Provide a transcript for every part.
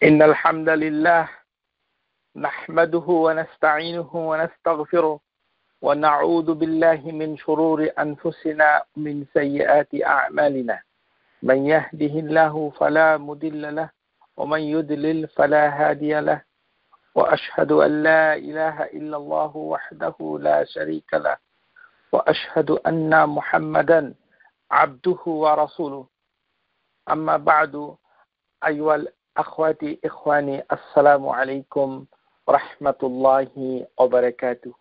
إن الحمد لله نحمده ونستعينه ونستغفره ونعوذ بالله من شرور أنفسنا ومن سيئات أعمالنا من يهده الله فلا مضل له ومن يضلل فلا هادي له وأشهد أن لا إله إلا الله وحده لا شريك له وأشهد أن محمدا عبده ورسوله أما بعد أيها أخواتي إخواني السلام عليكم ورحمة الله وبركاته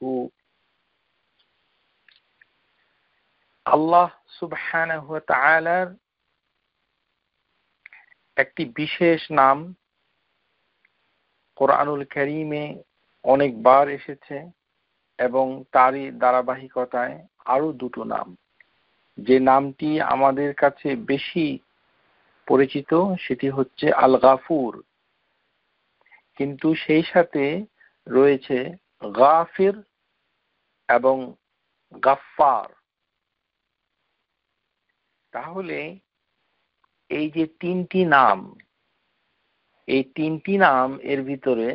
আল্লাহ সুবহানাহু ওয়া তাআলার একটি বিশেষ নাম কোরআনুল কারীমে অনেকবার এসেছে এবং তারই ধারাবাহিকতায় আরো দুটো নাম। যে নামটি আমাদের কাছে বেশি পরিচিত সেটি হচ্ছে আল গাফুর, কিন্তু সেই সাথে রয়েছে গাফির এবং গাফফার। তাহলে এই যে তিনটি নাম, এই তিনটি নাম এর ভিতরে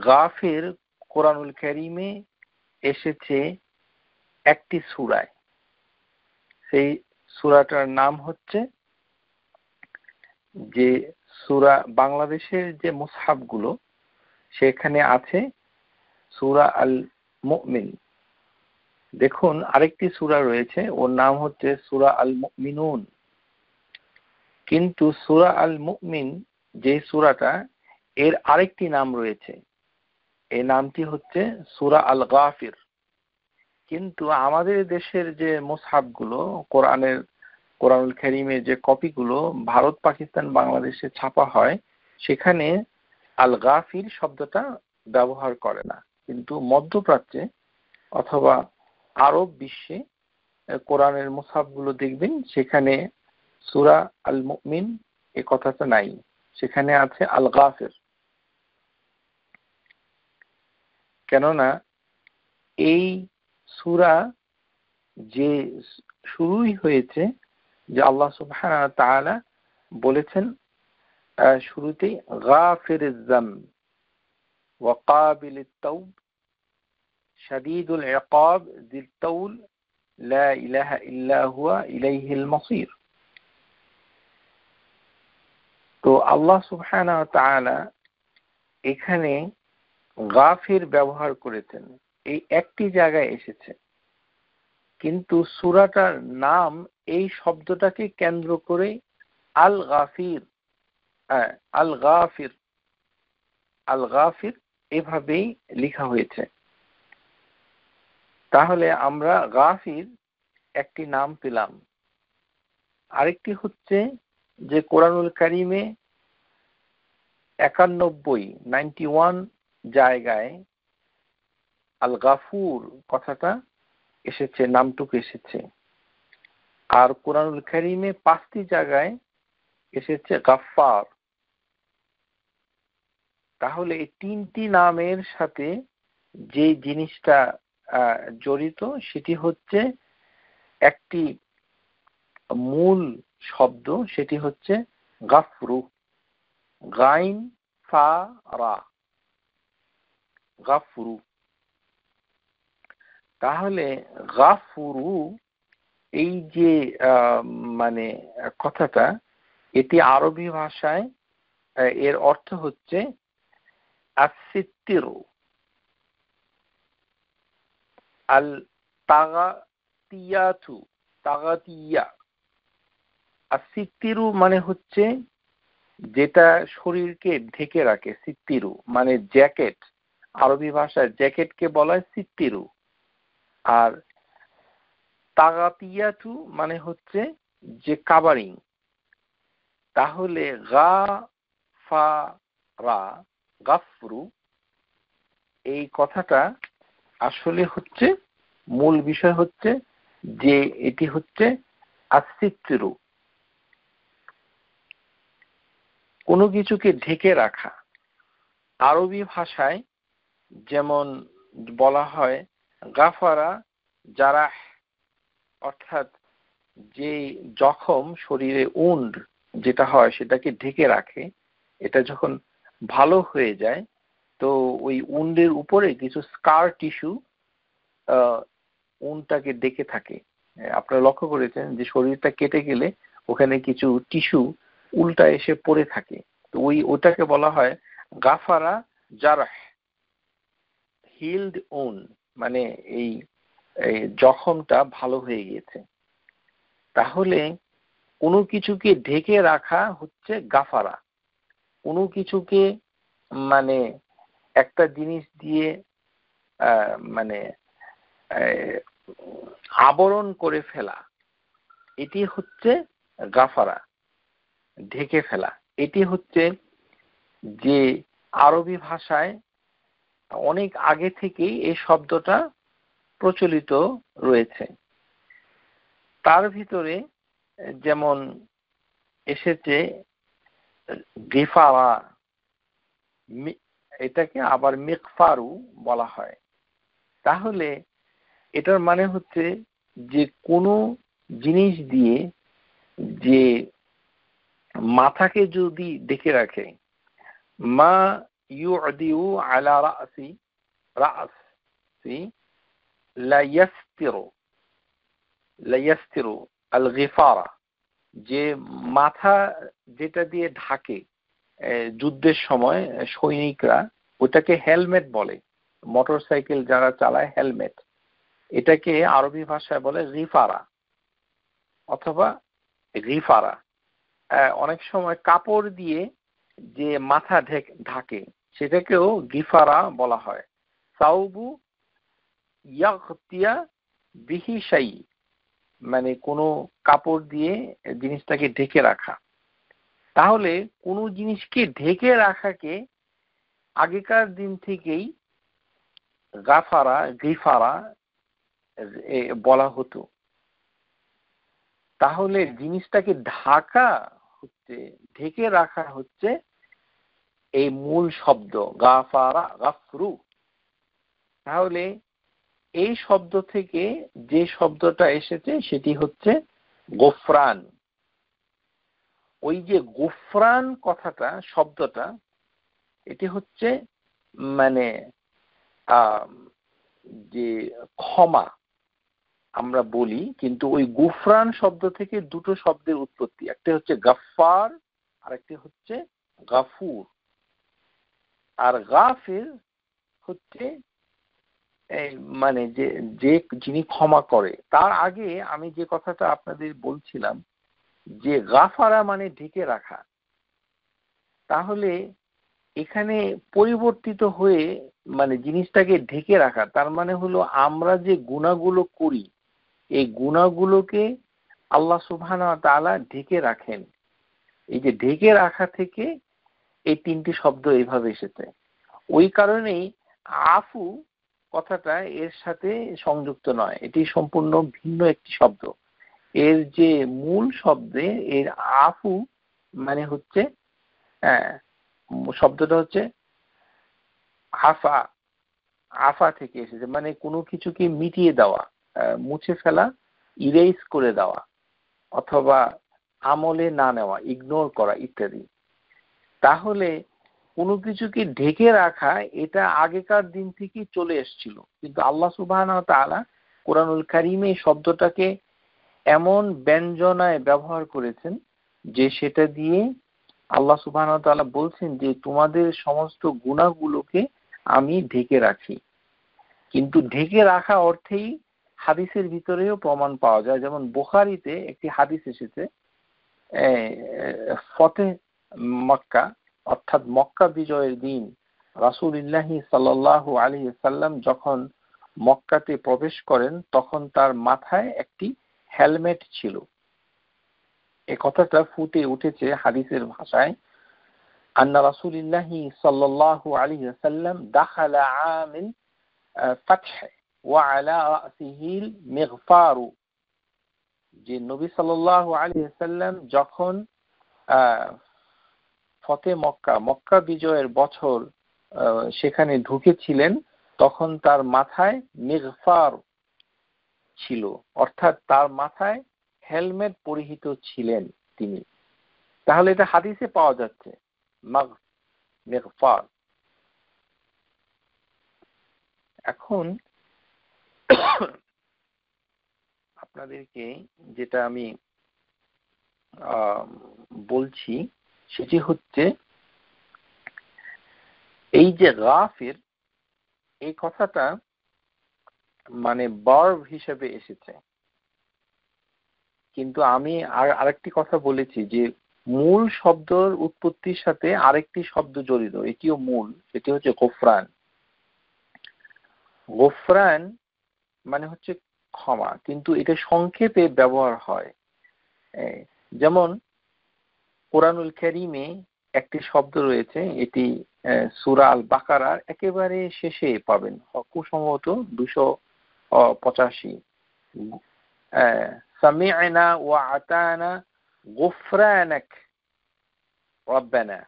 গাফির কোরআনুল কারীমে এসেছে একটি সূরায়। সেই সূরাটার নাম হচ্ছে, যে সূরা বাংলাদেশের যে মুসহাফগুলো সেখানে আছে সূরা আল মুমিন। দেখুন আরেকটি সূরা রয়েছে, ওর নাম হচ্ছে সূরা আল মুমিনুন। কিন্তু সূরা আল মুমিন যে সূরাটা, এর আরেকটি নাম রয়েছে, এই নামটি হচ্ছে সূরা আল গাফির। কিন্তু আমাদের দেশের যে মুসহাফগুলো, কোরআনুল কারীমের যে কপিগুলো ভারত, পাকিস্তান, বাংলাদেশে ছাপা হয়, সেখানে আল গাফির শব্দটা ব্যবহার করে না। কিন্তু মধ্যপ্রাচ্যে অথবা আরব বিশ্বে কোরআনের মুসহাফগুলো দেখবেন সেখানে সূরা আল মুমিন এই কথাটা নাই, সেখানে আছে আল গাফির। কেননা এই সূরা যে শুরুই হয়েছে, যে আল্লাহ সুবহানাহু ওয়া তাআলা বলেছেন শুরুতেই গাফিরিজ যাম ওয়া কাবিলিত তাওব শাদীদুল ইকাব যিল তাওল লা ইলাহা ইল্লা হুয়া ইলাইহিল মাসীর। তো আল্লাহ সুবহানাহু ওয়া তাআলা এখানে গাফির ব্যবহার করেছেন, এই একটি জায়গায় এসেছে, কিন্তু সূরাটার নাম এই শব্দটাকে কেন্দ্র করে আল গাফির, আল গাফির, আল গাফির এভাবেই লেখা হয়েছে। তাহলে আমরা গাফির একটি নাম পেলাম। আরেকটি হচ্ছে যে কোরআনুল কারীমে 91 জায়গায় আল গাফুর কথাটা এসেছে, নামটুকু এসেছে। আর কোরআনুল কারীমে 5টি জায়গায় এসেছে গাফফার। তাহলে এই তিনটি নামের সাথে যে জিনিসটা জড়িত সেটি হচ্ছে একটি মূল শব্দ, সেটি হচ্ছে গাফরু, গাইন ফা রা, গাফরু। তাহলে গাফুরু এই যে মানে কথাটা, এটি আরবি ভাষায় এর অর্থ হচ্ছে আসিত্তিরু আল তাগাতিয়াতু, তাগাতিয়া। আসিত্তিরু মানে হচ্ছে যেটা শরীরকে ঢেকে রাখে, সিত্তিরু মানে জ্যাকেট, আরবি ভাষায় জ্যাকেটকে বলা হয় সিত্তিরু। আর তাগাতিয়াতু মানে হচ্ছে যে কাভারিং। তাহলে গা ফা রা, গাফরু, এই কথাটা আসলে হচ্ছে মূল বিষয় হচ্ছে যে এটি হচ্ছে আসিত্তিরু, কোনো কিছুকে ঢেকে রাখা। আরবি ভাষায় যেমন বলা হয় গাফারা জারাহ, অর্থাৎ যে জখম, শরীরে উন্ড যেটা হয় সেটাকে ঢেকে রাখে, এটা যখন ভালো হয়ে যায়, তো ওই উন্ডের উপরে কিছু স্কার টিস্যু উনটাকে ডেকে থাকে। আপনারা লক্ষ্য করেছেন যে শরীরটা কেটে গেলে ওখানে কিছু টিস্যু উল্টা এসে পড়ে থাকে, তো ওটাকে বলা হয় গাফারা জারহ, হিলড উন, মানে এই জখমটা ভালো হয়ে গিয়েছে। তাহলে কোনো কিছুকে ঢেকে রাখা হচ্ছে গাফারা। কোনো কিছুকে মানে একটা জিনিস দিয়ে মানে আবরণ করে ফেলা, এটি হচ্ছে গাফারা, ঢেকে ফেলা। এটি হচ্ছে যে আরবি ভাষায় অনেক আগে থেকেই এই শব্দটা প্রচলিত রয়েছে। তার ভিতরে যেমন এসেছে গিফারা, এটাকে আবার মিকফারু বলা হয়। তাহলে এটার মানে হচ্ছে যে কোনো জিনিস দিয়ে যে মাথাকে যদি ডেকে রাখে, মা ইউদিউ আলা রাসি লাইয়াস্তিরু আল গিফারা, যে মাথা যেটা দিয়ে ঢাকে যুদ্ধের সময় সৈনিকরা, ওটাকে হেলমেট বলে। মোটরসাইকেল যারা চালায় হেলমেট, এটাকে আরবি ভাষায় বলে গিফারা অথবা গিফারা। অনেক সময় কাপড় দিয়ে যে মাথা ঢাকে সেটাকেও গিফারা বলা হয়। সাউবু ইয়াগতিয়া বিহি শাই, মানে কোনো কাপড় দিয়ে জিনিসটাকে ঢেকে রাখা। তাহলে কোনো জিনিসকে ঢেকে রাখাকে আগেকার দিন থেকেই গাফারা গিফারা বলা হতো। তাহলে জিনিসটাকে ঢাকা হচ্ছে, ঢেকে রাখা হচ্ছে এই মূল শব্দ গাফারা গাফরু। তাহলে এই শব্দ থেকে যে শব্দটা এসেছে সেটি হচ্ছে গোফরান। ওই যে গোফরান কথাটা, শব্দটা, এটি হচ্ছে মানে যে ক্ষমা আমরা বলি, কিন্তু ওই গুফরান শব্দ থেকে দুটো শব্দের উৎপত্তি, একটা হচ্ছে গাফফার আর একটি হচ্ছে গাফুর। আর গাফির হচ্ছে মানে যে যিনি ক্ষমা করে। তার আগে আমি যে কথাটা আপনাদের বলছিলাম যে গাফারা মানে ঢেকে রাখা, তাহলে এখানে পরিবর্তিত হয়ে মানে জিনিসটাকে ঢেকে রাখা, তার মানে হলো আমরা যে গুনাহগুলো করি এই গুনাহগুলোকে আল্লাহ সুবহানাহু ওয়া তাআলা ঢেকে রাখেন। এই যে ঢেকে রাখা থেকে এই তিনটি শব্দ এইভাবে এসেছে। ওই কারণেই আফু কথাটা এর সাথে সংযুক্ত নয়, এটি সম্পূর্ণ ভিন্ন একটি শব্দ। এর যে মূল শব্দে এর আফু মানে হচ্ছে শব্দটা হচ্ছে আফা, আফা থেকে এসেছে, মানে কোনো কিছুকে মিটিয়ে দেওয়া, মুছে ফেলা, ইরেজ করে দেওয়া, অথবা আমলে না নেওয়া, ইগনোর করা ইত্যাদি। তাহলে কোনো কিছুকে ঢেকে রাখা এটা আগেকার দিন থেকেই চলে এসেছিল, কিন্তু আল্লাহ সুবহানাহু ওয়া তাআলা কোরআনুল কারীমে এই শব্দটাকে এমন ব্যঞ্জনায় ব্যবহার করেছেন যে সেটা দিয়ে আল্লাহ সুবহানাহু ওয়া তাআলা বলছেন যে তোমাদের সমস্ত গুনাহগুলোকে আমি ঢেকে রাখি। কিন্তু ঢেকে রাখা অর্থেই হাদিসের ভিতরেও প্রমাণ পাওয়া যায়। যেমন বুখারীতে একটি হাদিস এসেছে, ফতে মক্কা অর্থাৎ মক্কা বিজয়ের দিন রাসূলুল্লাহ সাল্লাল্লাহু আলাইহি ওয়াসাল্লাম যখন মক্কাতে প্রবেশ করেন তখন তার মাথায় একটি হেলমেট ছিল। এই কথাটা ফুটে উঠেছে হাদিসের ভাষায়, আন্না রাসূলুল্লাহ সাল্লাল্লাহু আলাইহি ওয়াসাল্লাম দাখালা আমিল ফাতহ ওয়া আলা রাসিহিল মিগফারু, যে নবী সাল্লাল্লাহু আলাইহি ওয়াসাল্লাম যখন ফতে মক্কা, মক্কা বিজয়ের বছর সেখানে ঢুকেছিলেন তখন তার মাথায় মিগফার ছিল, অর্থাৎ তার মাথায় হেলমেট পরিহিত ছিলেন তিনি। তাহলে এটা হাদিসে পাওয়া যাচ্ছে। মিগফার। এখন আপনাদেরকে যেটা আমি বলছি সেটি হচ্ছে এই যে গাফির, এই কথাটা মানে ভার্ব হিসেবে এসেছে, কিন্তু আমি আরেকটি কথা বলেছি যে মূল শব্দের উৎপত্তির সাথে আরেকটি শব্দ জড়িত, এটিও মূল, সেটি হচ্ছে গোফরান। গোফরান মানে হচ্ছে ক্ষমা, কিন্তু এটা সংক্ষেপে ব্যবহার হয়। যেমন কোরআনুল কারীমে একটি শব্দ রয়েছে, এটি সূরা আল বাকারার একেবারে শেষে পাবেন, খুব সম্ভবত 285। সামি'না ওয়া আতানা গুফরানাক রব্বানা।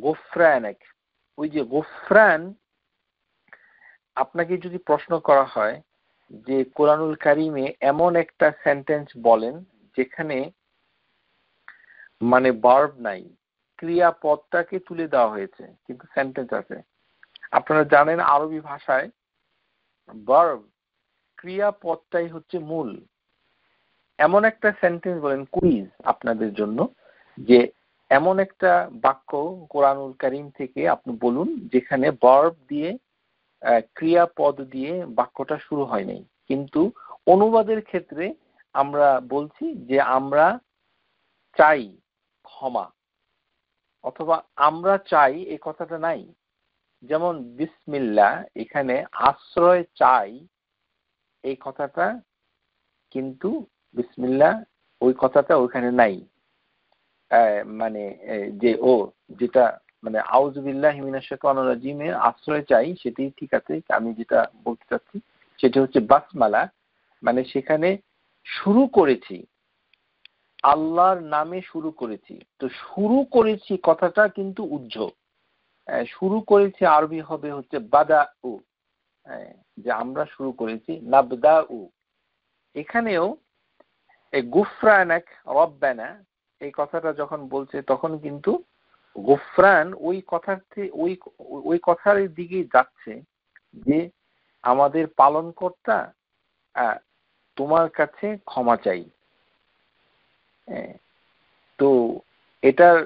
গুফরানাক, ওই যে গুফরান, আপনাকে যদি প্রশ্ন করা হয় যে কোরআনুল কারীমে এমন একটা সেন্টেন্স বলেন যেখানে মানে ভার্ব নাই, ক্রিয়াপদটাকে তুলে দেওয়া হয়েছে কিন্তু সেন্টেন্স আছে। আপনারা জানেন আরবি ভাষায় ভার্ব, ক্রিয়াপদটাই হচ্ছে মূল। এমন একটা সেন্টেন্স বলেন, কুইজ আপনাদের জন্য, যে এমন একটা বাক্য কোরআনুল কারীম থেকে আপনি বলুন যেখানে ভার্ব দিয়ে, ক্রিয়াপদ দিয়ে বাক্যটা শুরু হয় নাই, কিন্তু অনুবাদের ক্ষেত্রে আমরা বলছি যে আমরা চাই ক্ষমা, অথবা আমরা চাই, এই কথাটা নাই। যেমন বিসমিল্লাহ, এখানে আশ্রয় চাই এই কথাটা, কিন্তু বিসমিল্লাহ ওই কথাটা ওইখানে নাই। মানে যে যেটা মানে আউযু বিল্লাহি মিনাশ শাইতানির রাজিমে আশ্রয় চাই, সেটি ঠিক আছে। আমি যেটা বলতে চাচ্ছি সেটা হচ্ছে বাসমালা, মানে সেখানে শুরু করেছি, আল্লাহর নামে শুরু করেছি। তো শুরু করেছি কথাটা কিন্তু উজ্জ, শুরু করেছি আরবি হবে হচ্ছে বাদাউ, যে আমরা শুরু করেছি নাবদাউ। এখানেও এই গুফরানাক রব্বানা, এই কথাটা যখন বলছে তখন কিন্তু গুফরান ওই কথার দিকে যাচ্ছে যে আমাদের পালনকর্তা, তোমার কাছে ক্ষমা চাই। তো এটার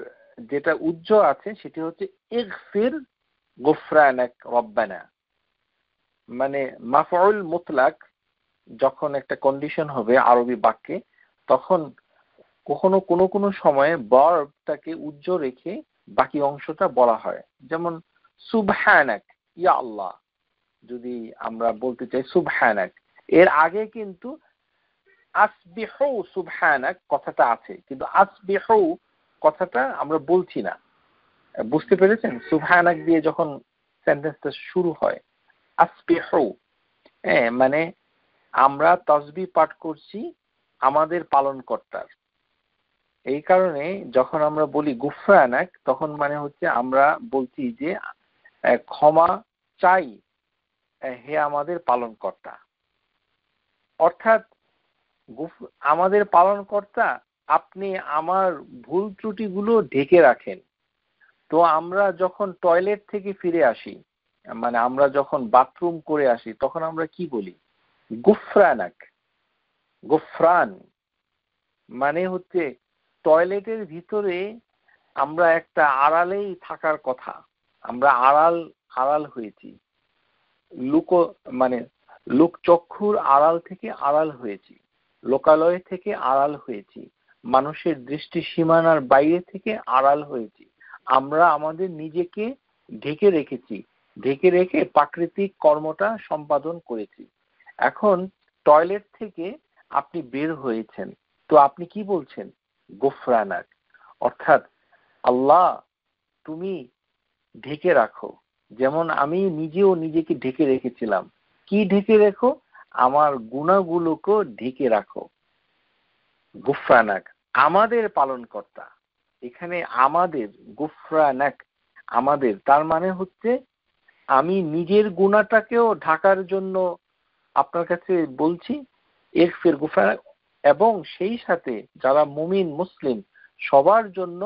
যেটা উজ্জ আছে সেটি হচ্ছে ইগফির গুফরানাক রব্বানা, মানে মাফউল মুতলাক যখন একটা কন্ডিশন হবে আরবি বাক্যে, তখন কোনো সময়ে ভার্বটাকে উজ্জ রেখে বাকি অংশটা বলা হয়। যেমন সুবহানাক, ইয়া আল্লাহ, যদি আমরা বলতে চাই সুবহানাক, এর আগে কিন্তু আসবিহু সুবহানাক কথাটা আছে, কিন্তু আসবিহু কথাটা আমরা বলছি না। বুঝতে পেরেছেন? সুবহানাক দিয়ে যখন সেন্টেন্সটা শুরু হয়, আসবিহু, মানে আমরা তাসবিহ পাঠ করছি আমাদের পালনকর্তার। এই কারণে যখন আমরা বলি গুফরানাক, তখন মানে হচ্ছে আমরা বলছি যে ক্ষমা চাই হে আমাদের পালনকর্তা। অর্থাৎ আমাদের পালনকর্তা, আপনি আমার ভুল ত্রুটিগুলো ঢেকে রাখেন। তো আমরা যখন টয়লেট থেকে ফিরে আসি, মানে আমরা যখন বাথরুম করে আসি, তখন আমরা কি বলি? গুফরানাক। গুফরান মানে হচ্ছে টয়লেটের ভিতরে আমরা একটা আড়ালেই থাকার কথা, আমরা আড়াল হয়েছি, মানে লোকচক্ষুর আড়াল থেকে আড়াল হয়েছি, লোকালয় থেকে আড়াল হয়েছি, মানুষের দৃষ্টি সীমানার বাইরে থেকে আড়াল হয়েছি। আমরা আমাদের নিজেকে ঢেকে রেখেছি, ঢেকে রেখে প্রাকৃতিক কর্মটা সম্পাদন করেছি। এখন টয়লেট থেকে আপনি বের হয়েছেন, তো আপনি কি বলছেন? গুফরানাক। অর্থাৎ আল্লাহ তুমি ঢেকে রাখো, যেমন আমি নিজেও নিজেকে ঢেকে রেখেছিলাম। কি ঢেকে রেখো? আমার গুনাহগুলোকে ঢেকে রাখো। গুফরানাক, আমাদের পালনকর্তা। এখানে আমাদের, গুফরানাক আমাদের, তার মানে হচ্ছে আমি নিজের গুনাহটাকেও ঢাকার জন্য আপনার কাছে বলছি ইগফির গুফরানাক, এবং সেই সাথে যারা মুমিন মুসলিম সবার জন্য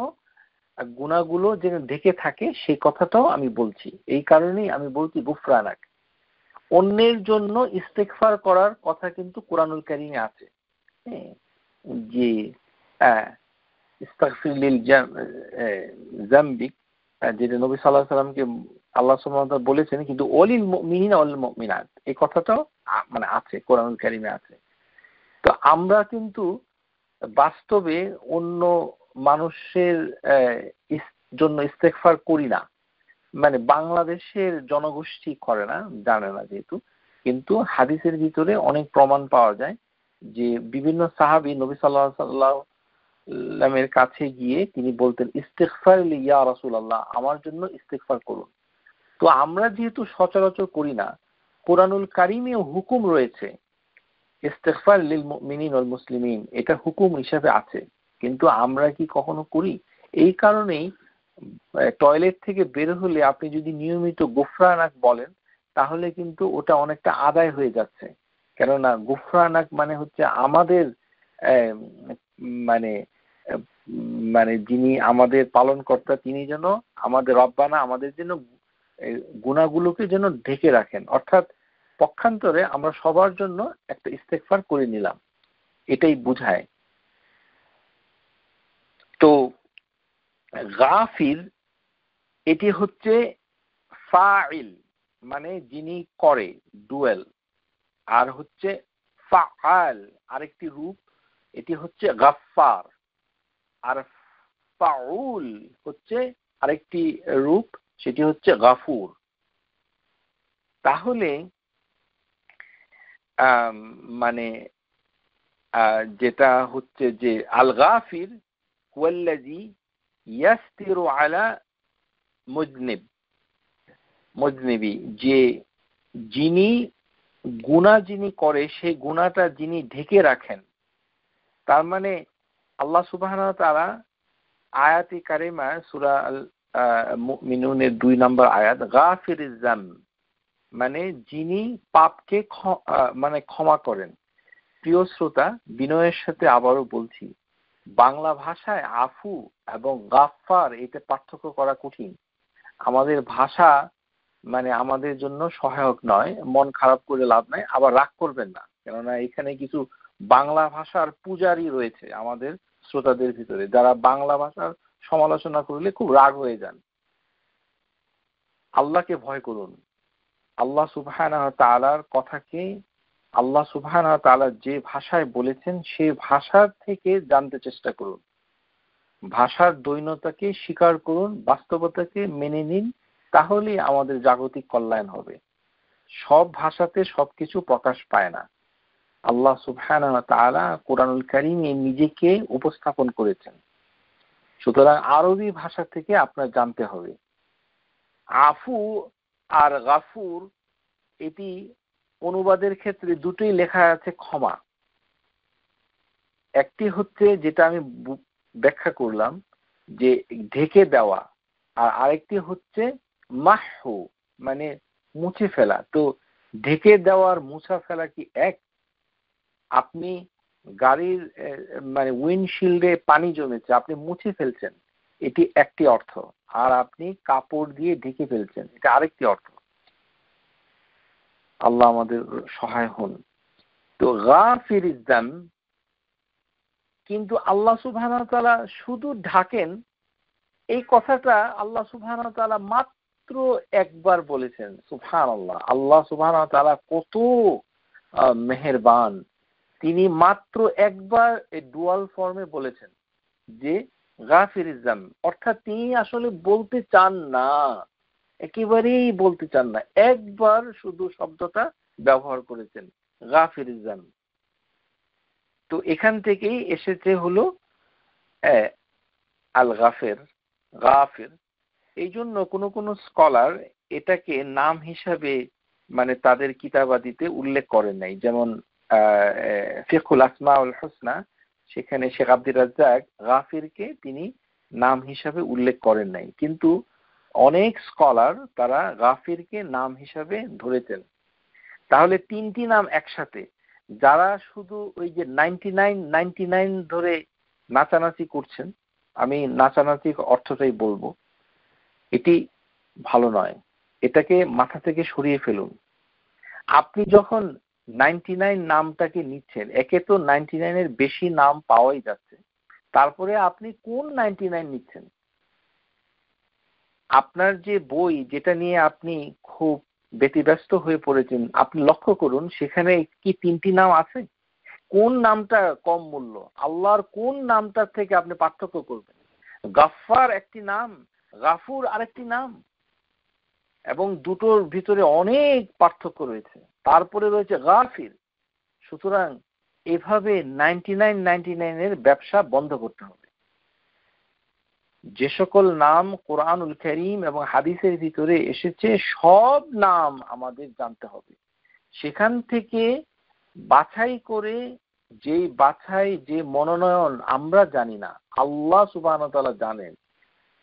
গুনাহগুলো যেন ঢেকে থাকে সেই কথাটাও আমি বলছি। এই কারণেই আমি বলছি গুফরানাক। অন্যের জন্য ইস্তেগফার করার কথা কিন্তু কোরআনুল কারীমে আছে। হ্যাঁ, যে ইস্তাগফির লিল জামবিক, যেটা নবী সাল্লাল্লাহু আলাইহি সাল্লামকে আল্লাহ সুবহানাহু ওয়া তাআলা বলেছেন, কিন্তু ওয়ালিল মুমিনিনা ওয়াল মুমিনাত এই কথাটাও মানে আছে কোরআনুল কারীমে আছে। তো আমরা কিন্তু বাস্তবে অন্য মানুষের জন্য ইস্তেগফার করি না, মানে বাংলাদেশের জনগোষ্ঠী করে না, জানে না যেহেতু। কিন্তু হাদিসের ভিতরে অনেক প্রমাণ পাওয়া যায় যে বিভিন্ন সাহাবী নবী সাল্লাল্লাহু আলাইহি ওয়াসাল্লামের কাছে গিয়ে তিনি বলতেন, ইস্তিগফার লি ইয়া রাসূলুল্লাহ, আমার জন্য ইস্তিগফার করুন। তো আমরা যেহেতু সচরাচর করি না, কোরআনুল কারীমে হুকুম রয়েছে ইস্তিগফার লিল মুমিনিন ওয়াল মুসলিমিন, এটা হুকুম হিসেবে আছে, কিন্তু আমরা কি কখনো করি? এই কারণেই টয়লেট থেকে বের হলে আপনি যদি নিয়মিত গুফরানাক বলেন তাহলে কিন্তু ওটা অনেকটা আদায় হয়ে যাচ্ছে। কেননা গুফরানাক মানে হচ্ছে আমাদের মানে মানে যিনি আমাদের পালনকর্তা তিনি যেন আমাদের রব্বানা আমাদের যেন গুনাহগুলোকে যেন ঢেকে রাখেন, অর্থাৎ পক্ষান্তরে আমরা সবার জন্য একটা ইস্তেগফার করে নিলাম, এটাই বুঝায়। তো গাফির এটি হচ্ছে ফাইল, মানে যিনি করে, ডুয়েল। আর হচ্ছে ফাআল আরেকটি রূপ, এটি হচ্ছে গাফফার। আর ফাউল হচ্ছে আরেকটি রূপ, সেটি হচ্ছে গাফুর। তাহলে মানে যেটা হচ্ছে যে আল গাফির হুয়াল্লাযী ইয়াসতিরু আলা মুজনিবি, যে যিনি গুনাহ যিনি করে সেই গুনাহটা যিনি ঢেকে রাখেন। তার মানে আল্লাহ সুবহানাহু ওয়া তাআলা আয়াতে কারিমা সূরা আল মুমিনুনের 2 নম্বর আয়াত, গাফিরিজ যাম, মানে যিনি পাপকে মানে ক্ষমা করেন। প্রিয় শ্রোতা, বিনয়ের সাথে আবারও বলছি, বাংলা ভাষায় আফু এবং গাফফার এটা পার্থক্য করা কঠিন। আমাদের ভাষা মানে আমাদের জন্য সহায়ক নয়, মন খারাপ করে লাভ নাই, আবার রাগ করবেন না, কেননা এখানে কিছু বাংলা ভাষার পূজারী রয়েছে আমাদের শ্রোতাদের ভিতরে, যারা বাংলা ভাষার সমালোচনা করলে খুব রাগ হয়ে যান। আল্লাহকে ভয় করুন। আল্লাহ সুবহানাহু ওয়া তাআলার কথাকে আল্লাহ সুবহানাহু ওয়া তাআলা যে ভাষায় বলেছেন সেই ভাষার থেকে জানতে চেষ্টা করুন। ভাষার দ্বৈনতাকে স্বীকার করুন, বাস্তবতাকে মেনে নিন, তাহলেই আমাদের জাগতিক কল্যাণ হবে। সব ভাষাতে সবকিছু প্রকাশ পায় না। আল্লাহ সুবহানাহু ওয়া তাআলা কোরআনুল কারীমে নিজেকে উপস্থাপন করেছেন। সুতরাং আরবি ভাষা থেকে আপনার জানতে হবে। আফু আর গাফুর এটি অনুবাদের ক্ষেত্রে দুটোই লেখা আছে ক্ষমা। একটি হচ্ছে যেটা আমি ব্যাখ্যা করলাম যে ঢেকে দেওয়া, আর আরেকটি হচ্ছে মাহু, মানে মুছে ফেলা। তো ঢেকে দেওয়ার মুছা ফেলা কি এক? আপনি গাড়ির মানে উইন্ডশিল্ডে পানি জমেছে, আপনি মুছে ফেলছেন, এটি একটি অর্থ। আর আপনি কাপড় দিয়ে ঢেকে ফেলছেন, এটা আরেকটি অর্থ। আল্লাহ আমাদের সহায় হন। তো গাফিরিজ যাম, কিন্তু আল্লাহ সুবহানাহু ওয়া তাআলা শুধু ঢাকেন এই কথাটা আল্লাহ সুবহানাহু ওয়া তাআলা মাত্র একবার বলেছেন। সুবহানাল্লাহ, আল্লাহ সুবহানাহু ওয়া তাআলা কত মেহেরবান। তিনি মাত্র একবার এই ডুয়াল ফর্মে বলেছেন যে গাফিরিজ যাম, অর্থাৎ তিনি আসলে বলতে চান না, একেবারেই বলতে চান না, একবার শুধু শব্দটা ব্যবহার করেছেন, গাফিরিজ যাম। তো এখান থেকেই এসেছে হলো আল গাফির, গাফির। এই জন্য কোন কোন স্কলার এটাকে নাম হিসাবে মানে তাদের কিতাবাদিতে উল্লেখ করেন নাই। যেমন ফিকহুল আসমাউল হুসনা, সেখানে শেখ আব্দুর রাজ্জাক গাফিরকে তিনি নাম হিসাবে উল্লেখ করেন নাই, কিন্তু অনেক স্কলার তারা গাফিরকে নাম হিসাবে ধরেছেন। তাহলে তিনটি নাম একসাথে, যারা শুধু ওই যে 99 ধরে নাচানাচি করছেন, আমি নাচানাচি অর্থটাই বলবো, এটি ভালো নয়। এটাকে মাথা থেকে সরিয়ে ফেলুন। আপনি যখন 99 নামটাকে নিচ্ছেন, একে তো 99 এর বেশি নাম পাওয়াই যাচ্ছে, তারপরে আপনি কোন 99 নিচ্ছেন? আপনার যে বই, যেটা নিয়ে আপনি খুব ব্যতিব্যস্ত হয়ে পড়েছেন, আপনি লক্ষ্য করুন সেখানে কি 3টি নাম আছে? কোন নামটা কম মূল্য? আল্লাহর কোন নামটার থেকে আপনি পার্থক্য করবেন? গাফফার একটি নাম, গাফুর আরেকটি নাম, এবং দুটোর ভিতরে অনেক পার্থক্য রয়েছে। তারপরে রয়েছে গাফির। সুতরাং এভাবে 99 এর ব্যবসা বন্ধ করতে হবে। যে সকল নাম কোরআনুল কারীম এবং হাদিসের ভিতরে এসেছে, সব নাম আমাদের জানতে হবে। সেখান থেকে বাছাই করে, যে মনোনয়ন আমরা জানি না, আল্লাহ সুবহানাহু ওয়া তাআলা জানেন,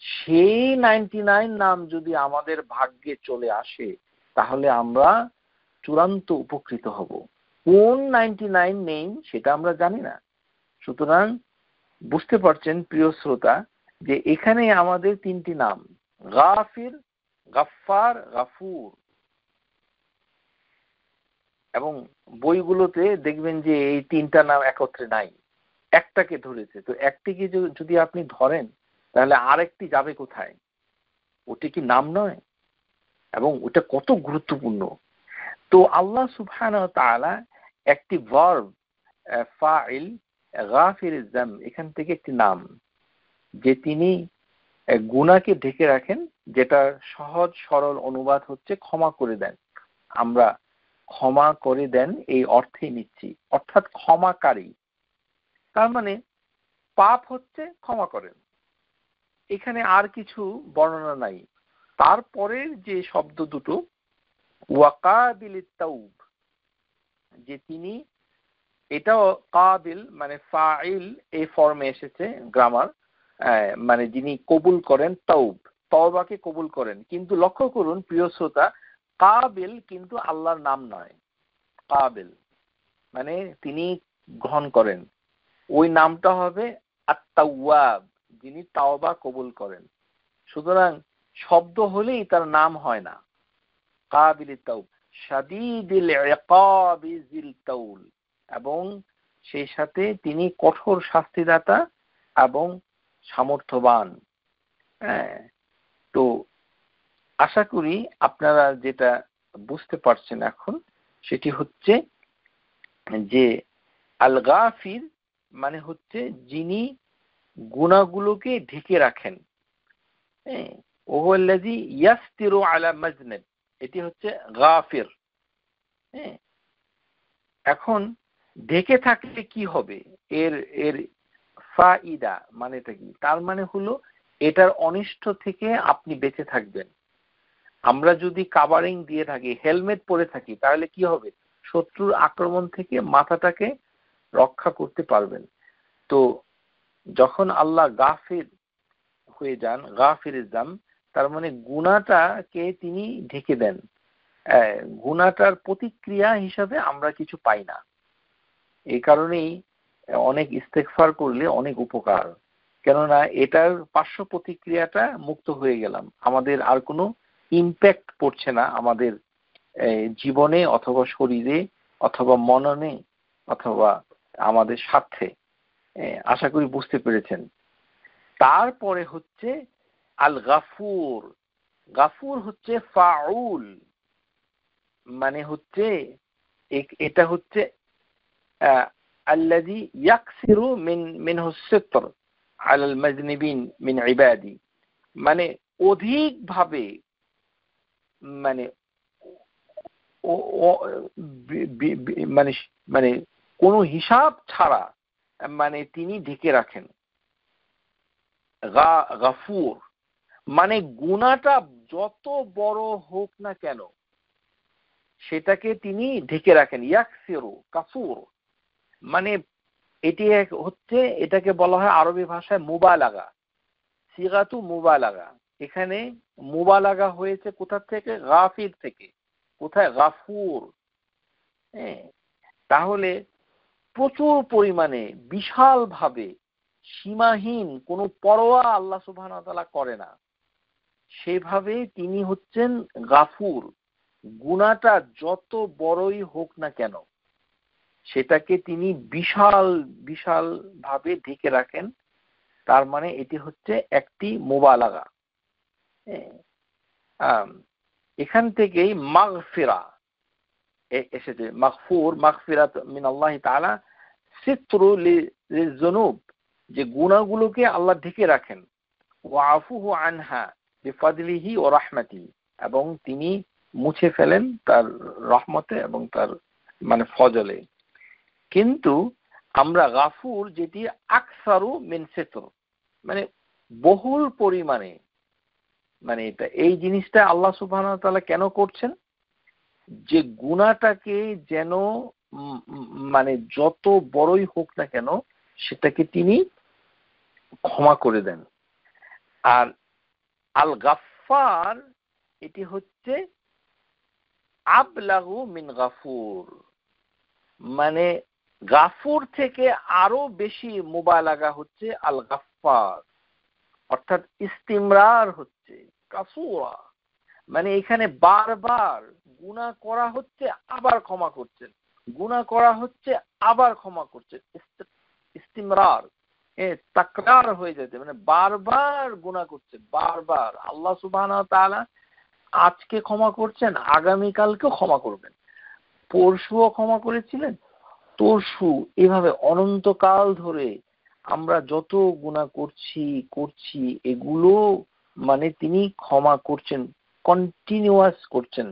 সেই 99 নাম যদি আমাদের ভাগ্যে চলে আসে, তাহলে আমরা চূড়ান্ত উপকৃত হব। কোন 99 নেই সেটা আমরা জানি না। সুতরাং বুঝতে পারছেন প্রিয় শ্রোতা, যে এখানে আমাদের 3টি নাম, গাফির, গাফফার, গাফুর। এবং বইগুলোতে দেখবেন যে এই 3টা নাম একত্রে নাই, একটাকে ধরেছে। তো একটিকে যদি আপনি ধরেন, তাহলে আরেকটি যাবে কোথায়? ওটি কি নাম নয়? এবং ওটা কত গুরুত্বপূর্ণ। তো আল্লাহ সুবহানাহু ওয়া তাআলা একটি ভার্ব, ফাইল, গাফির যাম, এখান থেকে একটি নাম, যে তিনি গুনাহকে ঢেকে রাখেন, যেটা সহজ সরল অনুবাদ হচ্ছে ক্ষমা করে দেন। আমরা ক্ষমা করে দেন এই অর্থেই নিচ্ছি, অর্থাৎ ক্ষমাকারী। তার মানে পাপ হচ্ছে ক্ষমা করেন, এখানে আর কিছু বর্ণনা নাই। তারপরের যে শব্দ দুটো, ওয়াকাবিলিত তাওব, যে তিনি, এটাও কাবিল মানে ফাইল এই ফর্মে এসেছে, গ্রামার, মানে যিনি কবুল করেন, তওবাকে কবুল করেন। কিন্তু লক্ষ্য করুন প্রিয় শ্রোতা, কাবিল কিন্তু আল্লাহর নাম নয়। কাবিল মানে তিনি গ্রহণ করেন, ওই নামটা হবে আত-তাওয়াব, যিনি তাওবা কবুল করেন। সুতরাং শব্দ হলেই তার নাম হয় না। কাবিলিত তাওব, শাদীদিল ইকাবি যিল তাওল, এবং সেই সাথে তিনি কঠোর শাস্তিদাতা এবং সামর্থ্যবান। হ্যাঁ, তো আশা করি আপনারা যেটা বুঝতে পারছেন এখন, সেটি হচ্ছে যে আল গাফির মানে হচ্ছে যিনি গুনাহগুলোকে ঢেকে রাখেন। হ্যাঁ, ওহুয়াল্লাযী ইয়াসতিরু আলা মাজনাব, এটি হচ্ছে গাফির। হ্যাঁ, এখন ঢেকে থাকলে কি হবে? এর এর ফাইদা মানেটা কি? তার মানে হলো এটার অনিষ্ট থেকে আপনি বেঁচে থাকবেন। আমরা যদি কাভারিং দিয়ে থাকি, হেলমেট পরে থাকি, তাহলে কি হবে? শত্রুর আক্রমণ থেকে মাথাটাকে রক্ষা করতে পারবেন। তো যখন আল্লাহ গাফির হয়ে যান, গাফির যান, তার মানে গুনাহটাকে তিনি ঢেকে দেন। গুনাহটার প্রতিক্রিয়া হিসাবে আমরা কিছু পাই না। এই কারণেই অনেক ইস্তেগফার করলে অনেক উপকার। কেননা এটার পার্শ্ব প্রতিক্রিয়াটা মুক্ত হয়ে গেলাম, আমাদের আর কোনো ইম্প্যাক্ট পড়ছে না আমাদের জীবনে অথবা শরীরে অথবা মননে অথবা আমাদের স্বার্থে। আশা করি বুঝতে পেরেছেন। তারপরে হচ্ছে আল গাফুর। গাফুর হচ্ছে ফাউল, মানে হচ্ছে এটা হচ্ছে আল্লাযী ইয়াকসিরু মিনহু সিতর আলাল মাজনিবিন মিন ইবাদি, মানে অধিকভাবে, মানে মানে মানে কোনো হিসাব ছাড়া মানে তিনি ঢেকে রাখেন। গাফুর মানে গুনাহটা যত বড় হোক না কেন, সেটাকে তিনি ঢেকে রাখেন। ইয়াকসিরু, কাফুর মানে এটি হচ্ছে, এটাকে বলা হয় আরবি ভাষায় মুবালাগা, সিগাতু মুবালাগা। এখানে মুবালাগা হয়েছে কোথা থেকে? গাফির থেকে। কোথায়? গাফুর। হ্যাঁ, তাহলে প্রচুর পরিমাণে, বিশালভাবে সীমাহীন, কোনো পরোয়া আল্লাহ সুবহানাহু ওয়া তাআলা করে না, সেভাবে তিনি হচ্ছেন গাফুর। গুনাহটা যত বড়ই হোক না কেন সেটাকে তিনি বিশাল বিশাল ভাবে ঢেকে রাখেন। তার মানে এটি হচ্ছে একটি মুবালাগা। এখান থেকেই মাগফিরা এসেছে। মাগফুর, মাগফিরাত মিনাল্লাহি তাআলা, সিতরু লিযুনুব, যে গুনাহগুলোকে আল্লাহ ঢেকে রাখেন। ওয়া আফুহু আনহা বিফাদলিহি ওয়া রাহমাতিহি, এবং তিনি মুছে ফেলেন তার রহমতে এবং তার মানে ফজলে। কিন্তু আমরা গাফুর যেটি আকসারু মিন সিতর, মানে বহুল পরিমাণে, মানে এটা এই জিনিসটা আল্লাহ সুবহানাহু ওয়া তাআলা কেন করছেন, যে গুনাহটাকে যেন মানে যত বড়ই হোক না কেন সেটাকে তিনি ক্ষমা করে দেন। আর আল গাফফার এটি হচ্ছে আবলাগু মিন গাফুর, মানে গাফুর থেকে আরো বেশি মুবালাগা হচ্ছে আল গাফফার, অর্থাৎ ইস্তিমরার হচ্ছে কাসুরা, মানে এখানে বারবার গুনাহ করা হচ্ছে আবার ক্ষমা করছেন, গুনাহ করা হচ্ছে আবার ক্ষমা করছেন, ইস্তিমরার, তাকরার হয়ে যেতে, মানে বারবার গুনাহ করছেন, বারবার। আল্লাহ সুবহানাহু ওয়া তাআলা আজকে ক্ষমা করছেন, আগামীকালকেও ক্ষমা করবেন, পরশুও ক্ষমা করেছিলেন, তরশু, এভাবে অনন্তকাল ধরে আমরা যত গুনাহ করছি এগুলো মানে তিনি ক্ষমা করছেন, কন্টিনিউয়াস করছেন,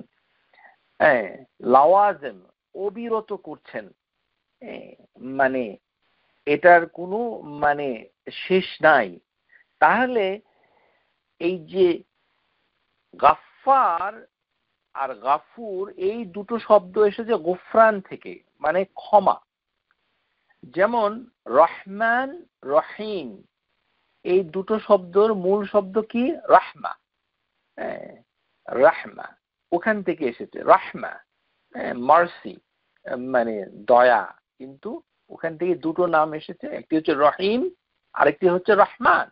লাওয়াজিম, অবিরত করছেন, মানে এটার কোনো মানে শেষ নাই। তাহলে এই যে গাফফার আর গাফুর, এই দুটো শব্দ এসেছে গুফরান থেকে, মানে ক্ষমা। যেমন রহমান রহিম, এই দুটো শব্দর মূল শব্দ কি? রাহমা। রাহমা ওখান থেকে এসেছে, রাহমা মার্সি, মানে দয়া, কিন্তু ওখান থেকে দুটো নাম এসেছে, একটি হচ্ছে রহিম, আরেকটি হচ্ছে রহমান,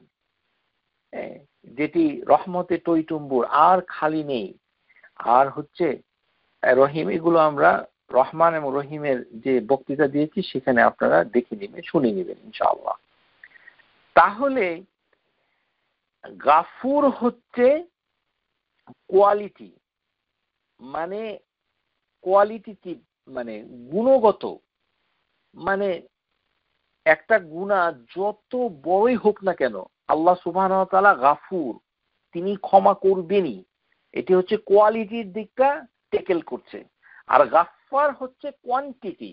যেটি রহমতে টইটুম্বুর, আর খালি নেই। আর হচ্ছে রহিম, এগুলো আমরা রহমান এবং রহিমের যে বক্তৃতা দিয়েছি সেখানে আপনারা দেখে নেবেন, শুনে নেবেন ইনশাআল্লাহ। তাহলে গাফুর হচ্ছে কোয়ালিটি, মানে কোয়ালিটিটিভ, মানে গুণগত, মানে একটা গুনাহ যত বড়ই হোক না কেন আল্লাহ সুবহানাহু ওয়া তাআলা গাফুর, তিনি ক্ষমা করবেনই। এটি হচ্ছে কোয়ালিটির দিকটা টেকেল করছে। আর গাফফার হচ্ছে কোয়ান্টিটি,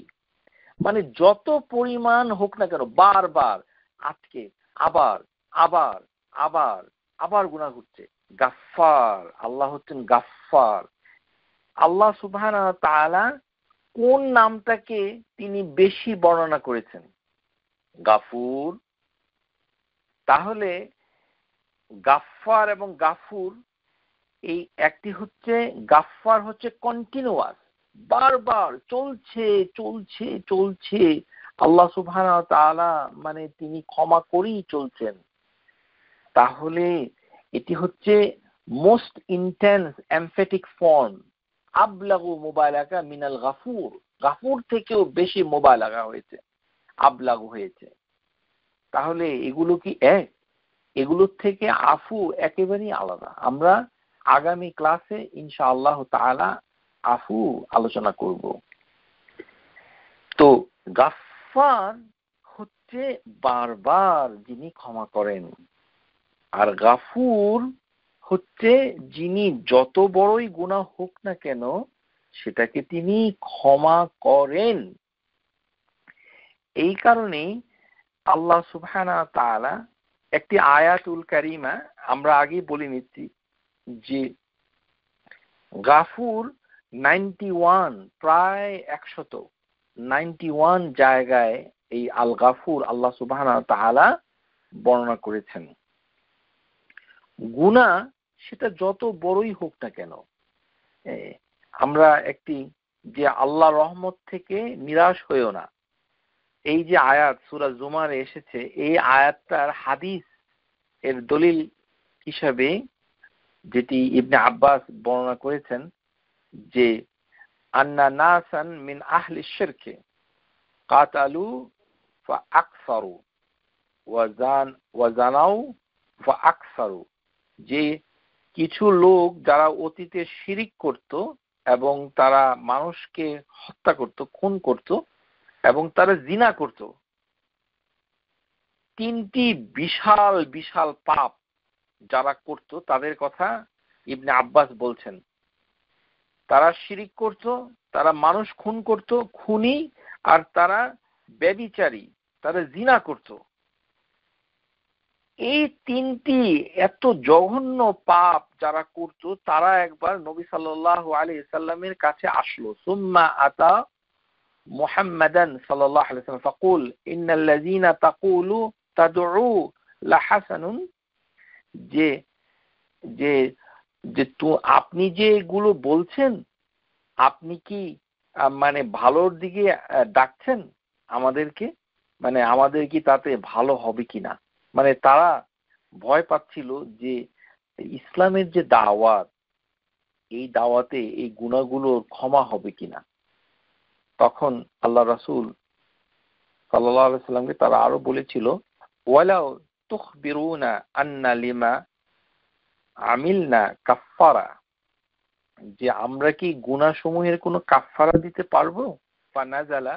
মানে যত পরিমাণ হোক না কেন বারবার আজকে আবার আবার আবার আবার গুনাহ হচ্ছে, গাফফার। আল্লাহ হচ্ছেন গাফফার। আল্লাহ সুবহানাহু ওয়া তাআলা কোন নামটাকে তিনি বেশি বর্ণনা করেছেন? গাফুর। তাহলে গাফফার এবং গাফুর, এই একটি হচ্ছে গাফফার হচ্ছে কন্টিনিউয়াস, বারবার চলছে চলছে চলছে, আল্লাহ সুবহানাহু ওয়া তাআলা মানে তিনি ক্ষমা করেই চলছেন। তাহলে এটি হচ্ছে মোস্ট ইন্টেন্স এমফেটিক ফর্ম, আবলাগু মুবালাগা মিনাল গাফুর, গাফুর থেকেও বেশি মুবালাগা হয়েছে, আবলাগু হয়েছে। তাহলে এগুলো কি এক? এগুলোর থেকে আফু একেবারেই আলাদা। আমরা আগামী ক্লাসে ইনশাআল্লাহ তাআলা আফু আলোচনা করব। তো গাফফার হচ্ছে বারবার যিনি ক্ষমা করেন, আর গাফুর হচ্ছে যিনি যত বড়ই গুনাহ হোক না কেন সেটাকে তিনি ক্ষমা করেন। এই কারণেই আল্লাহ সুবহানাহু ওয়া তাআলা একটি আয়াতুল কারিমা, আমরা আগেই বলে নিচ্ছি যে গাফুর 91, প্রায় 191 জায়গায় এই আল গাফুর আল্লাহ সুবহানাহু ওয়া তাআলা বর্ণনা করেছেন। গুনাহ সেটা যত বড়ই হোক না কেন, আমরা একটি যে আল্লাহ রহমত থেকে নিরাশ হইও না, এই যে আয়াত সূরা জুমারে এসেছে, এই আয়াতটার হাদিস এর দলিল হিসাবে যেটি ইবনে আব্বাস বর্ণনা করেছেন যে আন্না নাসান মিন আহলি শিরকে কাতালু ফাআকসারু ওয়াজানাউ ফাআকসারু, যে কিছু লোক যারা অতীতে শিরিক করত এবং তারা মানুষকে হত্যা করত, খুন করত এবং তারা জিনা করত। তিনটি বিশাল বিশাল পাপ যারা করত তাদের কথা ইবনে আব্বাস বলছেন। তারা শিরিক করত, তারা মানুষ খুন করত, খুনি, আর তারা ব্যভিচারী, তারা জিনা করত। এই তিনটি এত জঘন্য পাপ যারা করত, তারা একবার নবী সাল্লাল্লাহু আলাইহি সাল্লামের কাছে আসলো। সুম্মা আতা মুহাম্মাদান সাল্লাল্লাহু আলাইহি সাল্লাম ফাকুল ইন্নাল্লাযীনা তাকুলু তাদউ লাহাসানুন, যে যে যে আপনি যে এগুলো বলছেন, আপনি কি মানে ভালোর দিকে ডাকছেন আমাদেরকে, মানে আমাদের কি তাতে ভালো হবে কিনা। মানে তারা ভয় পাচ্ছিল যে ইসলামের যে দাওয়াত, এই দাওয়াতে এই গুনাহগুলোর ক্ষমা হবে কিনা। তখন আল্লাহ রাসূল সাল্লাল্লাহু আলাইহি সাল্লামকে তারা আরো বলেছিল, ওয়ালাউ তুখবিরুনা আন্না লিমা আমিলনা কাফফারা, যে আমরা কি গুনাহসমূহের কোনো কাফফারা দিতে পারবো। ফানাজালা,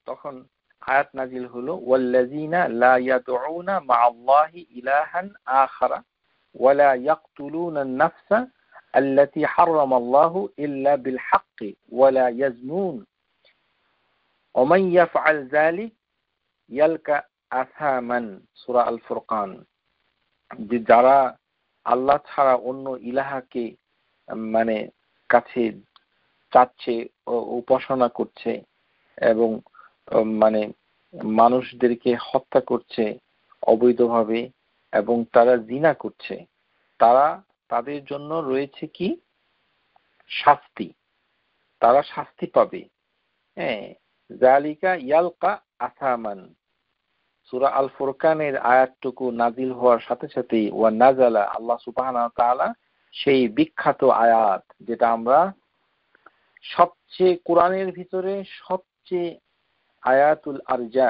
তখন আয়াত নাজিল হলো, ওয়াল্লাযীনা লা ইয়াদউনা মা'আল্লাহি ইলাহান আখারা ওয়ালা ইয়াকতুলুনা আন-নাফসা আল্লাতী হারামাল্লাহু ইল্লা বিল হাক্কি ওয়ালা ইয়াজনুন ওয়া মান ইয়াফআল যালিক ইয়ালকা আসামান। সূরা আল ফুরকান। যে যারা আল্লাহ ছাড়া অন্য ইলাহাকে মানে কাছে চাচ্ছে, উপাসনা করছে এবং মানে মানুষদেরকে হত্যা করছে অবৈধভাবে এবং তারা জিনা করছে, তাদের জন্য রয়েছে কি শাস্তি, তারা শাস্তি পাবে। হ্যাঁ, যালিকা ইয়ালকা আসামান। সূরা আল ফুরকানের আয়াতটুকু নাজিল হওয়ার সাথে সাথেই ওয়া নাজালা, আল্লাহ সুবহানাহু ওয়া তাআলা সেই বিখ্যাত আয়াত, যেটা আমরা সবচেয়ে কোরআনের ভিতরে সবচেয়ে আয়াতুল আরজা,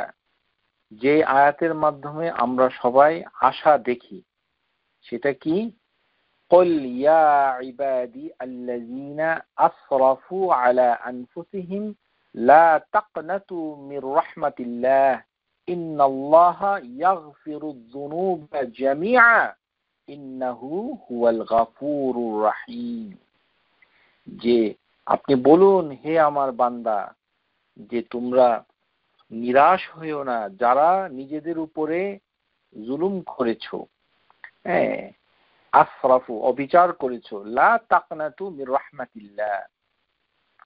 যে আয়াতের মাধ্যমে আমরা সবাই আশা দেখি, সেটা কি, কুল ইয়া ইবাদি আল্লাযীনা আসরাফু আলা আনফুসিহিম লা তাকনাতু মির রাহমাতিল্লাহ ইন্নাল্লাহা ইয়াগফিরুয যুনুবা জামিআ ইন্নাহু হুয়াল গাফুরুর রাহিম। যে আপনি বলুন, হে আমার বান্দা, যে তোমরা নিরাশ হইও না যারা নিজেদের উপরে জুলুম করেছো, হ্যাঁ, আসরাফু অবিচার করেছো, লা তাকনাতু মির রাহমাতিল্লাহ,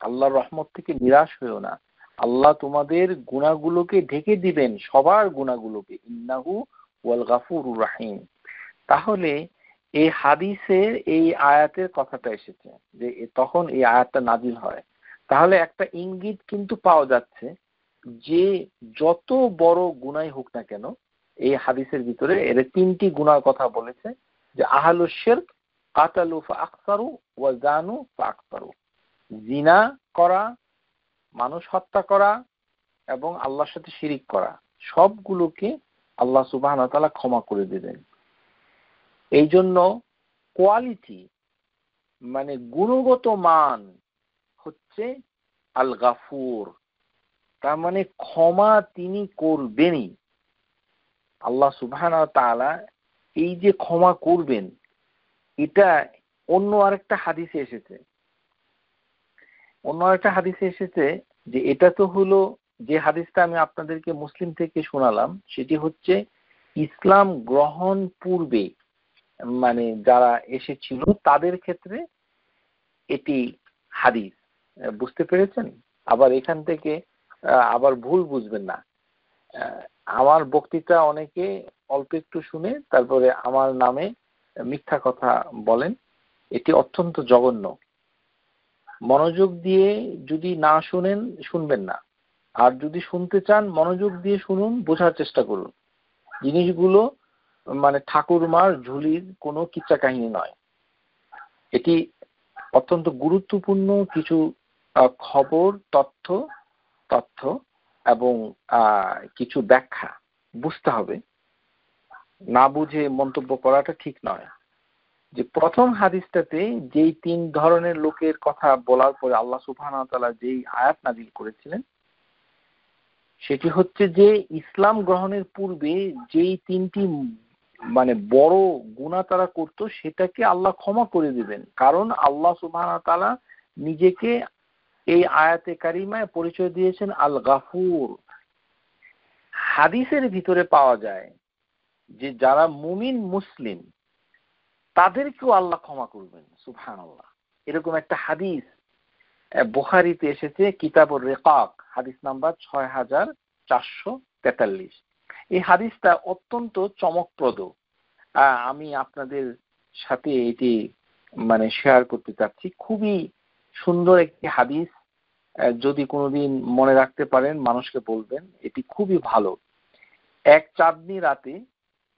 আল্লাহর রহমত থেকে নিরাশ হইও না, আল্লাহ তোমাদের গুনাহগুলোকে ঢেকে দিবেন, সবার গুনাহগুলোকে, ইন্নাহু ওয়াল গাফুরুর রাহিম। তাহলে এই হাদিসের এই আয়াতের কথাটা এসেছে যে তখন এই আয়াতটা নাজিল হয়। তাহলে একটা ইঙ্গিত কিন্তু পাওয়া যাচ্ছে যে যত বড় গুনাহ হোক না কেন, এই হাদিসের ভিতরে এর তিনটি গুনার কথা বলেছে, যে আহলুশ শিরক কাতালু ফাআকসারু ওয়া জানু ফাআকসারু, জিনা করা, মানুষ হত্যা করা এবং আল্লাহর সাথে শিরিক করা, সবগুলোকে আল্লাহ সুবহানাহু ওয়া তাআলা ক্ষমা করে দেবেন। এই জন্য কোয়ালিটি মানে গুণগত মান হচ্ছে আল গাফুর, তার মানে ক্ষমা তিনি করবেনই। আল্লাহ সুবহানাহু ওয়া তাআলা এই যে ক্ষমা করবেন, এটা অন্য আরেকটা হাদিসে এসেছে। যে এটা তো হলো যে হাদিসটা আমি আপনাদেরকে মুসলিম থেকে শোনালাম, সেটি হচ্ছে ইসলাম গ্রহণ পূর্বে মানে যারা এসেছিল তাদের ক্ষেত্রে এটি হাদিস। বুঝতে পেরেছেন? আবার এখান থেকে আবার ভুল বুঝবেন না। আমার বক্তৃতা অনেকে অল্প একটু শুনে তারপরে আমার নামে মিথ্যা কথা বলেন, এটি অত্যন্ত জঘন্য। মনোযোগ দিয়ে যদি না শুনেন, শুনবেন না। আর যদি শুনতে চান মনোযোগ দিয়ে শুনুন, বোঝার চেষ্টা করুন। জিনিসগুলো মানে ঠাকুরমার ঝুলির কোনো কিচ্ছা কাহিনী নয়। এটি অত্যন্ত গুরুত্বপূর্ণ কিছু খবর, তথ্য এবং কিছু ব্যাখ্যা বুঝতে হবে। না বুঝে মন্তব্য করাটা ঠিক নয়। যে প্রথম হাদিসটাতে যেই 3 ধরনের লোকের কথা বলার পরে আল্লাহ সুবহানাহু ওয়া তাআলা যেই আয়াত নাযিল করেছিলেন, সেটি হচ্ছে যে ইসলাম গ্রহণের পূর্বে যেই 3টি মানে বড় গুনাহ তারা করত, সেটাকে আল্লাহ ক্ষমা করে দিবেন। কারণ আল্লাহ সুবহানাহু ওয়া তাআলা নিজেকে এই আয়াতে কারিমায় পরিচয় দিয়েছেন আল গাফুর। হাদিসের ভিতরে পাওয়া যায় যে যারা মুমিন মুসলিম তাদেরকেও আল্লাহ ক্ষমা করবেন। সুবহানাল্লাহ। এরকম একটা হাদিস বুখারীতে এসেছে, কিতাবুর রিকাক, হাদিস নাম্বার 6443। এই হাদিসটা অত্যন্ত চমকপ্রদ। আমি আপনাদের সাথে এটি মানে শেয়ার করতে চাচ্ছি। খুবই সুন্দর একটি হাদিস। যদি কোনোদিন মনে রাখতে পারেন মানুষকে বলবেন, এটি খুবই ভালো। এক চাঁদনি রাতে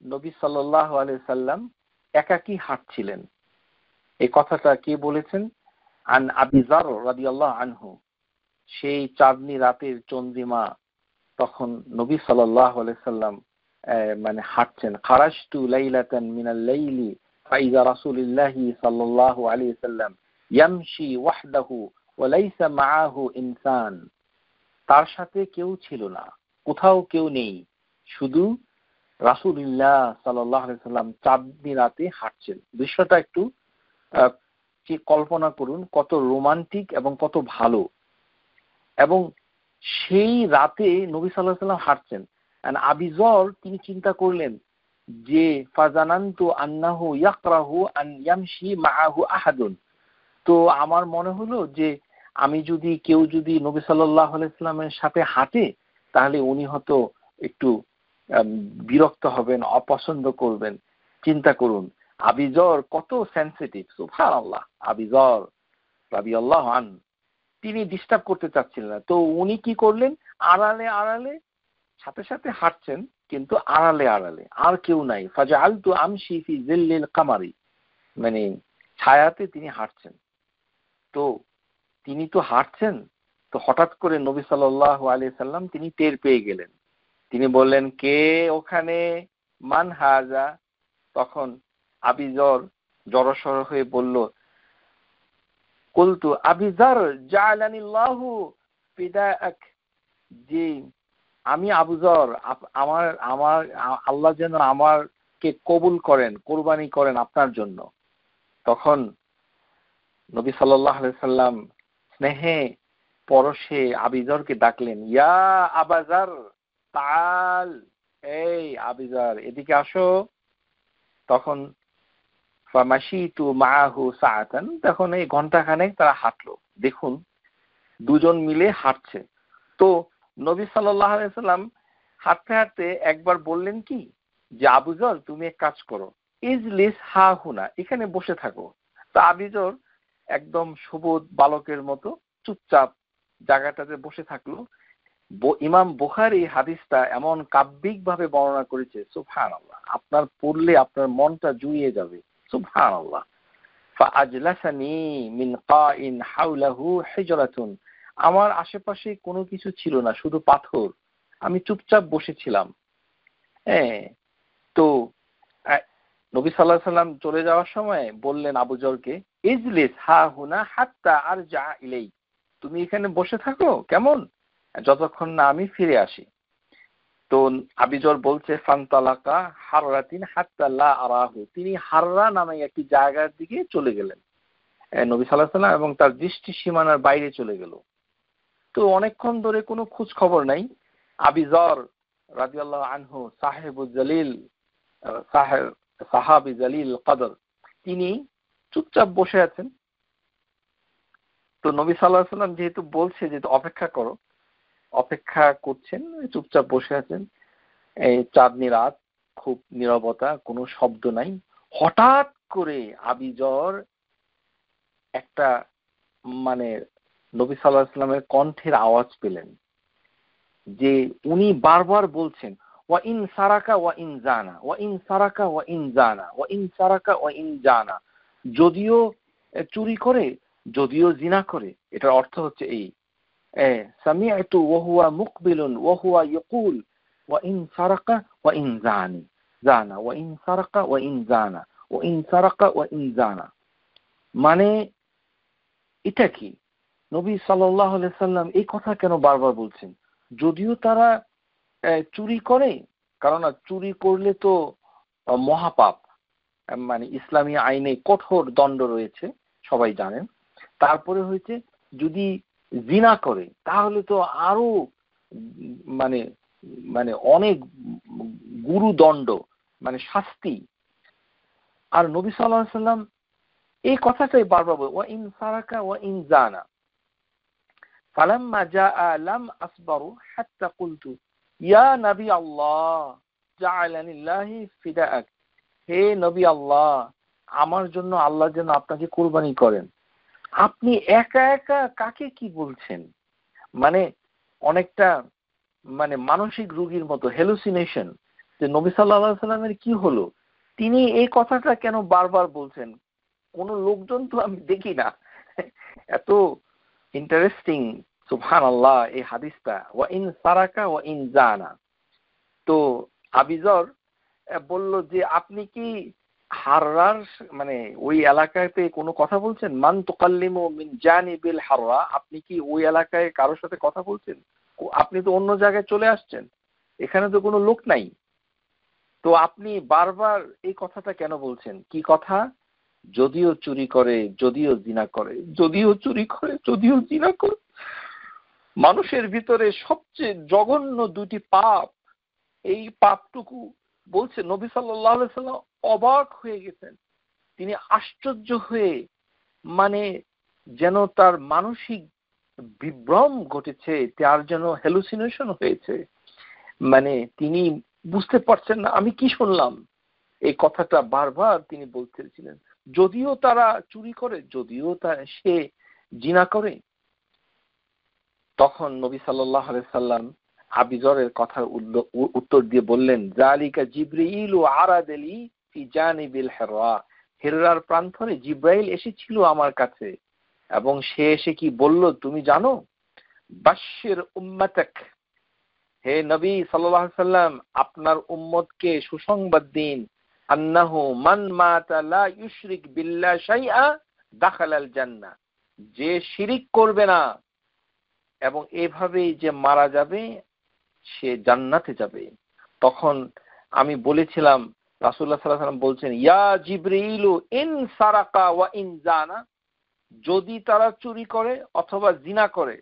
নবী সাল্লাল্লাহু আলাইহি সাল্লাম একাকী হাঁটছিলেন। এই কথাটা কে বলেছেন? আন আবি যার রাদিয়াল্লাহু আনহু। সেই চাঁদনি রাতের চন্দ্রিমা তখন নবী সাল্লাল্লাহু আলাইহি সাল্লাম মানে হাঁটছেন। খারাজতু লাইলাতান মিনাল লাইলি ফাইযা রাসূলুল্লাহি সাল্লাল্লাহু আলাইহি সাল্লাম ইয়ামশি ওয়াহদাহু ওয়া লাইসা মাআহু ইনসান। তার সাথে কেউ ছিল না, কোথাও কেউ নেই, শুধু রাসূলুল্লাহ সাল্লাল্লাহু আলাইহি সাল্লাম চাঁদনি রাতে হাঁটছেন। দৃশ্যটা একটু কল্পনা করুন, কত রোমান্টিক এবং কত ভালো। এবং সেই রাতে নবী সাল্লাল্লাহু আলাইহি সাল্লাম হাঁটছেন। আবি যর তিনি চিন্তা করলেন যে ফাজানান্তু আন্নাহু ইয়াকরাহু আন ইয়ামশি মাআহু আহাদুন। তো আমার মনে হলো যে কেউ যদি নবী সাল্লাল্লাহু আলাইহি সাল্লামের সাথে হাঁটে, তাহলে উনি হয়তো একটু বিরক্ত হবেন, অপছন্দ করবেন। চিন্তা করুন, আবি যর কত সেনসিটিভ। সুবহানাল্লাহ। আবি যর রাদিয়াল্লাহু আনহু তিনি ডিস্টার্ব করতে চাচ্ছিলেন না। তো উনি কি করলেন? আড়ালে সাথে সাথে হাঁটছেন, কিন্তু আড়ালে আর কেউ নাই। ফাজআলতু আমশি ফি জিল্লিল কামারি, মানে ছায়াতে তিনি হাঁটছেন। তো তিনি তো হাঁটছেন, তো হঠাৎ করে নবী সাল্লাল্লাহু আলাইহি সাল্লাম তিনি টের পেয়ে গেলেন। তিনি বললেন, কে ওখানে? মান হাজা? তখন আবি যর জড়সড় হয়ে বলল, কুলতু আবি যর জাআলানিল্লাহু ফিদাআক। জি, আমি আবু যর, আমার আল্লাহ যেন আমাকে কবুল করেন, কোরবানি করেন আপনার জন্য। তখন নবী সাল্লাল্লাহু আলাইহি সাল্লাম স্নেহে পরশে আবি যরকে ডাকলেন, ইয়া আবা যর তাআল, এই আবি যর এদিকে আসো। তখন ফামাশিতু মাআহু সাআতান, তখন এই ঘন্টাখানেক তারা হাঁটলো। দেখুন, দুজন মিলে হাঁটছে। তো নবী সাল্লাল্লাহু আলাইহি সাল্লাম হাঁটতে হাঁটতে একবার বললেন কি, যে আবু যর তুমি এক কাজ করো, ইজলিস হা হুনা, এখানে বসে থাকো। তা আবু যর একদম সুবোধ বালকের মতো চুপচাপ জায়গাটাতে বসে থাকলো। ইমাম বুখারী হাদিসটা এমন কাব্যিক ভাবে বর্ণনা করেছে, সুবহানাল্লাহ, আপনার পড়লে আপনার মনটা জুড়িয়ে যাবে। সুবহানাল্লাহ। ফাআজলাসানি মিন কাইন হাওলাহু হিজরাতুন, আমার আশেপাশে কোনো কিছু ছিল না, শুধু পাথর। আমি চুপচাপ বসেছিলাম। হ্যাঁ। তো নবী সাল্লাল্লাহু আলাইহি সাল্লাম চলে যাওয়ার সময় বললেন আবু যরকে, ইজলিস হা হুনা হাত্তা আরজা ইলাইক, তুমি এখানে বসে থাকো, কেমন, যতক্ষণ না আমি ফিরে আসি। তো আবু যর বলছে, ফান্তালাকা হাররাতিন হাত্তা লা আরাহু, তিনি হাররা নামে একটি জায়গার দিকে চলে গেলেন। নবী সাল্লাল্লাহু আলাইহি সাল্লাম এবং তার দৃষ্টি সীমানার বাইরে চলে গেল। তো অনেকক্ষণ ধরে কোনো খোঁজ খবর নাই। আবু যর রাদিয়াল্লাহু আনহু সাহাবী জালিল কদর, তিনি চুপচাপ বসে আছেন। তো নবী সাল্লাল্লাহু আলাইহি সাল্লাম যেহেতু বলছে যে অপেক্ষা করো, অপেক্ষা করছেন, চুপচাপ বসে আছেন। এই চাঁদনি রাত, খুব নীরবতা, কোনো শব্দ নাই। হঠাৎ করে আবু যর একটা মানে নবী সাল্লাল্লাহু আলাইহি সাল্লামের কণ্ঠের আওয়াজ পেলেন। যে উনি বারবার বলছেন ওয়া ইন সারাকা ওয়া ইন জানা, ওয়া ইন সারাকা ওয়া ইন জানা, ওয়া ইন সারাকা ওয়া ইন জানা, যদিও চুরি করে, যদিও জিনা করে। এটার অর্থ হচ্ছে এই, সামিআতু ওয়া হুয়া মুকবিলুন ওয়া হুয়া ইয়াকুল ওয়া ইন সারাকা ওয়া ইন জানা, ওয়া ইন সারাকা ওয়া ইন জানা, ওয়া ইন সারাকা ওয়া ইন জানা। মানে এটা কি? নবী সাল্লাল্লাহু আলাইহি সাল্লাম এই কথা কেন বারবার বলছেন? যদিও তারা চুরি করে, কারণ চুরি করলে তো মহাপাপ, মানে ইসলামী আইনে কঠোর দণ্ড রয়েছে, সবাই জানেন। তারপরে হয়েছে যদি জিনা করে তাহলে তো আরো মানে মানে অনেক গুরুদণ্ড, মানে শাস্তি। আর নবী সাল্লাল্লাহু আলাইহি সাল্লাম এই কথাটাই বারবার বলে ওয়া ইন সারাকা ওয়া ইন জানা ফালাম্মা জাআ লাম আসবারু হাত্তা কুলতু ইয়া নবী আল্লাহ জাআলানিল্লাহি ফিদাআক, হে নবী আল্লাহ, আমার জন্য আল্লাহ যেন আপনাকে কুরবানি করেন। আপনি একা একা কাকে কি বলছেন? মানে অনেকটা মানে মানসিক রোগীর মতো হেলুসিনেশন, যে নবী সাল্লাল্লাহু আলাইহি সাল্লামের কি হলো, তিনি এই কথাটা কেন বারবার বলছেন? কোন লোকজন তো আমি দেখি না। এত ইন্টারেস্টিং, সুবহানাল্লাহ এই হাদিসটা, ওয়া ইন সারাকা ওয়া ইন জানা। তো আবিজর বলল যে আপনি কি হাররার মানে ওই এলাকাতে কোনো কথা বলছেন? মান তুকাল্লিমু মিন জানিবিল হাররা, আপনি কি ওই এলাকায় কারোর সাথে কথা বলছেন? আপনি তো অন্য জায়গায় চলে আসছেন, এখানে তো কোনো লোক নাই, তো আপনি বারবার এই কথাটা কেন বলছেন? কি কথা? যদিও চুরি করে, যদিও জিনা করে, যদিও চুরি করে, যদিও জিনা করে। মানুষের ভিতরে সবচেয়ে জঘন্য দুটি পাপ, এই পাপটুকু বলছে নবী সাল্লাল্লাহু আলাইহি সাল্লাম অবাক হয়ে গেছেন। তিনি আশ্চর্য হয়ে, মানে যেন তার মানসিক বিভ্রম ঘটেছে, তার যেন হ্যালুসিনেশন হয়েছে, মানে তিনি বুঝতে পারছেন না আমি কি শুনলাম। এই কথাটা বারবার তিনি বলতেছিলেন, যদিও তারা চুরি করে, যদিও সে জিনা করে। তখন নবী সাল্লাল্লাহু আলাইহি সাল্লাম আবিজরের কথার উত্তর দিয়ে বললেন, যালিকা জিবরিলু আরাদালি ফি জানিবিল হিররা, হিররার প্রান্তরে জিব্রাইল এসেছিল আমার কাছে, এবং সে এসে কি বলল তুমি জানো? বাশশির উম্মাতাক, হে নবী সাল্লাল্লাহু আলাইহি সাল্লাম, আপনার উম্মতকে সুসংবাদ দিন, আন্নাহু মান মাতা লা ইউশরিক বিল্লাহি শাইআ দাখালাল জান্নাহ, যে শিরিক করবে না এবং এভাবেই যে মারা যাবে সে জান্নাতে যাবে। তখন আমি বলেছিলাম, রাসূলুল্লাহ সাল্লাল্লাহু আলাইহি ওয়াসাল্লাম বলছেন, ইয়া জিবরিলু ইন সারাকা ওয়া ইন জানা, যদি তারা চুরি করে অথবা জিনা করে।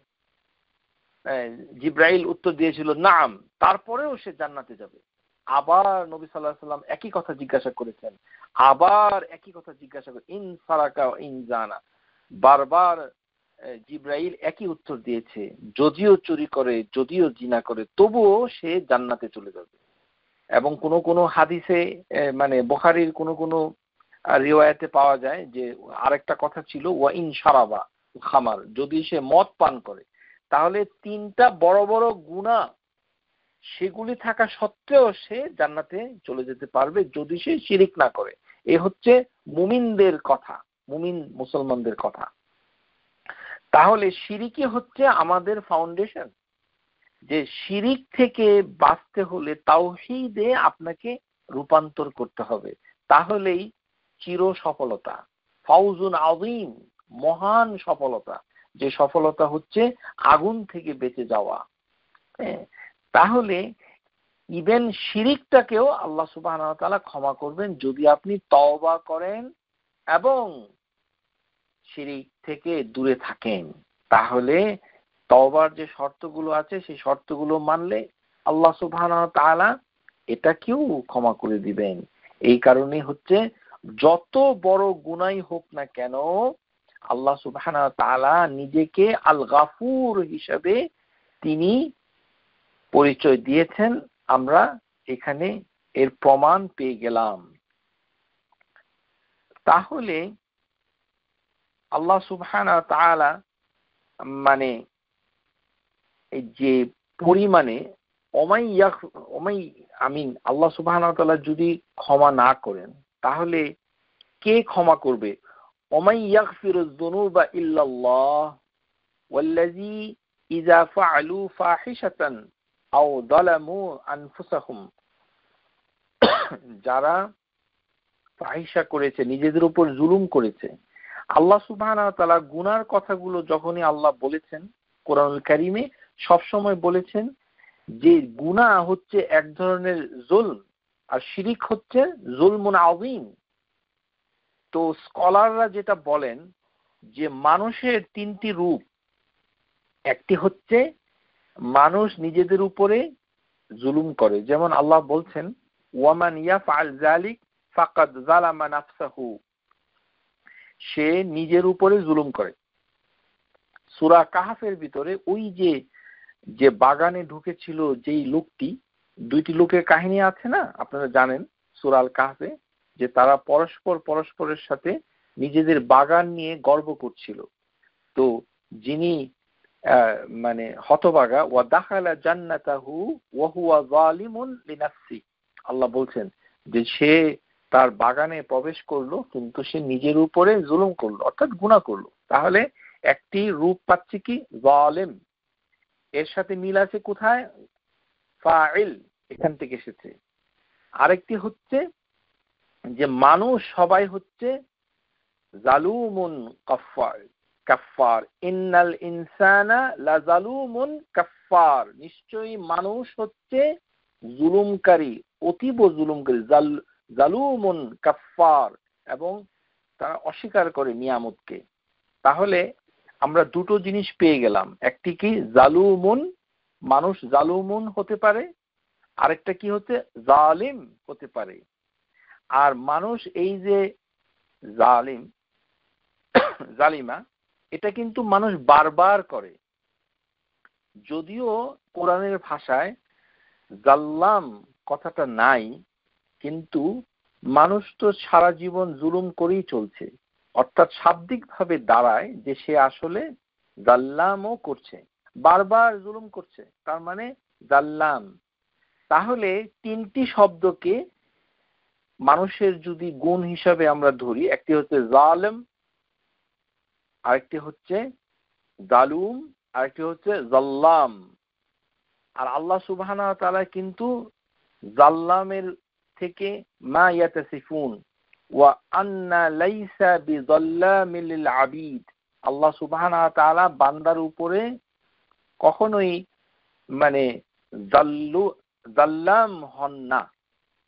জিব্রাইল উত্তর দিয়েছিল নাম, তারপরেও সে জান্নাতে যাবে। আবার নবী সাল্লাল্লাহু আলাইহি ওয়াসাল্লাম একই কথা জিজ্ঞাসা করেছেন, আবার একই কথা জিজ্ঞাসা করে ইন সারাকা ওয়া ইন জানা, বারবার জিব্রাইল একই উত্তর দিয়েছে, যদিও চুরি করে, যদিও জিনা করে, তবুও সে জান্নাতে চলে যাবে। এবং কোন কোন হাদিসে মানে বুখারীর কোন কোন রিওয়ায়াতে পাওয়া যায় যে আরেকটা কথা ছিল ওয়া ইন শারাবা খামার, যদি সে মদ পান করে, তাহলে তিনটা বড় বড় গুনাহ সেগুলি থাকা সত্ত্বেও সে জান্নাতে চলে যেতে পারবে যদি সে শিরিক না করে। এই হচ্ছে মুমিনদের কথা, মুমিন মুসলমানদের কথা। তাহলে শিরিকি হচ্ছে আমাদের ফাউন্ডেশন, যে শিরিক থেকে বাঁচতে হলে তাওহীদে আপনাকে রূপান্তর করতে হবে, তাহলেই চির সফলতা, ফাউজুন আযীম, মহান সফলতা, যে সফলতা হচ্ছে আগুন থেকে বেঁচে যাওয়া। তাহলে ইভেন শিরিকটাকেও আল্লাহ সুবহানাহু ওয়া তাআলা ক্ষমা করবেন যদি আপনি তওবা করেন এবং শিরিক থেকে দূরে থাকেন। তাহলে তওবার যে শর্তগুলো আছে সেই শর্তগুলো মানলে আল্লাহ সুবহানাহু ওয়া তাআলা এটাকেও ক্ষমা করে দিবেন। এই কারণে হচ্ছে যত বড় গুনাহই হোক না কেন, আল্লাহ সুবহানাহু ওয়া তাআলা নিজেকে আল গাফুর হিসেবে তিনি পরিচয় দিয়েছেন। আমরা এখানে এর প্রমাণ পেয়ে গেলাম। তাহলে আল্লাহ সুবহানাহু ওয়া তাআলা মানে এই যে পরিমাণে আমিন আল্লাহ সুবহানাহু ওয়া তাআলা যদি ক্ষমা না করেন তাহলে কে ক্ষমা করবে? ওমাই ইয়াগফিরুয যুনুবা ইল্লাল্লাহ ওয়াল্লাযী ইযা ফাআলু ফাহিশাতান আও যালামু আনফুসাহুম, যারা ফাহিশা করেছে, নিজেদের উপর জুলুম করেছে। আল্লাহ সুবহানাহু ওয়া তাআলা গুনার কথাগুলো যখনই আল্লাহ বলেছেন কোরআনুল কারীমে সবসময় বলেছেন যে গুনাহ হচ্ছে এক ধরনের জুলম আর শিরিক হচ্ছে জুলমুন আযীম। তো স্কলাররা যেটা বলেন যে মানুষের তিনটি রূপ, একটি হচ্ছে মানুষ নিজেদের উপরে জুলুম করে, যেমন আল্লাহ বলছেন ওয়ামান ইয়াফআল যালিক ফাকাদ যালামা নাফসাহু, সে নিজের উপরে জুলুম করে। সূরা কাহফের ভিতরে ওই যে বাগানে ঢুকেছিল যেই লোকটি, দুইটি লোকের কাহিনী আছে না, আপনারা জানেন সূরা আল কাহফে, যে তারা পরস্পরের সাথে নিজেদের বাগান নিয়ে গর্ব করছিল। তো যিনি মানে হতভাগা, ওয়া দাখালা জান্নাতাহু ওয়া হুয়া যালিমুন লিনাফসি, আল্লাহ বলছেন যে সে তার বাগানে প্রবেশ করলো কিন্তু সে নিজের উপরে জুলুম করলো, অর্থাৎ গুনাহ করলো। তাহলে একটি রূপ পাচ্ছি কি জালিম, এর সাথে মিল আছে কোথায়? ফাইল, এখান থেকে এসেছে। আরেকটি হচ্ছে যে মানুষ সবাই হচ্ছে জালুমুন কাফফার, ইন্নাল ইনসানা লাযালুমুন কাফফার, নিশ্চয়ই মানুষ হচ্ছে জুলুমকারী, অতীব জুলুমকারী, জালুমুন কাফফার, এবং তারা অস্বীকার করে নিয়ামতকে। তাহলে আমরা দুটো জিনিস পেয়ে গেলাম, একটি কি জালুমুন, মানুষ জালুমুন হতে পারে, আরেকটা কি হচ্ছে জালিম হতে পারে। আর মানুষ এই যে জালিমা, এটা কিন্তু মানুষ বারবার করে। যদিও কোরআনের ভাষায় জাল্লাম কথাটা নাই, কিন্তু মানুষ তো সারা জীবন জুলুম করেই চলছে, অর্থাৎ শাব্দিকভাবে দাঁড়ায় যে সে আসলে জাল্লামও করছে, বারবার জুলুম করছে, তার মানে জাল্লাম। তাহলে তিনটি শব্দকে মানুষের যদি গুণ হিসাবে আমরা ধরি, একটি হচ্ছে জালেম, আরেকটি হচ্ছে জালুম, আরেকটি হচ্ছে জাল্লাম। আর আল্লাহ সুবহানাহু ওয়া তাআলা কিন্তু জাল্লামের থেকে মা ইয়াতাসিফুন ওয়া আন্না লাইসা বিযাল্লামিল লিল আবিদ, আল্লাহ সুবহানাহু ওয়া তাআলা বান্দার উপরে কখনোই মানে জাল্লাম হন না,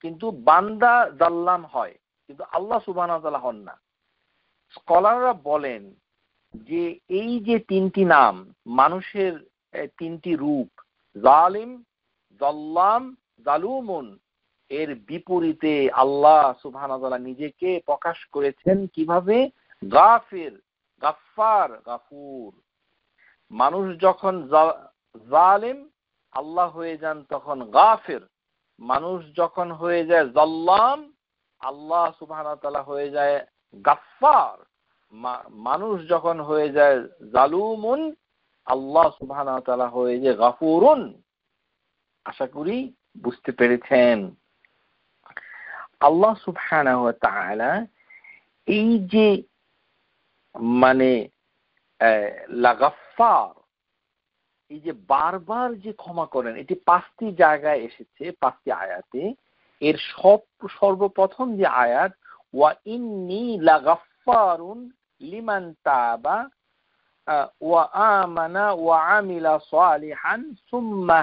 কিন্তু বান্দা জাল্লাম হয়, কিন্তু আল্লাহ সুবহানাহু ওয়া তাআলা হন না। স্কলাররা বলেন যে এই যে তিনটি নাম, মানুষের তিনটি রূপ, জালিম, জাল্লাম, জালুমুন, এর বিপরীতে আল্লাহ সুবহানাহু ওয়া তাআলা নিজেকে প্রকাশ করেছেন কিভাবে? গাফির, গাফফার, গাফুর। মানুষ যখন জালিম, আল্লাহ হয়ে যান তখন গাফির। মানুষ যখন হয়ে যায় জাল্লাম, আল্লাহ সুবহানাহু ওয়া তাআলা হয়ে যায় গাফফার। মানুষ যখন হয়ে যায় জালুমুন, আল্লাহ সুবহানাহু ওয়া তাআলা হয়ে যায় গাফুরুন। আশা করি বুঝতে পেরেছেন। আল্লাহ সুবহানাহু ওয়া তাআলা এই যে মানে লাগাফার, এই যে বারবার যে ক্ষমা করেন, এটি 5টি জায়গায় এসেছে, 5টি আয়াতে। এর সর্বপ্রথম যে আয়াত, ওয়া ইন্নী লাগাফারুন লিমান তাবা ওয়া আমানা ওয়া আমিলা সালিহান সুম্মা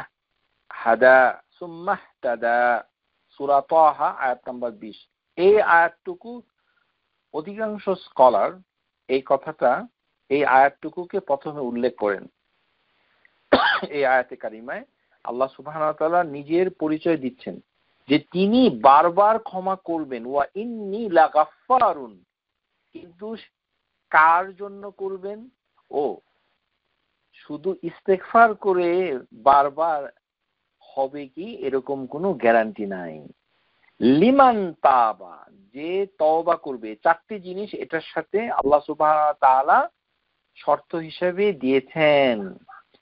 ইহতাদা, সূরা তাহা আয়াত নাম্বার 20। এই আয়াতটুকু অধিকাংশ স্কলার এই আয়াতটুকুকে প্রথমে উল্লেখ করেন। এই আয়াতে কারিমায় আল্লাহ সুবহানাহু ওয়া তাআলা নিজের পরিচয় দিচ্ছেন যে তিনি বারবার ক্ষমা করবেন, ওয়া ইন্নী লাগাফফারুন, কিন্তু কার জন্য করবেন? ও শুধু ইস্তেগফার করে বারবার হবে কি এরকম কোনো গ্যারান্টি নাই। লিমান তাবা, যে তওবা করবে। 4টি জিনিস এটার সাথে আল্লাহ সুবহানাহু ওয়া তাআলা শর্ত হিসেবে দিয়েছেন।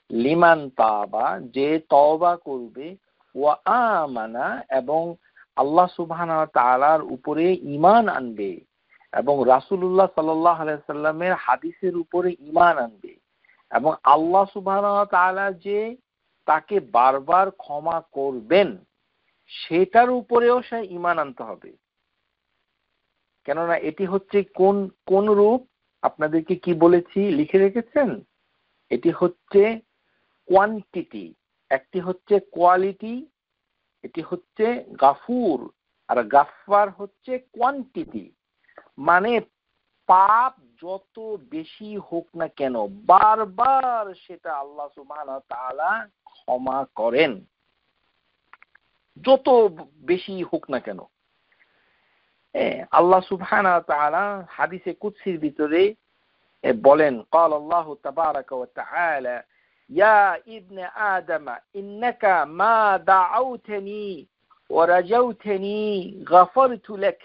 লিমান তাবা, যে তওবা করবে, ওয়া আমানা, এবং আল্লাহ সুবহানাহু ওয়া তাআলার উপরে ঈমান আনবে, এবং রাসূলুল্লাহ সাল্লাল্লাহু আলাইহি ওয়াসাল্লামের হাদিসের উপরে ঈমান আনবে, এবং আল্লাহ সুবহানাহু ওয়া তাআলা যে তাকে বারবার ক্ষমা করবেন সেটার উপরেও সে ঈমান আনতে হবে। কেননা এটি হচ্ছে কোন কোন রূপ, আপনাদেরকে কি বলেছি লিখে রেখেছেন? এটি হচ্ছে কোয়ান্টিটি, একটি হচ্ছে কোয়ালিটি, এটি হচ্ছে গাফুর, আর গাফফার হচ্ছে কোয়ান্টিটি। মানে পাপ যত বেশি হোক না কেন বারবার সেটা আল্লাহ সুবহানাহু ওয়া তাআলা ক্ষমা করেন, যত বেশি হোক না কেন। আল্লাহ সুবহানাহু ওয়া তাআলা হাদিসে কুদসির ভিতরে বলেন, قال الله تبارك وتعالى يا ابن آدم إنك ما دعوتني ورجوتني غفرت لك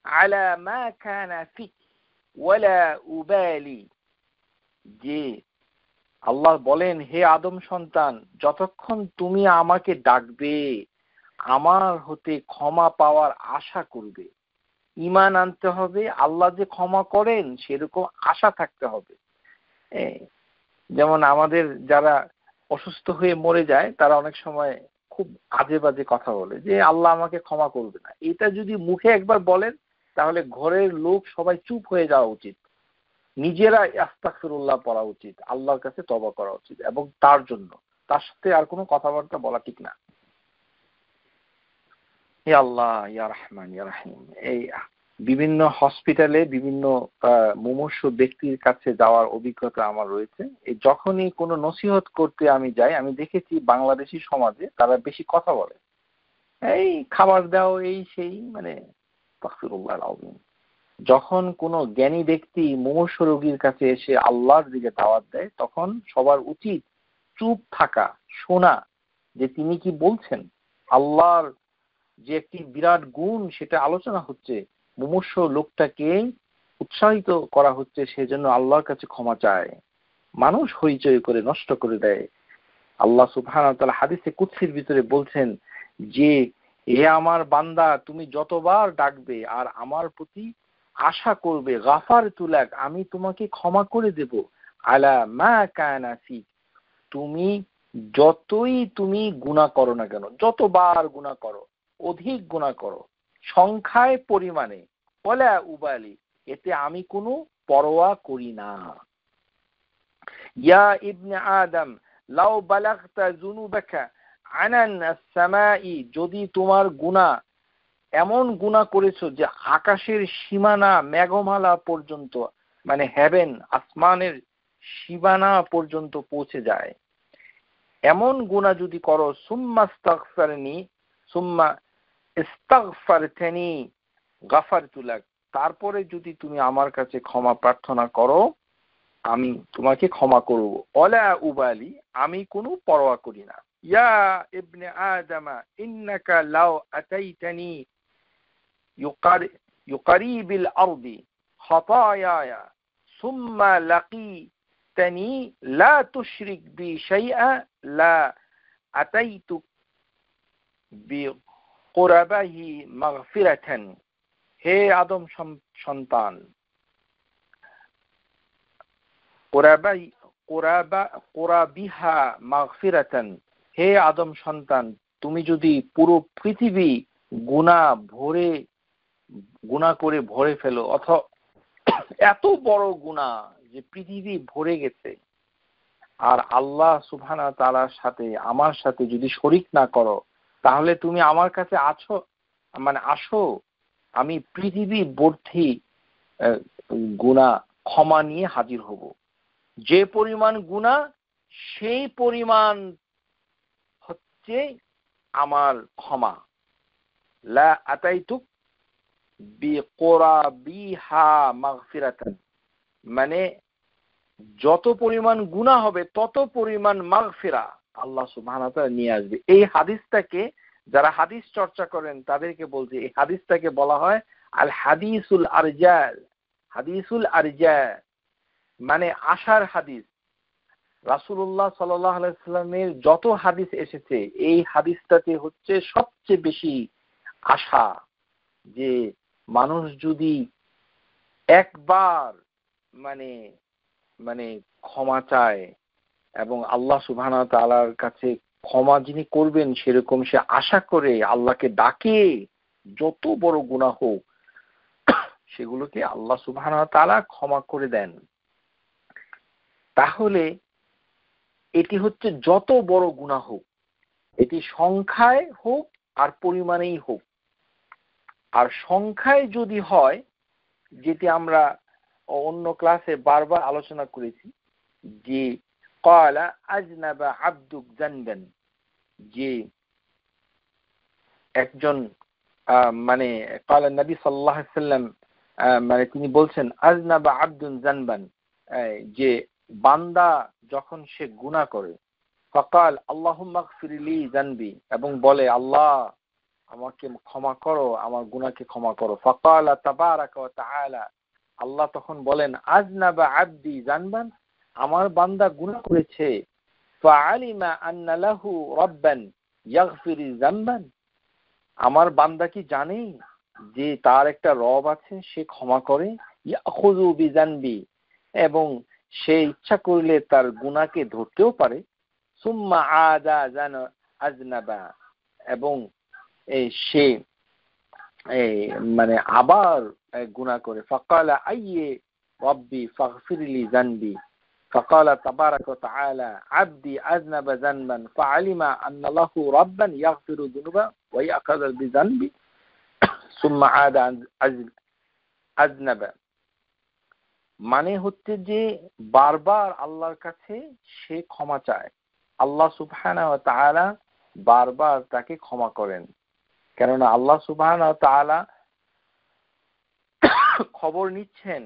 على ما كان فيك ولا أبالي। যে আল্লাহ বলেন, হে আদম সন্তান, যতক্ষণ তুমি আমাকে ডাকবে, আমার হতে ক্ষমা পাওয়ার আশা করবে, ঈমান আনতে হবে, আল্লাহ যে ক্ষমা করেন সেরকম আশা থাকতে হবে। যেমন আমাদের যারা অসুস্থ হয়ে মরে যায় তারা অনেক সময় খুব আজে বাজে কথা বলে যে আল্লাহ আমাকে ক্ষমা করবে না। এটা যদি মুখে একবার বলেন তাহলে ঘরের লোক সবাই চুপ হয়ে যাওয়া উচিত, নিজেরা আস্তাগফিরুল্লাহ পড়া উচিত, আল্লাহর কাছে তওবা করা উচিত, এবং তার জন্য, তার সাথে আর কোনো কথাবার্তা বলা ঠিক না। হে আল্লাহ, ইয়া রহমান ইয়া রহিম। এই বিভিন্ন হসপিটালে বিভিন্ন মুমূর্ষু ব্যক্তির কাছে যাওয়ার অভিজ্ঞতা আমার রয়েছে। এই যখনই কোনো নসিহত করতে আমি যাই, আমি দেখেছি বাংলাদেশি সমাজে তারা বেশি কথা বলে, এই খাবার দাও, এই সেই, মানে আস্তাগফিরুল্লাহল আযীম। যখন কোনো জ্ঞানী ব্যক্তি মুমূর্ষু রোগীর কাছে এসে আল্লাহর দিকে দাওয়াত দেয়, তখন সবার উচিত চুপ থাকা, শোনা যে তিনি কি বলছেন। আল্লাহর যে একটি বিরাট গুণ সেটা আলোচনা হচ্ছে, মুমূর্ষু লোকটাকে উৎসাহিত করা হচ্ছে, সেজন্য আল্লাহর কাছে ক্ষমা চায়। মানুষ হইচই করে নষ্ট করে দেয়। আল্লাহ সুবহানাহু ওয়া তাআলা হাদিসে কুদসির ভিতরে বলছেন যে, হে আমার বান্দা, তুমি যতবার ডাকবে আর আমার প্রতি আশা করবে, গাফারতু লাক, আমি তোমাকে ক্ষমা করে দেব, আলা মা কানা ফিক, তুমি যতই তুমি গুনাহ করো না কেন, যতবার গুনাহ করো, অধিক গুনাহ করো, সংখ্যায় পরিমাণে, ওয়ালা উবালি, এতে আমি কোনো পরোয়া করি না। ইয়া ইবনে আদম লাউ বালাগতা যুনুবাকা আনান আস-সামাই, যদি তোমার গুনাহ এমন গুনাহ করেছো যে আকাশের সীমানা মেঘমালা পর্যন্ত, মানে হেভেন, আসমানের সীমানা পর্যন্ত পৌঁছে যায়, এমন গুনাহ যদি করো, সুম্মা ইস্তাগফারনি সুম্মা ইস্তাগফারতানি গাফারতু লাক, তারপরে যদি তুমি আমার কাছে ক্ষমা প্রার্থনা করো, আমি তোমাকে ক্ষমা করব, ওয়ালা উবালি, আমি কোনো পরোয়া করি না। ইয়া ইবনে আদম ইন্নাকা লাউ আতাইতানি ইউকারিবিল আরদি খাতায়ায়া সুম্মা লাকিতানি লা তুশরিক বি শাইআ লা আতাইতুক বিকুরাবাহি মাগফিরাতান। হে আদম সন্তান, কুরাবিহা মাগফিরাতান, হে আদম সন্তান, তুমি যদি পুরো পৃথিবী গুনাহ করে ভরে ফেলো, অথবা এত বড় গুনাহ যে পৃথিবী ভরে গেছে, আর আল্লাহ সুবহানাহু ওয়া তাআলার সাথে আমার সাথে যদি শরীক না করো, তাহলে তুমি আমার কাছে আসো, আমি পৃথিবী ভর্তি গুনাহ ক্ষমা নিয়ে হাজির হব। যে পরিমাণ গুনাহ সেই পরিমাণ হচ্ছে আমার ক্ষমা। লা আতাইতুক বিকুরাবিহা মাগফিরাতান, মানে যত পরিমাণ গুনাহ হবে তত পরিমাণ মাগফিরা আল্লাহ সুবহানাহু ওয়া তাআলা নিয়ে আসবে। এই হাদিসটাকে যারা হাদিস চর্চা করেন তাদেরকে বলছে, এই হাদিসটাকে বলা হয় আল হাদিসুল আরজা। হাদিসুল আরজা মানে আশার হাদিস। রাসূলুল্লাহ সাল্লাল্লাহু আলাইহি ওয়াসাল্লামের যত হাদিস এসেছে এই হাদিসটাতে হচ্ছে সবচেয়ে বেশি আশা যে মানুষ যদি একবার মানে মানে ক্ষমা চায় এবং আল্লাহ সুবহানাহু ওয়া তাআলার কাছে ক্ষমা যিনি করবেন সেরকম সে আশা করে আল্লাহকে ডাকে, যত বড় গুনাহ হোক সেগুলোকে আল্লাহ সুবহানাহু ওয়া তাআলা ক্ষমা করে দেন। তাহলে এটি হচ্ছে যত বড় গুনাহ হোক, এটি সংখ্যায় হোক আর পরিমাণেই হোক। আর সংখ্যায় যদি হয়, যেটি আমরা অন্য ক্লাসে বারবার আলোচনা করেছি, যে ক্বালা আযনাবা আবদুক যানবান, যে একজন মানে ক্বালা নবী সাল্লাল্লাহু আলাইহি ওয়াসাল্লাম মানে তিনি বলছেন আযনাবা আবদুন যানবান, যে বান্দা যখন সে গুনাহ করে, ফাকাল আল্লাহুম্মা গফির লি যানবি, এবং বলে আল্লাহ আমাকে ক্ষমা করো, আমার গুনাহকে ক্ষমা করো। ফাকালা তাবারাকা ওয়া তাআলা, আল্লাহ তখন বলেন আযনাবা আবদি যানবান, আমার বান্দা গুনাহ করেছে, ফাআলিমা আন্না লাহু রাব্বান ইয়াগফিরু যানবান, আমার বান্দা কি জানে যে তার একটা রব আছে, সে ক্ষমা করে, ইয়াখুযু বিযানবি, এবং সে ইচ্ছা করলে তার গুনাহকে ধরতেও পারে, সুম্মা আদা আযনাবা, এবং সে মানে আবার গুনাহ করে, ফাকালা আইয়ে রব্বি ফাগফির লি যানবি, ফাকালা তাবারাকা ওয়া তাআলা আবদি আযনাবা যানবান ফাআলিমা আন্না লাহু রাব্বান ইয়াগফিরু যুনুবা ওয়া ইয়াখাযু বিযানবি সুম্মা আদা আযনাবা। মানে হচ্ছে যে বারবার আল্লাহর কাছে সে ক্ষমা চায়, আল্লাহ সুবহানাহু ওয়া তাআলা বারবার তাকে ক্ষমা করেন। কেননা আল্লাহ সুবহানাহু ওয়া তাআলা খবর নিচ্ছেন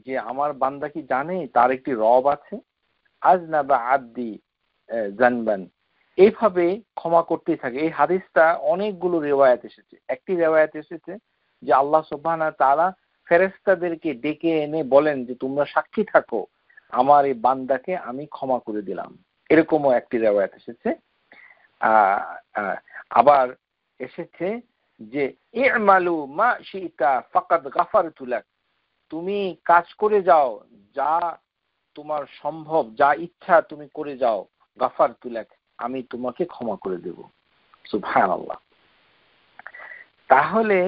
যে আমার বান্দা কি জানে তার একটি রব আছে, আযনাবা আবদি যানবান, এইভাবে ক্ষমা করতেই থাকে। এই হাদিসটা অনেকগুলো রিওয়ায়াত এসেছে। একটি রিওয়ায়াত এসেছে যে আল্লাহ সুবহানাহু ওয়া তাআলা ফেরেশতাদেরকে ডেকে এনে বলেন যে তোমরা সাক্ষী থাকো আমার এই বান্দাকে আমি ক্ষমা করে দিলাম, এরকমও একটি রিওয়ায়াত এসেছে। আবার এসেছে যে ই'মালু মা শি'তা ফাকাদ গাফারতু লাক, তুমি কাজ করে যাও যা তোমার সম্ভব, যা ইচ্ছা তুমি করে যাও, গাফারতু লাক, আমি তোমাকে ক্ষমা করে দেব। সুবহানাল্লাহ। তাহলে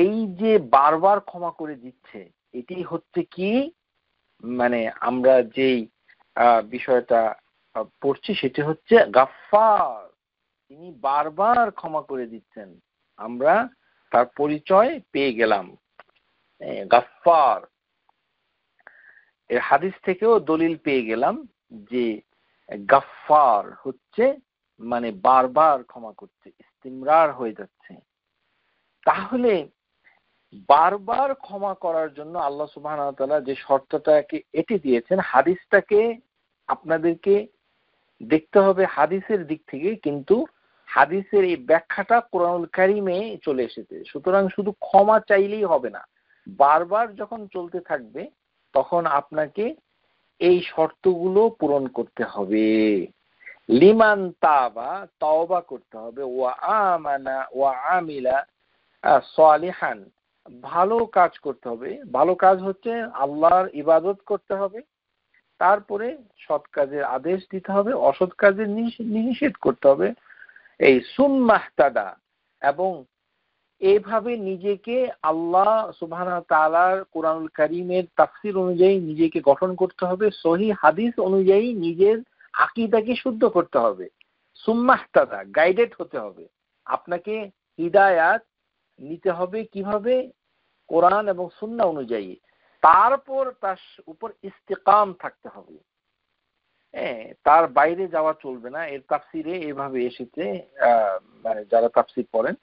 এই যে বারবার ক্ষমা করে দিচ্ছে, এটি হচ্ছে কি মানে আমরা যেই বিষয়টা পড়ছি সেটি হচ্ছে গাফফার, তিনি বারবার ক্ষমা করে দিচ্ছেন। আমরা তার পরিচয় পেয়ে গেলাম, গাফফার। এর হাদিস থেকেও দলিল পেয়ে গেলাম যে গাফফার হচ্ছে মানে বারবার ক্ষমা করছে, ইস্তিমরার হয়ে যাচ্ছে। তাহলে বারবার ক্ষমা করার জন্য আল্লাহ সুবহানাহু ওয়া তাআলা যে শর্তটাকে এটি দিয়েছেন, হাদিসটাকে আপনাদেরকে দেখতে হবে হাদিসের দিক থেকে, কিন্তু হাদিসের এই ব্যাখ্যাটা কোরআনুল কারীমে চলে এসেছে। সুতরাং শুধু ক্ষমা চাইলেই হবে না, বারবার যখন চলতে থাকবে তখন আপনাকে এই শর্তগুলো পূরণ করতে হবে। লিমান তাবা, তওবা করতে হবে, ওয়া আমানা ওয়া আমিলা সালিহান, ভালো কাজ করতে হবে। ভালো কাজ হচ্ছে আল্লাহর ইবাদত করতে হবে, তারপরে সৎ কাজের আদেশ দিতে হবে, অসৎ কাজের নিষেধ করতে হবে। এই সুম্মাহতাদা, এবং এইভাবে নিজেকে আল্লাহ সুবহানাহু ওয়া তাআলার কোরআনুল কারীমের তাফসীর অনুযায়ী নিজেকে গঠন করতে হবে, সহিহ হাদিস অনুযায়ী নিজের আকীদাকে শুদ্ধ করতে হবে। সুম্মাহতাদা, গাইডেড হতে হবে। আপনাকে হিদায়াত নিতে হবে কিভাবে? কোরআন এবং সুন্নাহ অনুযায়ী। তারপর তার উপর ইস্তিকাম থাকতে হবে, তার বাইরে যাওয়া চলবে না। এর তাফসিরে এইভাবে এসেছে, মানে যারা তাফসির পড়েন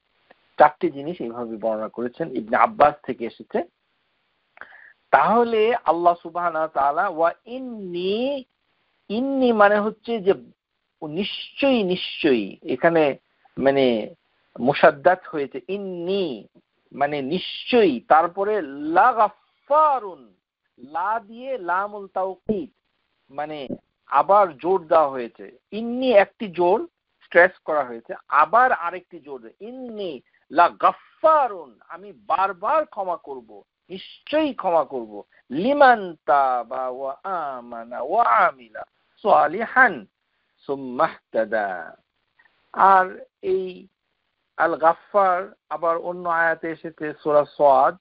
চারটি জিনিস এইভাবে বর্ণনা করেছেন, ইবনে আব্বাস থেকে এসেছে। তাহলে আল্লাহ সুবহানাহু ওয়া তাআলা ওয়া ইন্নি মানে হচ্ছে যে নিশ্চয়ই নিশ্চয়ই, এখানে মানে মুশাদ্দাদ হয়েছে, ইন্নি মানে নিশ্চয়ই, তারপরে লা গাফফারুন, লা দিয়ে লামুল তাওকীদ, মানে আবার জোর দেওয়া হয়েছে, ইন্নি একটি জোর স্ট্রেস করা হয়েছে, আবার আরেকটি জোর, ইন্নি লা গাফফারুন, আমি বারবার ক্ষমা করব, নিশ্চয়ই ক্ষমা করব, লিমান তাবা ওয়া আমানা ওয়া আমিলা সালিহান সুম্মা ইহতাদা। আর এই আল গাফফার আবার অন্য আয়াতে এসেছে সূরা সাদ,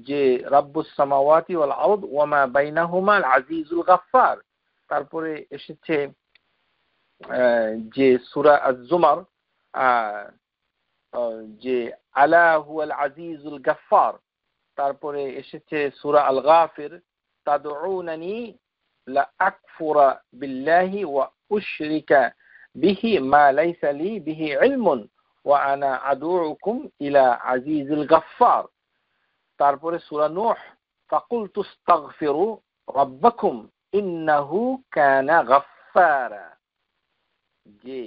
যে রাব্বুস সামাওয়াতি ওয়াল আরদ ওয়া মা বাইনাহুমা আল আজিজুল গাফফার। তারপরে এসেছে যে সূরা আজ-জুমার যে আলা হুয়াল আজিজুল গাফফার। তারপরে এসেছে সূরা আল গাফির, তাদউনানি লা আকফুরা বিল্লাহি ওয়া উশরিকা বিহি মা লাইসা লি বিহি ইলমুন ওয়া আনা আদউকুম ইলা আজিজিল গাফফার। তারপরে সূরা নূহ, ফাকুলতু ইস্তাগফিরু রাব্বাকুম ইন্নাহু কানা গাফফারা, যে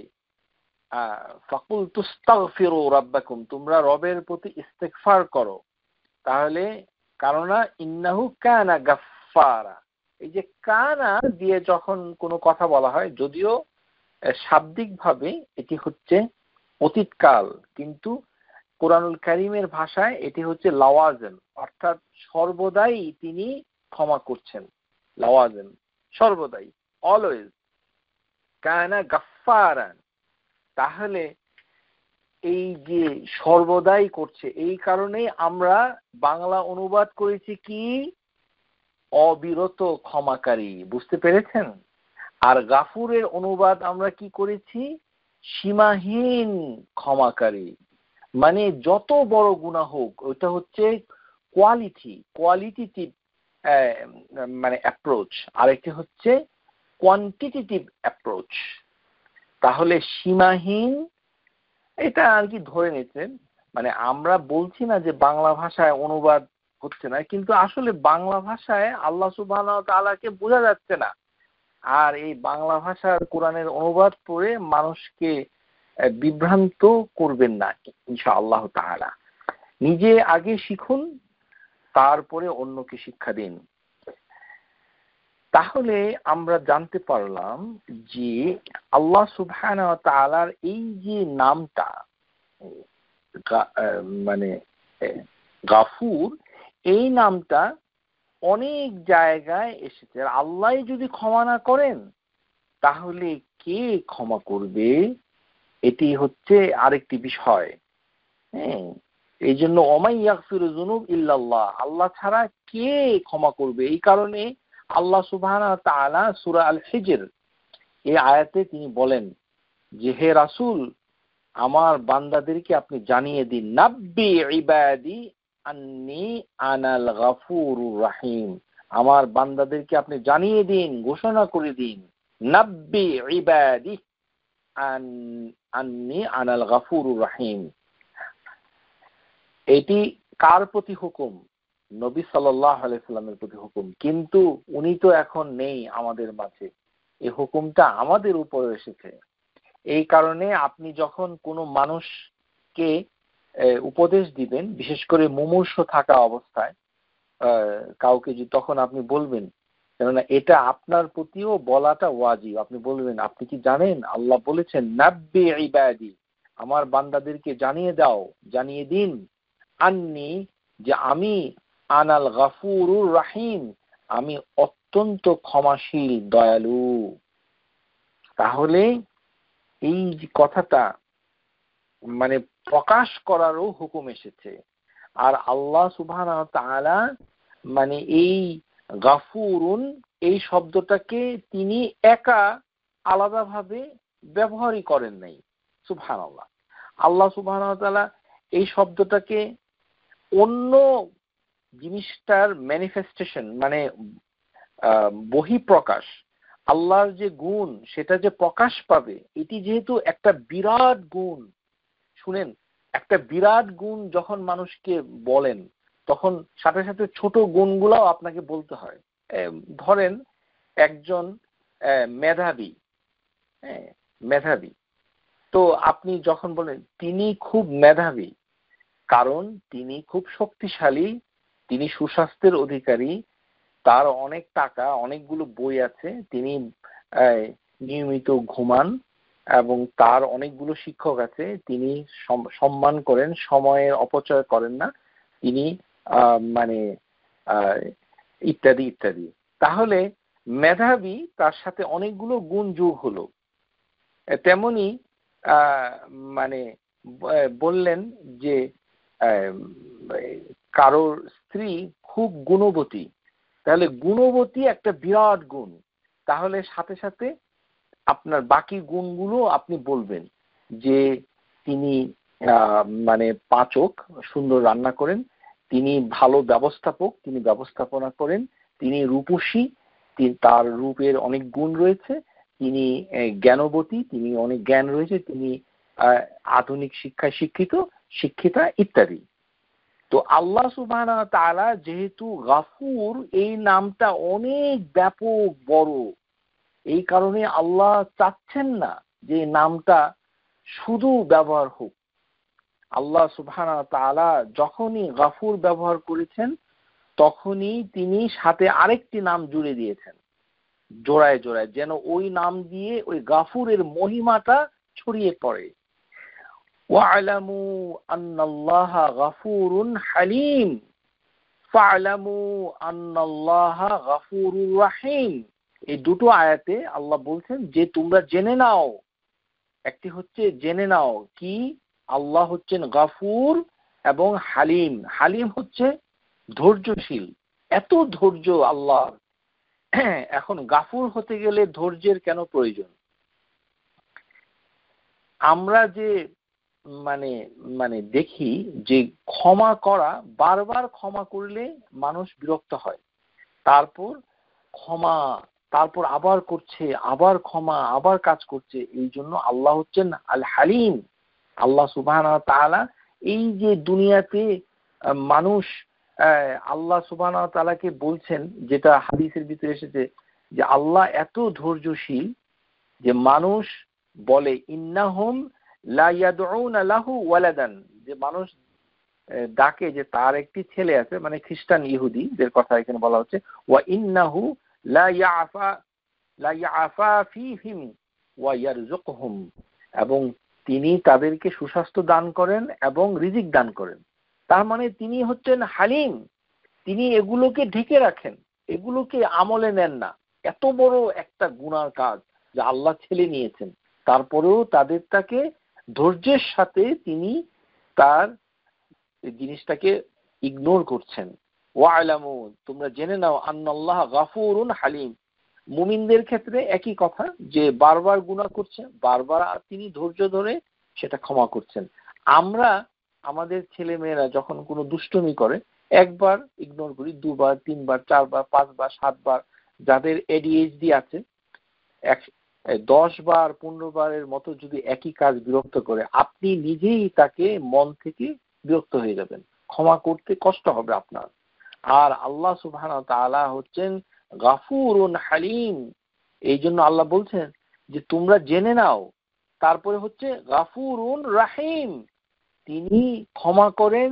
ফাকুলতু ইস্তাগফিরু রাব্বাকুম, তোমরা রবের প্রতি ইস্তিগফার করো, তাহলে কারণা ইন্নাহু কানা গাফফারা। এই যে কানা দিয়ে যখন কোনো কথা বলা হয়, যদিও শাব্দিকভাবে এটি হচ্ছে অতীতকাল, কিন্তু কোরআনুল কারীমের ভাষায় এটি হচ্ছে লাওয়াজিম, অর্থাৎ সর্বদাই তিনি ক্ষমা করছেন। লাওয়াজিম সর্বদাই, অলওয়েজ, কানা গাফফারান। তাহলে এই যে সর্বদাই করছে, এই কারণেই আমরা বাংলা অনুবাদ করেছি কি অবিরত ক্ষমাকারী, বুঝতে পেরেছেন? আর গাফুরের অনুবাদ আমরা কি করেছি, সীমাহীন ক্ষমাকারী। মানে যত বড় গুনাহ হোক, ওটা হচ্ছে কোয়ালিটেটিভ মানে অ্যাপ্রোচ, আরেকটি হচ্ছে কোয়ান্টিটেটিভ অ্যাপ্রোচ। তাহলে সীমাহীন এটা আর কি ধরে নিচ্ছেন, মানে আমরা বলছি না যে বাংলা ভাষায় অনুবাদ হচ্ছে না, কিন্তু আসলে বাংলা ভাষায় আল্লাহ সুবহানাহু ওয়া তাআলাকে বোঝা যাচ্ছে না। আর এই বাংলা ভাষার কোরআনের অনুবাদ পড়ে মানুষকে বিভ্রান্ত করবেন না ইনশাআল্লাহ তাআলা। নিজে আগে শিখুন, তারপরে অন্যকে শিক্ষা দিন। তাহলে আমরা জানতে পারলাম যে আল্লাহ সুবহানাহু ওয়া তাআলার এই যে নামটা মানে গাফুর, এই নামটা অনেক জায়গায় এসেছে। আল্লাহ যদি ক্ষমা না করেন তাহলে কে ক্ষমা করবে? এটি হচ্ছে আরেকটি বিষয়। হ্যাঁ, এই জন্য ওমাই ইয়াগফিরু যুনুব ইল্লাল্লাহ, আল্লাহ ছাড়া কে ক্ষমা করবে? এই কারণে আল্লাহ সুবহানাহু ওয়া তাআলা সূরা আল হিজর এই আয়াতে তিনি বলেন যে হে রাসূল, আমার বান্দাদেরকে আপনি জানিয়ে দিন, নাব্বি ইবাদি আন্নী আনাল গাফুরুর রাহিম, আমার বান্দাদেরকে আপনি জানিয়ে দিন, ঘোষণা করে দিন, নাব্বি ইবাদি আন্নী আনাল গাফুরুর রাহিম। এটি কার প্রতি হুকুম? নবী সাল্লাল্লাহু আলাইহি সাল্লামের প্রতি হুকুম, কিন্তু উনি তো এখন নেই আমাদের মাঝে, এই হুকুমটা আমাদের উপরে এসেছে। এই কারণে আপনি যখন কোনো মানুষকে উপদেশ দিবেন, বিশেষ করে মুমূর্ষ থাকা অবস্থায় কাউকে, তখন আপনি বলবেন, কেননা এটা আপনার প্রতিও বলাটা ওয়াজিব। আপনি বলবেন, আপনি কি জানেন আল্লাহ বলেছেন নাব্বি ইবাদি, আমার বান্দাদেরকে জানিয়ে দাও, জানিয়ে দিন, আন্নি, যে আমি, আনাল গাফুরুর রাহিম, আমি অত্যন্ত ক্ষমাশীল দয়ালু। তাহলে এই যে কথাটা মানে প্রকাশ করারও হুকুম এসেছে। আর আল্লাহ সুবহানাহু ওয়া তাআলা মানে এই গাফুরুন এই শব্দটাকে তিনি একা আলাদাভাবে ব্যবহারই করেন নাই। সুবহানাল্লাহ, আল্লাহ সুবহানাহু ওয়া তাআলা এই শব্দটাকে অন্য জিনিসটার ম্যানিফেস্টেশন, মানে বহিঃপ্রকাশ, আল্লাহর যে গুণ সেটা যে প্রকাশ পাবে, এটি যেহেতু একটা বিরাট গুণ। শুনেন, একটা বিরাট গুণ যখন মানুষকে বলেন, তখন সাথে সাথে ছোট গুণগুলাও আপনাকে বলতে হয়। ধরেন একজন মেধাবী, মেধাবী, তো আপনি যখন বলেন তিনি খুব মেধাবী, কারণ তিনি খুব শক্তিশালী, তিনি সুস্বাস্থ্যের অধিকারী, তার অনেক টাকা, অনেকগুলো বই আছে, তিনি নিয়মিত ঘুমান এবং তার অনেকগুলো শিক্ষক আছে, তিনি সম্মান করেন, সময়ের অপচয় করেন না তিনি, মানে ইত্যাদি ইত্যাদি। তাহলে মেধাবী, তার সাথে অনেকগুলো গুণ যোগ হলো। তেমনি মানে বললেন যে কারোর স্ত্রী খুব গুণবতী, তাহলে গুণবতী একটা বিরাট গুণ, তাহলে সাথে সাথে আপনার বাকি গুণগুলো আপনি বলবেন যে তিনি মানে পাচক, সুন্দর রান্না করেন, তিনি ভালো ব্যবস্থাপক, তিনি ব্যবস্থাপনা করেন, তিনি রূপসী, তার রূপের অনেক গুণ রয়েছে, তিনি জ্ঞানবতী, তিনি অনেক জ্ঞান রয়েছে, তিনি আধুনিক শিক্ষায় শিক্ষিতা ইত্যাদি। তো আল্লাহ সুবহানাহু ওয়া তাআলা যেহেতু গাফুর, এই নামটা অনেক ব্যাপক বড়, এই কারণে আল্লাহ চাচ্ছেন না যে নামটা শুধু ব্যবহার হোক। আল্লাহ সুবহানাহু ওয়া তাআলা যখনই গাফুর ব্যবহার করেছেন, তখনই তিনি সাথে আরেকটি নাম জুড়ে দিয়েছেন, জোড়ায় জোড়ায়, যেন ওই নাম দিয়ে ওই গাফুরের মহিমাটা ছড়িয়ে পড়ে। ওয়া'লামু আন্নাল্লাহা গাফুরুন হালিম, ফা'লামু আন্নাল্লাহা গাফুরুর রাহিম। এই দুটো আয়াতে আল্লাহ বলছেন যে তোমরা জেনে নাও, একটি হচ্ছে জেনে নাও কি আল্লাহ হচ্ছেন গাফুর এবং হালিম। হালিম হচ্ছে ধৈর্যশীল, এত ধৈর্য আল্লাহ। এখন গাফুর হতে গেলে ধৈর্যের কেন প্রয়োজন? আমরা যে মানে মানে দেখি যে ক্ষমা করা, বারবার ক্ষমা করলে মানুষ বিরক্ত হয়, তারপর ক্ষমা, তারপর আবার করছে, আবার ক্ষমা, আবার কাজ করছে। এই জন্য আল্লাহ হচ্ছেন আল হালিম। আল্লাহ সুবহানাহু ওয়া তাআলা এই যে দুনিয়াতে মানুষ, আল্লাহ সুবহানাহু ওয়া তাআলাকে বলছেন, যেটা হাদিসের ভিতরে এসেছে, যে আল্লাহ এত ধৈর্যশীল যে মানুষ বলে ইন্নাহুম লা ইয়াদউনা লাহু ওয়ালাদান, যে মানুষ ডাকে যে তার একটি ছেলে আছে, মানে খ্রিস্টান ইহুদিদের কথা এখানে বলা হচ্ছে, ওয়া ইন্নাহু লা ইয়াফা ফীহিম ওয়া ইয়ারযুকহুম, এবং তিনি তাদেরকে সুস্বাস্থ্য দান করেন এবং রিজিক দান করেন। তার মানে তিনি হচ্ছেন হালিম, তিনি এগুলোকে ঢেকে রাখেন, এগুলোকে আমলে নেন না। এত বড় একটা গুনার কাজ যে আল্লাহ ছেলে নিয়েছেন, তারপরেও তাকে ধৈর্যের সাথে তিনি তার জিনিসটাকে ইগনোর করছেন। ওয়া'লামু, তোমরা জেনে নাও, আন্নাল্লাহা গাফুরুন হালিম। মুমিনদের ক্ষেত্রে একই কথা, যে বারবার গুনাহ করছে, বারবার তিনি ধৈর্য ধরে সেটা ক্ষমা করছেন। আমরা আমাদের ছেলে মেয়েরা যখন কোনো দুষ্টুমি করে, একবার ইগনোর করি, দুবার, তিনবার, চারবার, পাঁচবার, সাতবার। যাদের ADHD আছে, 10 বার 15 বারের মতো যদি একই কাজ বিরক্ত করে, আপনি নিজেই তাকে মন থেকে বিরক্ত হয়ে যাবেন, ক্ষমা করতে কষ্ট হবে আপনার। আর আল্লাহ সুবহানাহু ওয়া তাআলা হচ্ছেন গাফুরুন হালিম। এই জন্য আল্লাহ বলছেন যে তোমরা জেনে নাও, তারপরে হচ্ছে গাফুরুন রাহিম, তিনি ক্ষমা করেন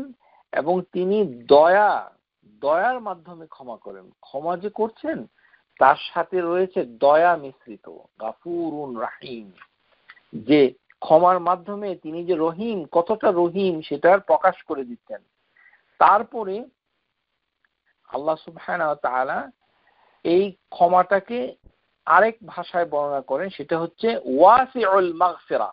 এবং তিনি দয়ার মাধ্যমে ক্ষমা করেন। ক্ষমা যে করছেন তার সাথে রয়েছে দয়া মিশ্রিত, গাফুরুন রাহিম, যে ক্ষমার মাধ্যমে তিনি যে রহিম, কতটা রহিম সেটার প্রকাশ করে দিচ্ছেন। তারপরে আল্লাহ সুবহানাহু ওয়া তাআলা এই ক্ষমাটাকে আরেক ভাষায় বর্ণনা করেন, সেটা হচ্ছে ওয়াসিউল মাগফিরা,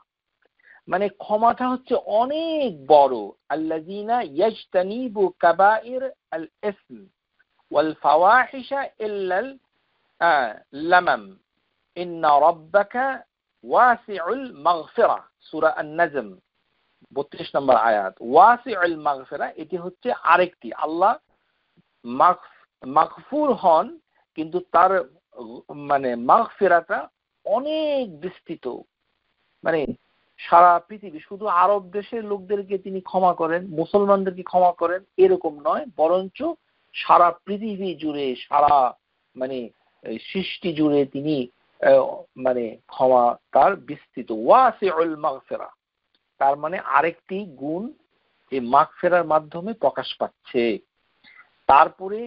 মানে ক্ষমাটা হচ্ছে অনেক বড়। আল্লাযীনা ইয়াজতানিবু কাবাইর আল ইসম ওয়াল ফাওয়াহিশা ইল্লাল লামাম ইন্না রাব্বাকা ওয়াসিউল মাগফিরা, সূরা আন-নাজম 32 নম্বর আয়াত। ওয়াসিউল মাগফিরা, এটি হচ্ছে আরেকটি, আল্লাহ মাগফুর হন, কিন্তু তার মানে মাগফিরাটা অনেক বিস্তৃত, মানে সারা পৃথিবী, শুধু আরব দেশের লোকদেরকে তিনি ক্ষমা করেন, মুসলমানদেরকে ক্ষমা করেন এরকম নয়, বরঞ্চ সারা পৃথিবী জুড়ে, সারা মানে সৃষ্টি জুড়ে তিনি মানে ক্ষমা তার বিস্তৃত। ওয়াসিউল মাগফিরা, তার মানে আরেকটি গুণ এই মাগফিরার মাধ্যমে প্রকাশ পাচ্ছে। তারপরে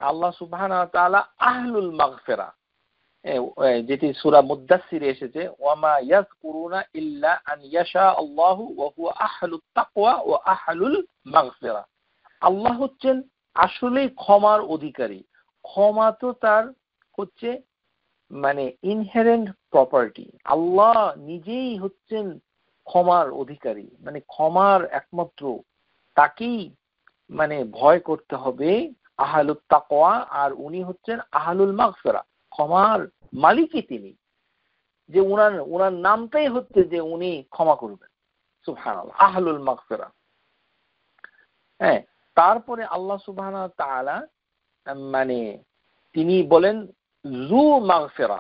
আল্লাহ সুবহানাহু ওয়া তাআলা আহলুল মাগফিরা, যেটি সূরা মুদ্দাসসিরে এসেছে, ওয়ামা ইয়াযকুরুনা ইল্লা আন ইয়াশা আল্লাহু ওয়া হুয়া আহলুত তাকওয়া ওয়া আহলুল মাগফিরা। আল্লাহ হচ্ছেন আসলেই ক্ষমার অধিকারী। ক্ষমা তো তার হচ্ছে মানে ইনহেরেন্ট প্রপার্টি। আল্লাহ নিজেই হচ্ছেন ক্ষমার অধিকারী, মানে ক্ষমার একমাত্র তাকেই মানে ভয় করতে হবে, আহলুত তাকওয়া, আর উনি হচ্ছেন আহলুল মাগফিরা, ক্ষমার মালিকই তিনি, যে উনার নামটাই হচ্ছে যে উনি ক্ষমা করবেন। সুবহানাল্লাহ, আহলুল মাগফিরা। হ্যাঁ, তারপরে আল্লাহ সুবহানাহু ওয়া তাআলা মানে তিনি বলেন যু মাগফিরা,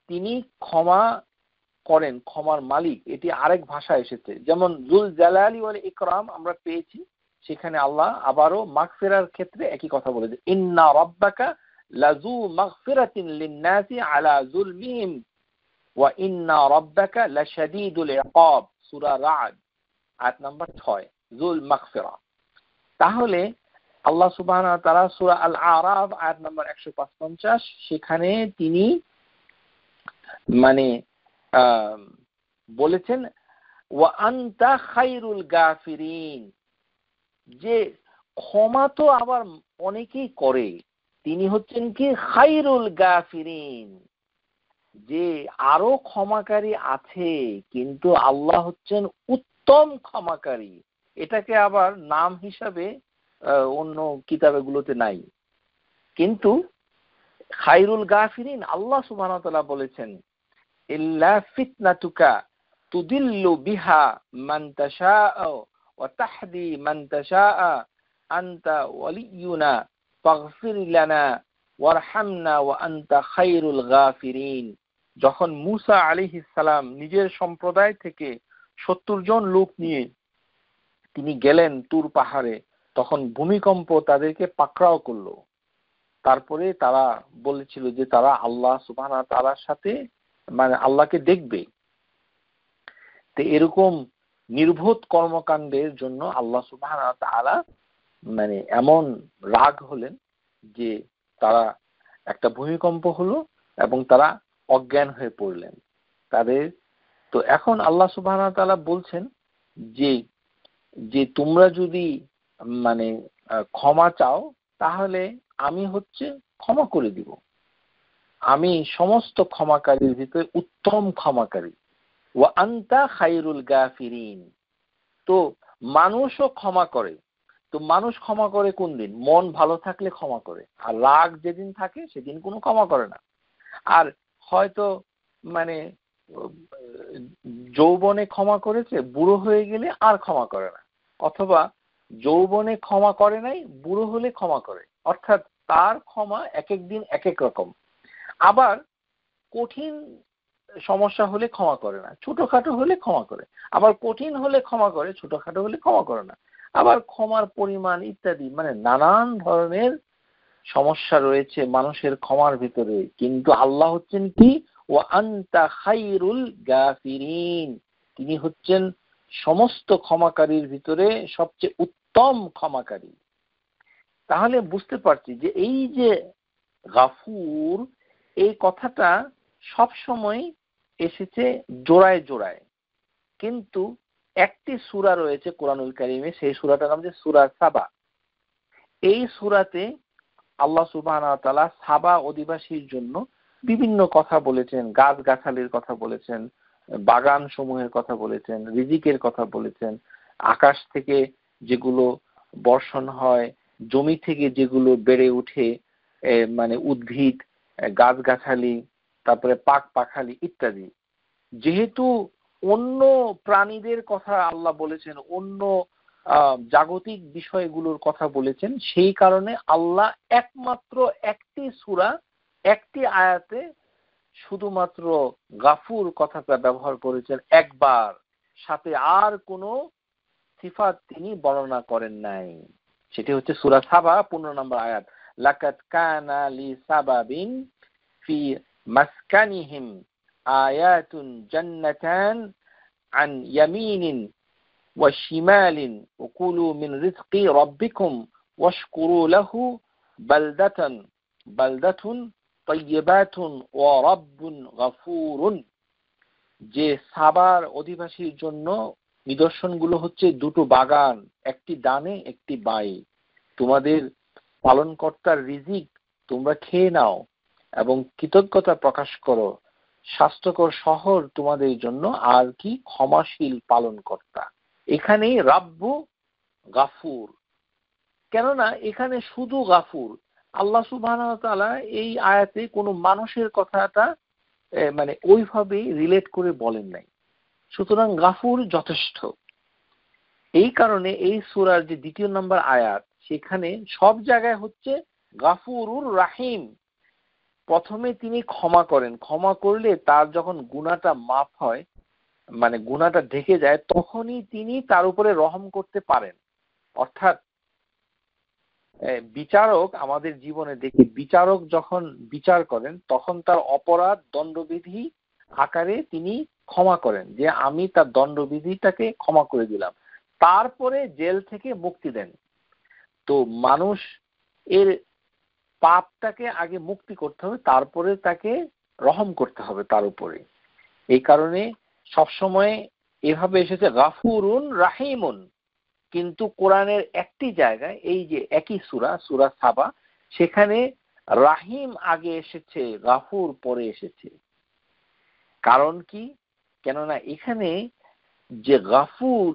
তিনি ক্ষমা করেন, ক্ষমার মালিক। এটি আরেক ভাষায় এসেছে, যেমন যুল জালালি ওয়াল ইকরাম আমরা পেয়েছি, সেখানে আল্লাহ আবারও মাগফিরার ক্ষেত্রে একই কথা বলেছে, ইন্না রাব্বাকা লাযু মাগফিরাতিন লিন-নাসি আলা যুলমিহিম ওয়া ইন্না রাব্বাকা লাশাদীদুল ইকাব, সূরা রা'দ আয়াত নাম্বার 6, যুল মাগফিরা। তাহলে আল্লাহ সুবহানাহু ওয়া তাআলা সূরা আল আরাফ আয়াত নাম্বার 155, সেখানে তিনি মানে বলেছেন ওয়া আনতা খায়রুল গাফিরিন, যে ক্ষমা তো আবার অনেকেই করে, তিনি হচ্ছেন কি খায়রুল গাফিরিন, যে আরো ক্ষমাকারী আছে, কিন্তু আল্লাহ হচ্ছেন উত্তম ক্ষমাকারী। এটাকে আবার নাম হিসাবে অন্য কিতাবেগুলোতে নাই, কিন্তু খায়রুল গাফিরিন আল্লাহ সুবহানাহু ওয়া তাআলা বলেছেন ইল্লা ফিতনাতুকা তুদিল্লু বিহা মান তাশাউ ওয়া তাহদি মান তাশাআ আনতা ওয়ালিয়ুনা ফাগফির লানা ওয়ারহামনা ওয়া আনতা খায়রুল গাফিরিন। যখন মূসা আলাইহিস সালাম নিজের সম্প্রদায় থেকে 70 জন লোক নিয়ে তিনি গেলেন তুর পাহাড়ে, তখন ভূমিকম্প তাদেরকে পাকড়াও করলো। তারপরে তারা বলেছিল যে তারা আল্লাহ সুবহানাহু ওয়া তাআলার সাথে মানে আল্লাহকে দেখবে। তো এরকম নির্বোধ কর্মকাণ্ডের জন্য আল্লাহ সুবহানাহু ওয়া তাআলা মানে এমন রাগ হলেন যে তারা একটা ভূমিকম্প হলো এবং তারা অজ্ঞান হয়ে পড়লেন তাদের। তো এখন আল্লাহ সুবহানাহু ওয়া তাআলা বলছেন যে যে তোমরা যদি মানে ক্ষমা চাও তাহলে আমি হচ্ছে ক্ষমা করে দিব, আমি সমস্ত ক্ষমাকারীর ভিতরে উত্তম ক্ষমাকারী। ওয়া আনতা খায়রুল গাফিরিন। তো মানুষও ক্ষমা করে, তো মানুষ ক্ষমা করে কোন দিন? মন ভালো থাকলে ক্ষমা করে, আর রাগ যেদিন থাকে সেদিন কোনো ক্ষমা করে না। আর হয়তো মানে যৌবনে ক্ষমা করেছে, বুড়ো হয়ে গেলে আর ক্ষমা করে না, অথবা যৌবনে ক্ষমা করে নাই, বুড়ো হলে ক্ষমা করে, অর্থাৎ তার ক্ষমা এক এক দিন এক এক রকম। আবার কঠিন সমস্যা হলে ক্ষমা করে না, ছোটখাটো হলে ক্ষমা করে, আবার কঠিন হলে ক্ষমা করে, ছোটখাটো হলে ক্ষমা করে না। আবার ক্ষমার পরিমাণ ইত্যাদি, মানে নানান ধরনের সমস্যা রয়েছে মানুষের ক্ষমার ভিতরে। কিন্তু আল্লাহ হচ্ছেন কি? ওয়া আনতা খায়রুল গাফিরিন, তিনি হচ্ছেন সমস্ত ক্ষমাকারীর ভিতরে সবচেয়ে উত্তম ক্ষমাকারী। তাহলে বুঝতে পারছি যে এই যে গাফুর, এই কথাটা সব সময় এসেছে জোড়ায় জোড়ায়, কিন্তু একটি সূরা রয়েছে কোরআনুল কারীমে, সেই সূরাটার নাম যে সূরা সাবা। এই সূরাতে আল্লাহ সুবহানাহু ওয়া তাআলা সাবা অধিবাসীর জন্য বিভিন্ন কথা বলেছেন, গাছগাছালির কথা বলেছেন, বাগান সমূহের কথা বলেছেন, রিজিকের কথা বলেছেন, আকাশ থেকে যেগুলো বর্ষণ হয়, জমি থেকে যেগুলো বেড়ে উঠে মানে উদ্ভিদ, গাছগাছালি, তারপরে পাক পাখালি ইত্যাদি। যেহেতু অন্য প্রাণীদের কথা আল্লাহ বলেছেন, অন্য জাগতিক বিষয়গুলোর কথা বলেছেন, সেই কারণে আল্লাহ একমাত্র একটি সূরা একটি আয়াতে শুধুমাত্র গাফুর কথাটা ব্যবহার করেছেন একবার, সাথে আর কোনো সিফাত তিনি বর্ণনা করেন নাই। সেটি হচ্ছে সূরা সাবা 15 নম্বর আয়াত, লাকাদ কানা লি সাবাবিন ফি মাসকানিহিম আয়াতুন জান্নাতান আন ইয়ামিনিন ওয়া শিমালিন ওয়া কুলু মিন রিজকি রাব্বিকুম ওয়াশকুরু লাহু বালদাতুন তাইয়্যিবাতুন ওয়া রাব্বুন গাফুরুন, যে সাবার অধিবাসীর জন্য নিদর্শনগুলো হচ্ছে দুটো বাগান, একটি ডানে একটি বাঁয়ে। তোমাদের পালনকর্তার রিজিক তোমরা খেয়ে নাও এবং কৃতজ্ঞতা প্রকাশ করো। স্বাস্থ্যকর শহর তোমাদের জন্য, আর কি ক্ষমাশীল পালনকর্তা। এখানেই রাব্বু গাফুর, কেননা এখানে শুধু গাফুর। আল্লাহ সুবহানাহু ওয়া তাআলা এই আয়াতে কোনো মানুষের কথাটা মানে ওইভাবে রিলেট করে বলেন নাই, সুতরাং গাফুর যথেষ্ট। এই কারণে এই সূরার যে ২য় নম্বর আয়াত, সেখানে সব জায়গায় হচ্ছে গাফুরুর রাহিম। প্রথমে তিনি ক্ষমা করেন, ক্ষমা করলে তার যখন গুনাহটা মাফ হয়, মানে গুনাহটা ঢেকে যায়, তখনই তিনি তার উপরে রহম করতে পারেন। অর্থাৎ বিচারক, আমাদের জীবনে দেখি বিচারক যখন বিচার করেন তখন তার অপরাধ দণ্ডবিধি আকারে তিনি ক্ষমা করেন, যে আমি তার দণ্ডবিধিটাকে ক্ষমা করে দিলাম, তারপরে জেল থেকে মুক্তি দেন। তো মানুষ এর পাপটাকে আগে মুক্তি করতে হবে, তারপরে তাকে রহম করতে হবে তার উপরে। এই কারণে সবসময় এভাবে এসেছে গাফুরুন রাহিমুন। কিন্তু কোরআনের একটি জায়গায়, এই যে একই সূরা, সূরা সাবা, সেখানে রাহিম আগে এসেছে, গাফুর পরে এসেছে। কারণ কি? কেননা এখানে যে গাফুর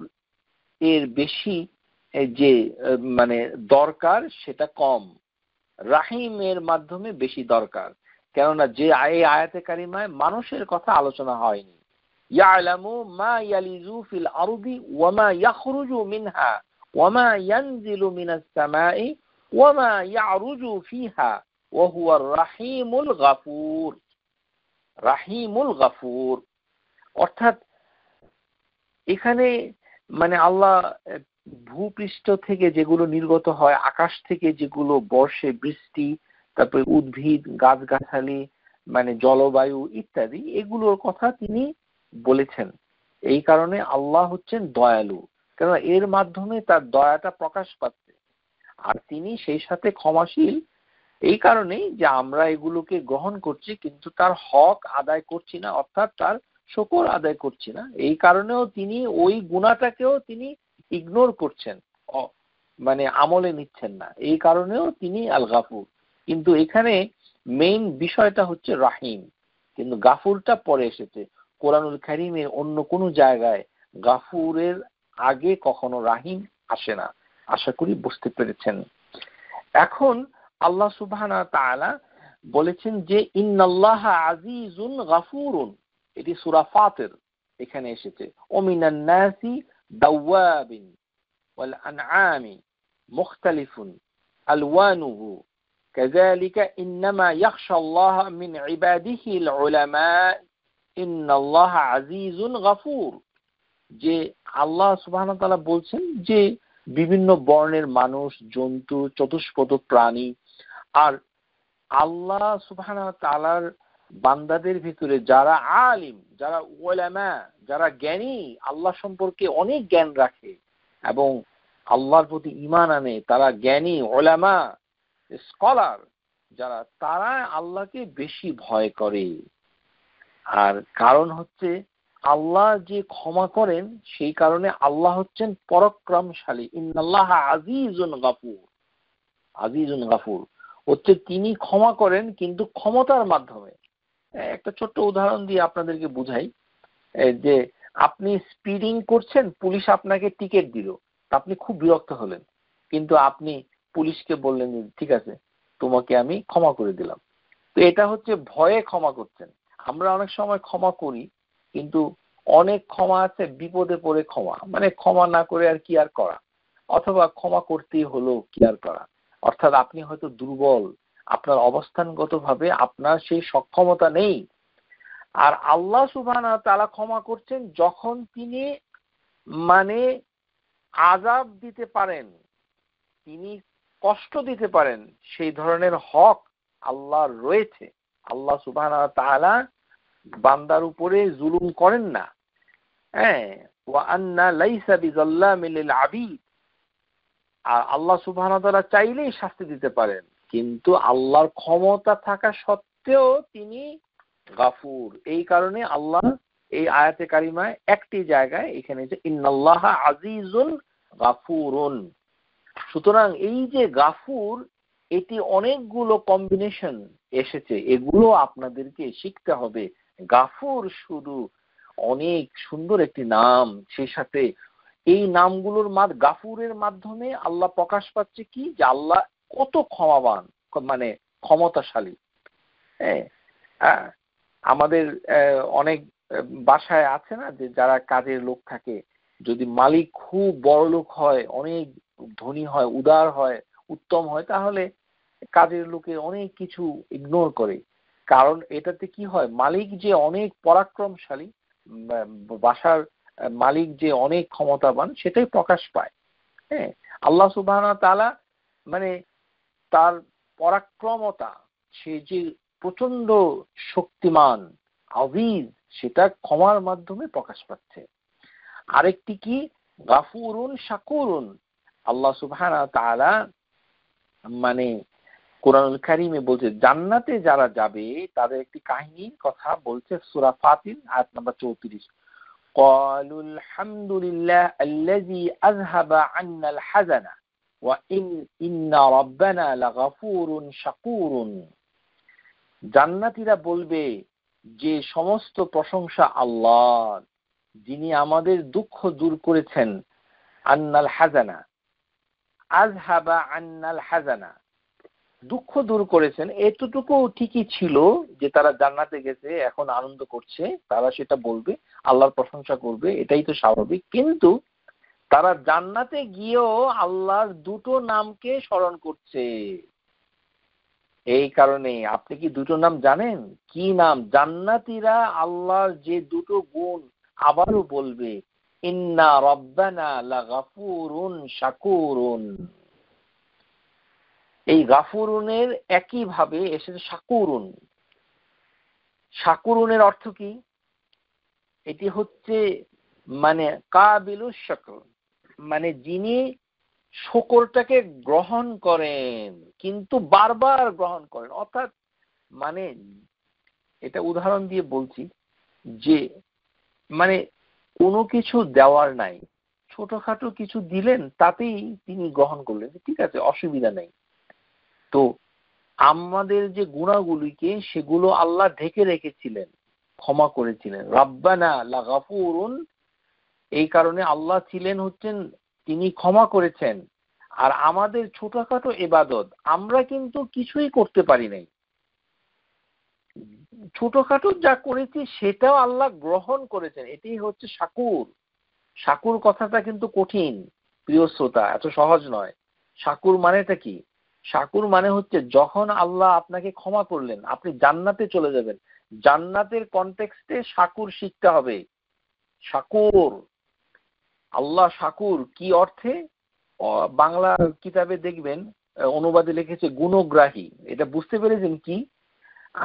এর বেশি যে মানে দরকার সেটা কম, রাহিমের মাধ্যমে বেশি দরকার। কেননা যে এই আয়াতে কারিমায় মানুষের কথা আলোচনা হয়নি। ইয়ালামু মা ইয়ালিজু ফিল আরদি ওয়া মা ইয়াখরুজু মিনহা ওয়া মা ইয়ানজিলু মিনাস সামাই ওয়া মা ইয়ারুজু ফিহা ওয়া হুয়ার রাহিমুল গাফুর। রাহিমুল গাফুর অর্থাৎ এখানে মানে আল্লাহ ভূপৃষ্ঠ থেকে যেগুলো নির্গত হয়, আকাশ থেকে যেগুলো বর্ষে, বৃষ্টি, তারপরে উদ্ভিদ, গাছগাছালি, মানে জলবায়ু ইত্যাদি, এগুলোর কথা তিনি বলেছেন। এই কারণে আল্লাহ হচ্ছেন দয়ালু, কেননা এর মাধ্যমে তার দয়াটা প্রকাশ পাচ্ছে, আর তিনি সেই সাথে ক্ষমাশীল। এই কারণেই যে আমরা এগুলোকে গ্রহণ করছি কিন্তু তার হক আদায় করছি না, অর্থাৎ তার শুকর আদায় করছি না। এই কারণেও তিনি ওই গুনাহটাকেও তিনি ইগনোর করছেন, মানে আমলে নিচ্ছেন না। এই কারণেও তিনি আল গাফুর। কিন্তু এখানে মেইন বিষয়টা হচ্ছে রাহিম, কিন্তু গাফুরটা পরে এসেছে। কোরআনুল কারীমের অন্য কোনো জায়গায় গাফুরের আগে কখনো রাহিম আসে না। আশা করি বুঝতে পেরেছেন। এখন আল্লাহ সুবহানাহু ওয়া তাআলা বলেছেন যে ইন্নাল্লাহা আজিজুন গাফুরুন, এটি সূরা ফাতির এখানে এসেছে। ও মিনান নাসি দাওয়াবিন ওয়াল আনআমি মুখতালিফুন আলওয়ানুহু কাযালিকা ইন্নামা ইয়াখশাল্লাহা মিন ইবাদিহিল উলামা ইন্নাল্লাহা আজিজুন গাফুর। যে আল্লাহ সুবহানাহু ওয়া তাআলা বলছেন যে বিভিন্ন বর্ণের মানুষ, জন্তু, চতুষ্পদ প্রাণী, আর আল্লাহ সুবহানাহু ওয়া তাআলার বান্দাদের ভিতরে যারা আলিম, যারা উলামা, যারা জ্ঞানী, আল্লাহ সম্পর্কে অনেক জ্ঞান রাখে এবং আল্লাহর প্রতি ঈমান আনে, তারা জ্ঞানী, উলামা, স্কলার যারা, তারা আল্লাহকে বেশি ভয় করে। আর কারণ হচ্ছে আল্লাহ যে ক্ষমা করেন, সেই কারণে আল্লাহ হচ্ছেন পরাক্রমশালী। ইন্নাল্লাহা আজিজুন গাফুর। আজিজুন গাফুর হচ্ছে তিনি ক্ষমা করেন, কিন্তু ক্ষমতার মাধ্যমে। একটা ছোট্ট উদাহরণ দিয়ে আপনাদেরকে বুঝাই, যে আপনি স্পিডিং করছেন, পুলিশ আপনাকে টিকিট দিল, আপনি খুব বিরক্ত হলেন, কিন্তু আপনি পুলিশকে বললেন ঠিক আছে, তোমাকে আমি ক্ষমা করে দিলাম। তো এটা হচ্ছে ভয়ে ক্ষমা করছেন। আমরা অনেক সময় ক্ষমা করি, কিন্তু অনেক ক্ষমা আছে বিপদে পড়ে ক্ষমা, মানে ক্ষমা না করে আর কি আর করা, অথবা ক্ষমা করতেই হলো কি আর করা। অর্থাৎ আপনি হয়তো দুর্বল, আপনার অবস্থানগতভাবে আপনার সেই সক্ষমতা নেই। আর আল্লাহ সুবহানাহু ওয়া তাআলা ক্ষমা করছেন যখন তিনি মানে আযাব দিতে পারেন, তিনি কষ্ট দিতে পারেন, সেই ধরনের হক আল্লাহর রয়েছে। আল্লাহ সুবহানাহু ওয়া তাআলা বান্দার উপরে জুলুম করেন না। হ্যাঁ, ওয়া আন্না লাইসা বিযাল্লামিল লিল আবিদ। আর আল্লাহ সুবহানাহু ওয়া তাআলা চাইলেই শাস্তি দিতে পারেন, কিন্তু আল্লাহর ক্ষমতা থাকা সত্ত্বেও তিনি গাফুর। এই কারণে আল্লাহ এই আয়াতে কারিমায় একটি জায়গায় এখানে যে ইন্নাল্লাহা আজিজুন গাফুরুন। সুতরাং এই যে গাফুর, এটি অনেকগুলো কম্বিনেশন এসেছে, এগুলো আপনাদেরকে শিখতে হবে। গাফুর শুধু অনেক সুন্দর একটি নাম, সেই সাথে এই নামগুলোর গাফুরের মাধ্যমে আল্লাহ প্রকাশ পাচ্ছে কি, যে আল্লাহ কত ক্ষমাবান, মানে ক্ষমতাশালী। হ্যাঁ, আমাদের অনেক বাসায় আছে না, যে যারা কাজের লোক থাকে, যদি মালিক খুব বড় লোক হয়, অনেক ধনী হয়, উদার হয়, উত্তম হয়, তাহলে কাজের লোকে অনেক কিছু ইগনোর করে। কারণ এটাতে কি হয়, মালিক যে অনেক পরাক্রমশালী, বাসার মালিক যে অনেক ক্ষমতাবান, সেটাই প্রকাশ পায়। হ্যাঁ, আল্লাহ সুবহানাহু ওয়া তাআলা মানে তার পরাক্রমতা, সে যে প্রচন্ড শক্তিমান, আযীজ, সেটা ক্ষমার মাধ্যমে প্রকাশ পাচ্ছে। আরেকটি কি, গাফুরুন শাকুরুন। আল্লাহ সুবহানাহু ওয়া তাআলা মানে কোরআনুল কারীমে বলছে, জান্নাতে যারা যাবে তাদের একটি কাহিনীর কথা বলছে সূরা ফাতির আয়াত নাম্বার 34। ক্বালুল হামদুলিল্লাহ আল্লাযী আযহাবা আন্নাল হাযানা ওয়া ইন্না রাব্বানা লাগাফুরুন শাকুরুন। জান্নাতীরা বলবে যে সমস্ত প্রশংসা আল্লাহর, যিনি আমাদের দুঃখ দূর করেছেন। আন্নাল হাযানা, আযহাবা আন্নাল হাযানা, দুঃখ দূর করেছেন। এতটুকু ঠিকই ছিল যে তারা জান্নাতে গেছে, এখন আনন্দ করছে, তারা সেটা বলবে, আল্লাহর প্রশংসা করবে, এটাই তো স্বাভাবিক। কিন্তু তারা জান্নাতে গিয়েও আল্লাহর দুটো নামকে স্মরণ করছে। এই কারণে আপনি কি দুটো নাম জানেন? কি নাম? জান্নাতীরা আল্লাহর যে দুটো গুণ আবারও বলবে, ইন্না রাব্বানা লাগাফুরুন শাকুরুন। এই গাফুরুনের একই ভাবে এসেছে শাকুরুন। শাকুরুনের অর্থ কি? এটি হচ্ছে মানে কাবিলুশ শাকর, মানে যিনি শকরটাকে গ্রহণ করেন, কিন্তু বারবার গ্রহণ করেন। অর্থাৎ মানে এটা উদাহরণ দিয়ে বলছি, যে মানে কোনো কিছু দেওয়ার নাই, ছোটখাটো কিছু দিলেন, তাতেই তিনি গ্রহণ করলেন, ঠিক আছে, অসুবিধা নেই। তো আমাদের যে গুণাগুলিকে, সেগুলো আল্লাহ ঢেকে রেখেছিলেন, ক্ষমা করেছিলেন। রাব্বানা লাগাফুরুন, এই কারণে আল্লাহ ছিলেন হচ্ছেন, তিনি ক্ষমা করেছেন। আর আমাদের ছোটখাটো ইবাদত আমরা কিন্তু কিছুই করতে পারি নাই, ছোটখাটো যা করেছি সেটাও আল্লাহ গ্রহণ করেছেন। এটাই হচ্ছে শাকুর। শাকুর কথাটা কিন্তু কঠিন, প্রিয় শ্রোতা, এত সহজ নয়। শাকুর মানেটা কি? শাকুর মানে হচ্ছে, যখন আল্লাহ আপনাকে ক্ষমা করলেন, আপনি জান্নাতে চলে যাবেন, জান্নাতের কনটেক্সটে শাকুর শিখতে হবে। শাকুর, আল্লাহ শাকুর কি অর্থে? বাংলা কিতাবে দেখবেন অনুবাদে লিখেছে গুণগ্রাহী। এটা বুঝতে পেরেছেন কি?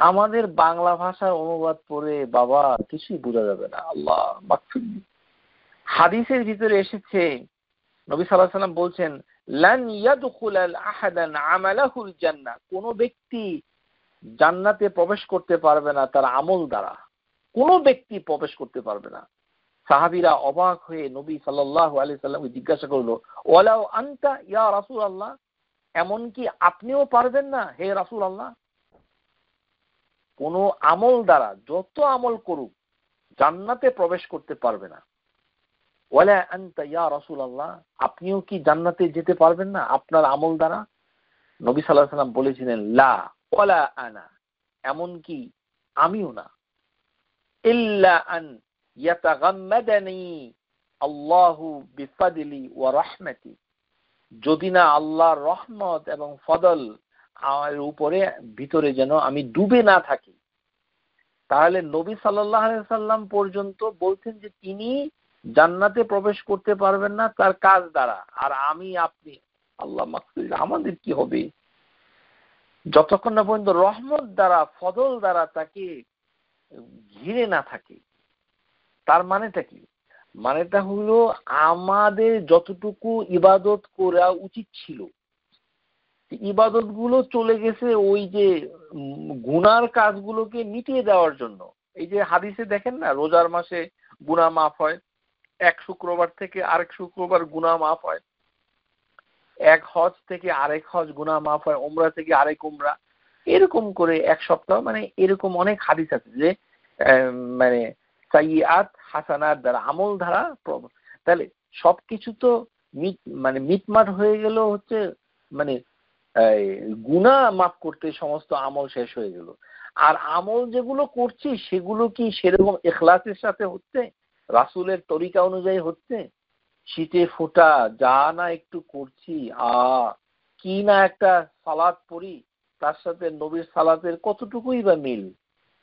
আমাদের বাংলা ভাষার অনুবাদ পড়ে বাবা কিছুই বোঝা যাবে না। আল্লাহ মাগফিরলি। হাদিসের ভিতরে এসেছে, নবী সাল্লাল্লাহু আলাইহি ওয়াসাল্লাম বলছেন, লান ইয়াদখুলাল আহাদান আমালাহুল জান্নাহ, কোন ব্যক্তি জান্নাতে প্রবেশ করতে পারবে না তার আমল দ্বারা, কোন ব্যক্তি প্রবেশ করতে পারবে না। সাহাবীরা অবাক হয়ে নবী সাল্লাল্লাহু আলাইহি ওয়াসাল্লামকে জিজ্ঞাসা করলো, ওয়ালাউ আনতা ইয়া রাসূলুল্লাহ, এমন কি আপনিও পারবেন না হে রাসূলুল্লাহ? কোন আমল দ্বারা, যত আমল করুক, জান্নাতে প্রবেশ করতে পারবে না। ওয়ালা আনতা ইয়া রাসূলুল্লাহ, আপনিও কি জান্নাতে যেতে পারবেন না আপনার আমল দ্বারা? নবী সাল্লাল্লাহু আলাইহি ওয়াসাল্লাম বলেছিলেন, লা ওয়ালা আনা, এমন কি আমিও না। ইল্লা আন ইয়াতাগাম্মাদানি আল্লাহু বিফাদলি ওয়া রাহমাতি, যদি না আল্লাহর রহমত এবং ফদল আমার উপরে ভিতরে যেন আমি ডুবে না থাকি। তাহলে নবী সাল্লাল্লাহু আলাইহি ওয়াসাল্লাম পর্যন্ত বলছেন যে তিনি জান্নাতে প্রবেশ করতে পারবেন না তার কাজ দ্বারা, আর আমি আপনি, আল্লাহ মাগফির, আমাদের কি হবে যতক্ষণ না পর্যন্ত রহমত দ্বারা, ফদল দ্বারা তাকে ঘিরে না থাকে। তার মানেটা কি? মানেটা হলো, আমাদের যতটুকু ইবাদত করা উচিত ছিল ইবাদত গুলো চলে গেছে ওই যে গুনার কাজগুলোকে মিটিয়ে দেওয়ার জন্য। এই যে হাদিসে দেখেন না, রোজার মাসে গুনাহ মাফ হয়, এক শুক্রবার থেকে আরেক শুক্রবার গুনাহ মাফ হয়, এক হজ থেকে আরেক হজ গুনাহ মাফ হয়, উমরা থেকে আরেক উমরা, এরকম করে এক সপ্তাহ, মানে এরকম অনেক হাদিস আছে যে মানে সাইয়্যাত হাসানাত দ্বারা, আমল ধারা। তাহলে সবকিছু তো মানে মিটমাট হয়ে গেল হচ্ছে মানে গুনাহ মাফ করতে সমস্ত আমল শেষ হয়ে গেল। আর আমল যেগুলো করছি সেগুলো কি সেরকম ইখলাসের সাথে হচ্ছে, রাসূলের তরিকা অনুযায়ী হচ্ছে? শীতে ফোঁটা যা না একটু করছি, কি না একটা সালাত পড়ি, তার সাথে নবীর সালাতের কতটুকুই বা মিল,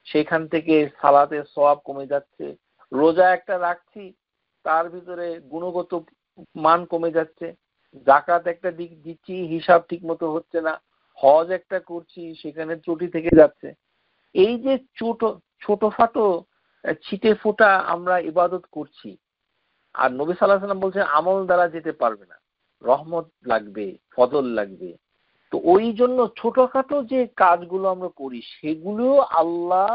সেখান থেকে সালাতের সওয়াব কমে যাচ্ছে। রোজা একটা রাখছি, তার ভিতরে গুণগত মান কমে যাচ্ছে। যাকাত একটা দিক দিচ্ছি, হিসাব ঠিক মতো হচ্ছে না। হজ একটা করছি, সেখানে ত্রুটি থেকে যাচ্ছে। এই যে ছোটখাটো ছিটে ফোঁটা আমরা ইবাদত করছি, আর নবী সাল্লাল্লাহু আলাইহি ওয়াসাল্লাম বলছেন আমল দ্বারা যেতে পারবে না, রহমত লাগবে, ফজল লাগবে। তো ওই জন্য ছোটখাটো যে কাজগুলো আমরা করি সেগুলো আল্লাহ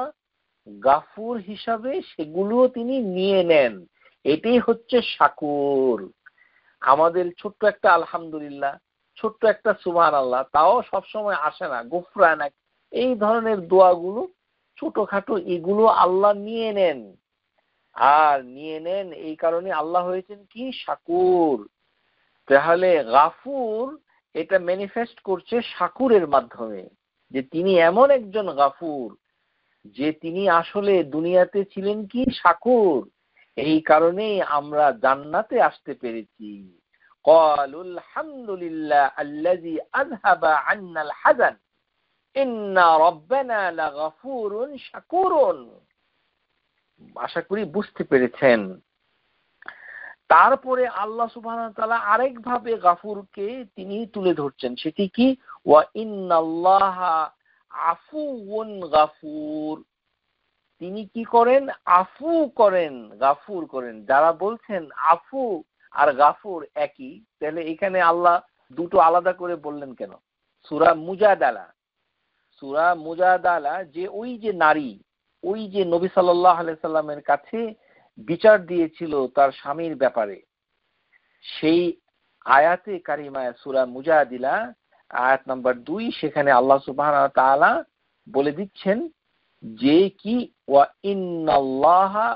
গাফুর হিসাবে সেগুলোও তিনি নিয়ে নেন। এটাই হচ্ছে শাকুর। আমাদের ছোট্ট একটা আলহামদুলিল্লাহ, ছোট্ট একটা সুবহানাল্লাহ, তাও সবসময় আসে না। গুফরানাক, এই ধরনের দোয়াগুলো ছোটখাটো, এগুলো আল্লাহ নিয়ে নেন। আর নিয়ে নেন এই কারণে আল্লাহ হয়েছেন কি শাকুর। তাহলে গাফুর এটা ম্যানিফেস্ট করছে শাকুরের মাধ্যমে, যে তিনি এমন একজন গাফুর যে তিনি আসলে দুনিয়াতে ছিলেন কি শাকুর। এই কারণেই আমরা জান্নাতে আসতে পেরেছি। ক্বালুল হামদুলিল্লাহ আল্লাযী আযহাবা আন্নাল হাযান ইন্না রাব্বানা লাগাফুরুন শাকুরুন। আশা করি বুঝতে পেরেছেন। তারপরে আল্লাহ সুবহানাহু ওয়া তাআলা আরেকভাবে গাফুরকে তিনি তুলে ধরছেন, সেটি কি? ওয়া ইন্নাল্লাহা আফুউন গাফুর। তিনি কি করেন? আফু করেন, গাফুর করেন। যারা বলছেন আফু আর গাফুর একই, তাহলে এখানে আল্লাহ দুটো আলাদা করে বললেন কেন? সূরা মুজাদালা, যে ওই যে নারী, ওই যে নবী সাল্লাল্লাহু আলাইহি সাল্লামের কাছে বিচার দিয়েছিল তার স্বামীর ব্যাপারে, সেই আয়াতে কারিমায় সূরা মুজাদিলা আয়াত নাম্বার 2, সেখানে আল্লাহ সুবহানাহু ওয়া তাআলা বলে দিচ্ছেন যে কি ওয়া ইন্নাল্লাহা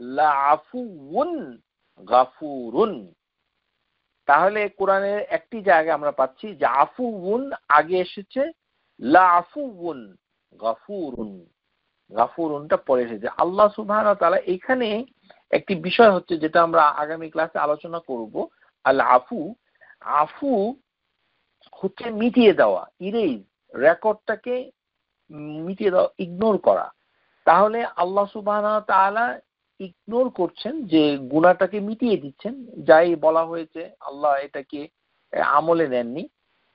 লাআফুউন গাফুরুন। তাহলে কোরআনের একটি জায়গায় আমরা পাচ্ছি যে আফুউন আগে এসেছে, লাআফুউন গাফুরুন, গাফুরুনটা পরে এসেছে। আল্লাহ সুবহানাহু ওয়া তাআলা এখানে একটি বিষয় হচ্ছে যেটা আমরা আগামী ক্লাসে আলোচনা করব। আল আফু, আফু হচ্ছে মিটিয়ে দেওয়া, ইরেজ, রেকর্ডটাকে মিটিয়ে দেওয়া, ইগনোর করা। তাহলে আল্লাহ সুবহানাহু ওয়া তাআলা ইগনোর করছেন, যে গুনাহটাকে মিটিয়ে দিচ্ছেন, যাই বলা হয়েছে আল্লাহ এটাকে আমলে নেননি।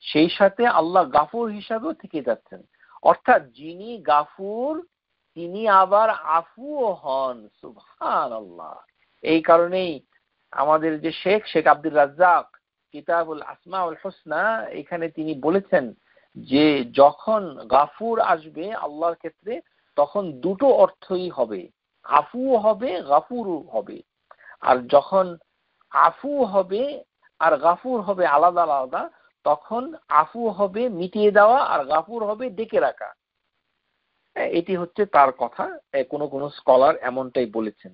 সেই সাথে আল্লাহ গাফুর হিসাবেও থেকে যাচ্ছেন। অর্থাৎ যিনি গাফুর তিনি আবার আফুও হন। সুবহানাল্লাহ। এই কারণেই আমাদের যে শেখ আব্দুর রাজ্জাক কিতাবুল আসমাউল হুসনা, এখানে তিনি বলেছেন যে যখন গাফুর আসবে আল্লাহর ক্ষেত্রে, তখন দুটো অর্থই হবে, আফুও হবে, গাফুরও হবে। আর যখন আফু হবে আর গাফুর হবে আলাদা আলাদা, তখন আফু হবে মিটিয়ে দেওয়া আর গাফুর হবে ডেকে রাখা। এটি হচ্ছে তার কথা। কোন স্কলার এমনটাই বলেছেন।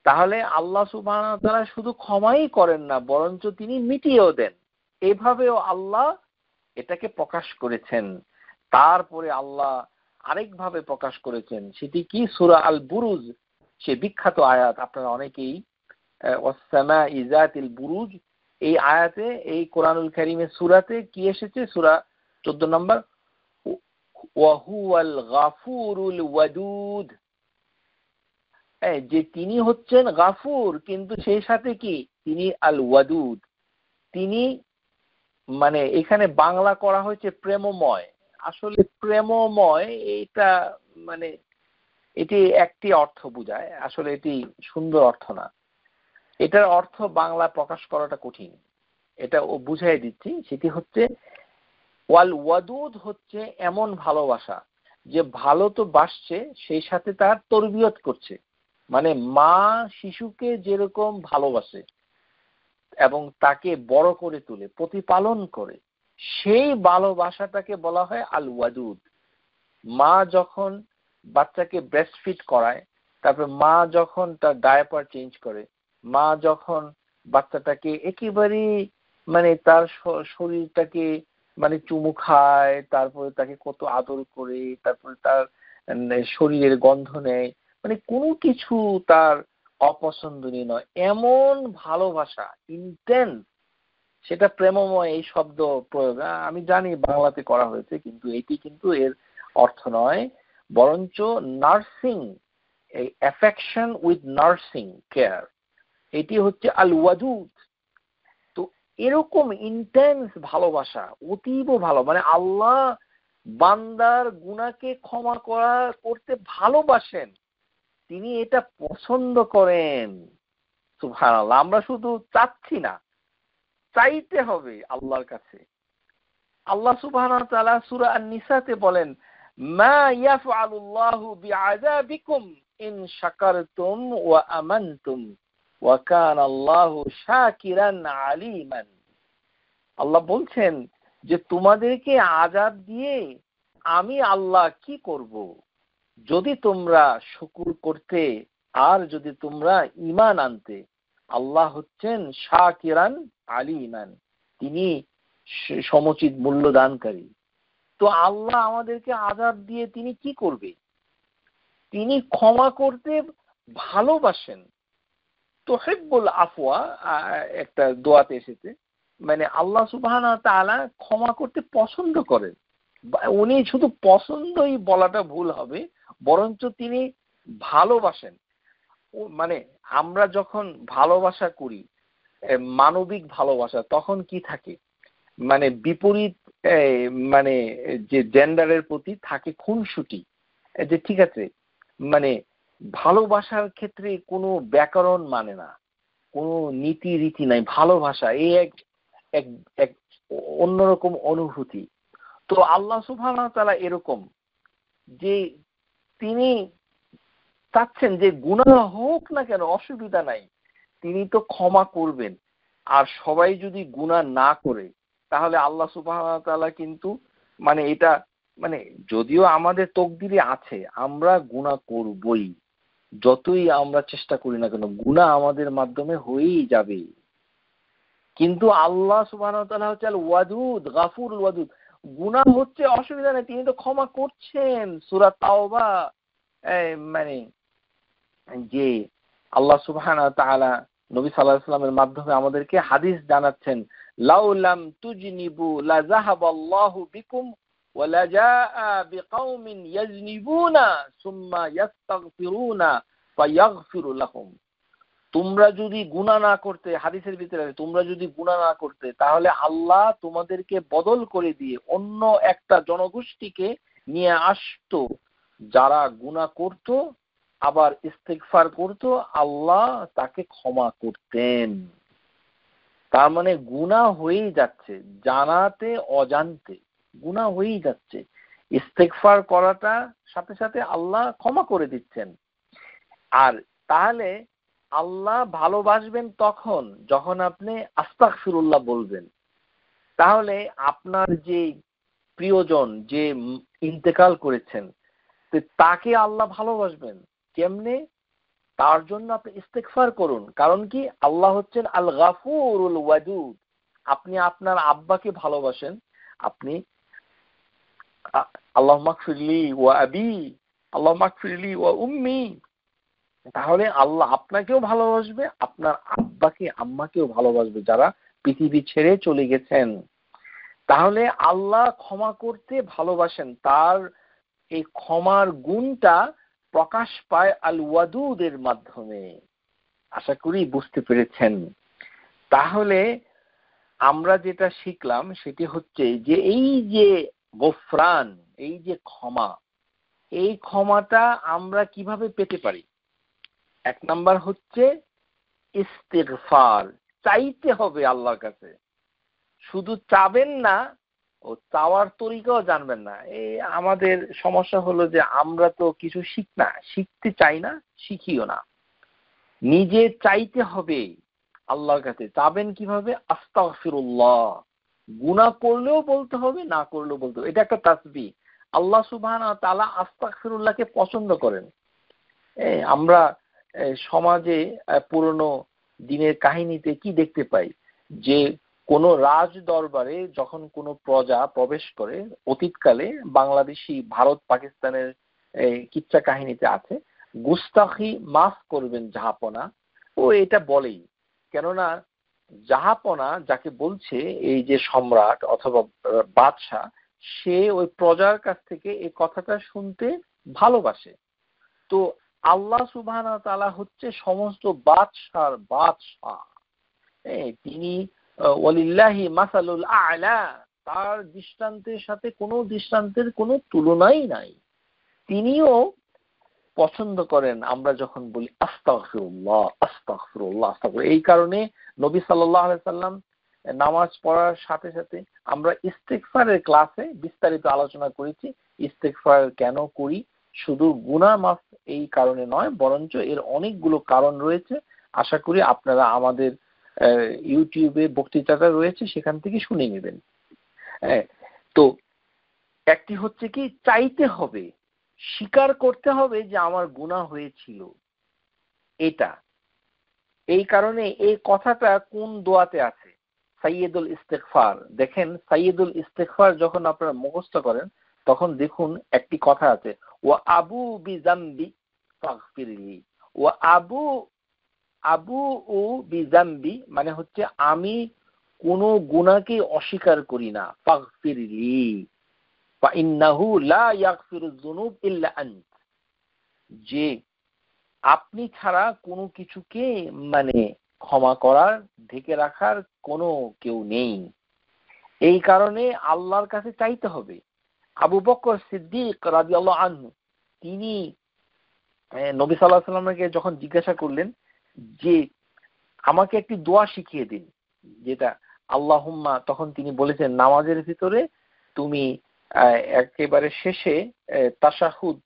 তাহলে আল্লাহ সুবহানাহু ওয়া তাআলা শুধু ক্ষমাই করেন না, বরঞ্চ তিনি মিটিয়েও দেন। এভাবেও আল্লাহ এটাকে প্রকাশ করেছেন। তারপরে আল্লাহ আরেকভাবে প্রকাশ করেছেন, সেটি কি? সূরা আল বুরুজ, সে বিখ্যাত আয়াত, আপনারা অনেকেই ওয়াস-সামাই যাতিল বুরুজ, এই আয়াতে, এই কোরআনুল কারীমের সূরাতে কি এসেছে? সূরা 14 নম্বর, ওয়া হুয়াল গাফুরুল ওয়াদুদ। যে তিনি হচ্ছেন গাফুর, কিন্তু সেই সাথে কি তিনি আল ওয়াদুদ। তিনি, মানে এখানে বাংলা করা হয়েছে প্রেমময়। আসলে প্রেমময় এটা মানে এটি একটি অর্থ বোঝায়, আসলে এটি সুন্দর অর্থ না। এটার অর্থ বাংলা প্রকাশ করাটা কঠিন, এটা ও বুঝাই দিচ্ছি। সেটি হচ্ছে ওয়াল ওয়াদুদ হচ্ছে এমন ভালোবাসা যে ভালো তো বাসছে, সেই সাথে তার তরবিয়ত করছে, মানে মা শিশুকে যেরকম ভালোবাসে এবং তাকে বড় করে তোলে, প্রতিপালন করে, সেই ভালোবাসাটাকে বলা হয় আল ওয়াদুদ। মা যখন বাচ্চাকে ব্রেস্ট ফিড করায়, তারপর মা যখন তার ডায়াপার চেঞ্জ করে, মা যখন বাচ্চাটাকে একেবারেই মানে তার শরীরটাকে মানে চুমু খায়, তারপরে তাকে কত আদর করে, তারপরে তার শরীরের গন্ধ নেয়, মানে কোনো কিছু তার অপছন্দনীয় নয়, এমন ভালোবাসা ইন্টেন্স, সেটা প্রেমময় এই শব্দ প্রয়োগ আমি জানি বাংলাতে করা হয়েছে, কিন্তু এটি কিন্তু এর অর্থ নয়, বরঞ্চ নার্সিং, এই অ্যাফেকশন উইথ নার্সিং কেয়ার, এটি হচ্ছে আল ওয়াদুদ। তো এরকম ইন্টেন্স ভালোবাসা, অতীব ভালো, মানে আল্লাহ বান্দার গুনাহকে ক্ষমা করতে ভালোবাসেন, তিনি এটা পছন্দ করেন। সুবহানাল্লাহ। আমরা শুধু চাচ্ছি না, চাইতে হবে আল্লাহর কাছে। আল্লাহ সুবহানাহু ওয়া তাআলা সূরা আন-নিসাতে বলেন, মা ইয়াফআলুল্লাহু বিআযাবিকুম ইন শাকারতুম ওয়া আমানতুম ওয়া কানাল্লাহু শাকিরান আলীমান। আল্লাহ বলছেন যে তোমাদেরকে আযাব দিয়ে আমি আল্লাহ কি করব, যদি তোমরা শুকর করতে আর যদি তোমরা ঈমান আনতে। আল্লাহ হচ্ছেন শাকিরান আলীমান, তিনি সমুচিত মূল্যদানকারী। তো আল্লাহ আমাদেরকে আযাব দিয়ে তিনি কি করবে? তিনি ক্ষমা করতে ভালোবাসেন। তুহিব্বুল আফওয়া একটা দোয়াতে এসেছে, মানে আল্লাহ সুবহানাহু ওয়া তাআলা ক্ষমা করতে পছন্দ করেন। উনি শুধু পছন্দই বলাটা ভুল হবে, বরঞ্চ তিনি ভালোবাসেন। মানে আমরা যখন ভালোবাসা করি, মানবিক ভালোবাসা, তখন কি থাকে, মানে বিপরীত মানে যে জেন্ডারের প্রতি থাকে খুনসুটি, যে ঠিক আছে, মানে ভালোবাসার ক্ষেত্রে কোনো ব্যাকরণ মানে না, কোনো নীতি রীতি নাই, ভালোবাসা এই এক এক এক অন্যরকম অনুভূতি। তো আল্লাহ সুবহানাহু ওয়া তাআলা এরকম যে তিনি চাচ্ছেন যে গুনাহ হোক না কেন অসুবিধা নাই, তিনি তো ক্ষমা করবেন। আর সবাই যদি গুনাহ না করে, তাহলে আল্লাহ সুবহানাহু ওয়া তাআলা কিন্তু মানে এটা মানে যদিও আমাদের তকদিরে আছে আমরা গুনাহ করবই, যতই আমরা চেষ্টা করি না কেন গুনাহ আমাদের মাধ্যমে হয়েই যাবে। কিন্তু আল্লাহ সুবহানাহু ওয়া তাআলা হচ্ছে আল ওয়াদুদ, গাফুরুল ওয়াদুদ, গুনাহ হচ্ছে অসুবিধা নেই, তিনি তো ক্ষমা করছেন। সূরা তাওবা মানে যে আল্লাহ সুবহানাহু ওয়া তাআলা নবী সাল্লাল্লাহু আলাইহি ওয়াসাল্লামের মাধ্যমে আমাদেরকে হাদিস জানাচ্ছেন, লাউ লাম তুজনিবু লা যাহাবাল্লাহু বিকুম ওয়া লা জাআ বিকাউমিন ইয়াজনিবুনা সুম্মা ইস্তাগফিরুনা ফায়াগফিরু লাহুম। তোমরা যদি গুনাহ না করতে, হাদিসের ভিতরে তোমরা যদি গুনাহ না করতে, তাহলে আল্লাহ তোমাদেরকে বদল করে দিয়ে অন্য একটা জনগোষ্ঠীকে নিয়ে আসতো, যারা গুনাহ করত আবার ইস্তিগফার করত, আল্লাহ তাকে ক্ষমা করতেন। তার মানে গুনাহ হয়েই যাচ্ছে, জানাতে অজান্তে গুনাহ হয়েই যাচ্ছে, ইস্তিগফার করাটা সাথে সাথে আল্লাহ ক্ষমা করে দিচ্ছেন। আর তাহলে আল্লাহ ভালোবাসবেন তখন যখন আপনি আস্তাগফিরুল্লাহ বলবেন। তাহলে আপনার যে প্রিয়জন যে ইন্তেকাল করেছেন, তাকে আল্লাহ ভালোবাসবেন কেমনে? তার জন্য আপনি ইস্তিগফার করুন। কারণ কি? আল্লাহ হচ্ছেন আল গাফুরুল ওয়াদুদ। আপনি আপনার আব্বাকে ভালোবাসেন, আপনি আল্লাহুম্মা গফিরলি ওয়া আবি, আল্লাহুম্মা গফিরলি ওয়া উম্মি, তাহলে আল্লাহ আপনাকেও ভালোবাসবে, আপনার আব্বাকে আম্মাকেও ভালোবাসবে যারা পৃথিবী ছেড়ে চলে গেছেন। তাহলে আল্লাহ ক্ষমা করতে ভালোবাসেন, তার এই ক্ষমার গুণটা প্রকাশ পায় আল ওয়াদুদের মাধ্যমে। আশা করি বুঝতে পেরেছেন। তাহলে আমরা যেটা শিখলাম সেটি হচ্ছে যে এই যে গফরান, এই যে ক্ষমা, এই ক্ষমাটা আমরা কিভাবে পেতে পারি? এক নাম্বার হচ্ছে ইস্তিগফার, চাইতে হবে আল্লাহর কাছে। শুধু চাবেন না, ও চাওয়ার তরিকাও জানবেন না। এই আমাদের সমস্যা হলো যে আমরা তো কিছু শিখতে চাই না, শিখিও না। নিজে চাইতে হবে আল্লাহর কাছে। চাবেন কিভাবে? আস্তাগফিরুল্লাহ, গুনাহ করলেও বলতে হবে, না করলেও বলতে হবে। এটা একটা তাসবিহ। আল্লাহ সুবহানাহু ওয়া তাআলা আস্তাগফিরুল্লাহকে পছন্দ করেন। আমরা সমাজে পুরনো দিনের কাহিনীতে কি দেখতে পাই যে কোন রাজ দরবারে যখন কোনো প্রজা প্রবেশ করে, অতীতকালে বাংলাদেশি ভারত পাকিস্তানের কিচ্ছা কাহিনীতে আছে, গুস্তাখি মাফ করবেন জাহাপনা, ও এটা বলেই। কেননা জাহাপনা যাকে বলছে এই যে সম্রাট অথবা বাদশাহ, সে ওই প্রজার কাছ থেকে এই কথাটা শুনতে ভালোবাসে। তো আল্লাহ সুবহানাহু ওয়া তাআলা হচ্ছে সমস্ত বাদশার বাদশাহ। তিনি ওয়ালিল্লাহি মাসালুল আ'লা, তার দৃষ্টান্তের সাথে কোনো দৃষ্টান্তের কোনো তুলনাই নাই। তিনিও পছন্দ করেন আমরা যখন বলি আস্তাগফিরুল্লাহ আস্তাগফিরুল্লাহ আস্তাগফিরুল্লাহ। এই কারণে নবী সাল্লাল্লাহু আলাইহি সাল্লাম নামাজ পড়ার সাথে সাথে, আমরা ইস্তিগফারের ক্লাসে বিস্তারিত আলোচনা করেছি ইস্তিগফার কেন করি। শুধু গুনাহ মাফ এই কারণে নয়, বরঞ্চ এর অনেকগুলো কারণ রয়েছে। আশা করি আপনারা আমাদের ইউটিউবে বক্তৃতাটা রয়েছে, সেখান থেকে শুনে নেবেন। তো একটি হচ্ছে কি, চাইতে হবে, স্বীকার করতে হবে যে আমার গুনাহ হয়েছিল। এটা এই কারণে এই কথাটা কোন দোয়াতে আছে? সাইয়্যিদুল ইস্তিগফার। দেখেন, সাইয়্যিদুল ইস্তিগফার যখন আপনারা মুখস্থ করেন তখন দেখুন একটি কথা আছে, ওয়া আবু বিজামবি ফাগফিরলি। ওয়া আবু আবু ও বিজামবি মানে হচ্ছে আমি কোনো গুনাহকে অস্বীকার করি না। ফাগফিরলি ফাইন্নাহু লা ইয়াগফিরুয যুনুব ইল্লা আনত, যে আপনি ছাড়া কোনো কিছুকে মানে ক্ষমা করার, ঢেকে রাখার কোনো কেউ নেই। এই কারণে আল্লাহর কাছে চাইতে হবে। আবু বকর সিদ্দিক রাদিয়াল্লাহু আনহু, তিনি নবী সাল্লাল্লাহু আলাইহি ওয়াসাল্লামকে যখন জিজ্ঞাসা করলেন যে আমাকে একটি দোয়া শিখিয়ে দিন, যেটা আল্লাহুম্মা, তখন তিনি বলেছেন নামাজের ভিতরে তুমি একেবারে শেষে তাশাহুদ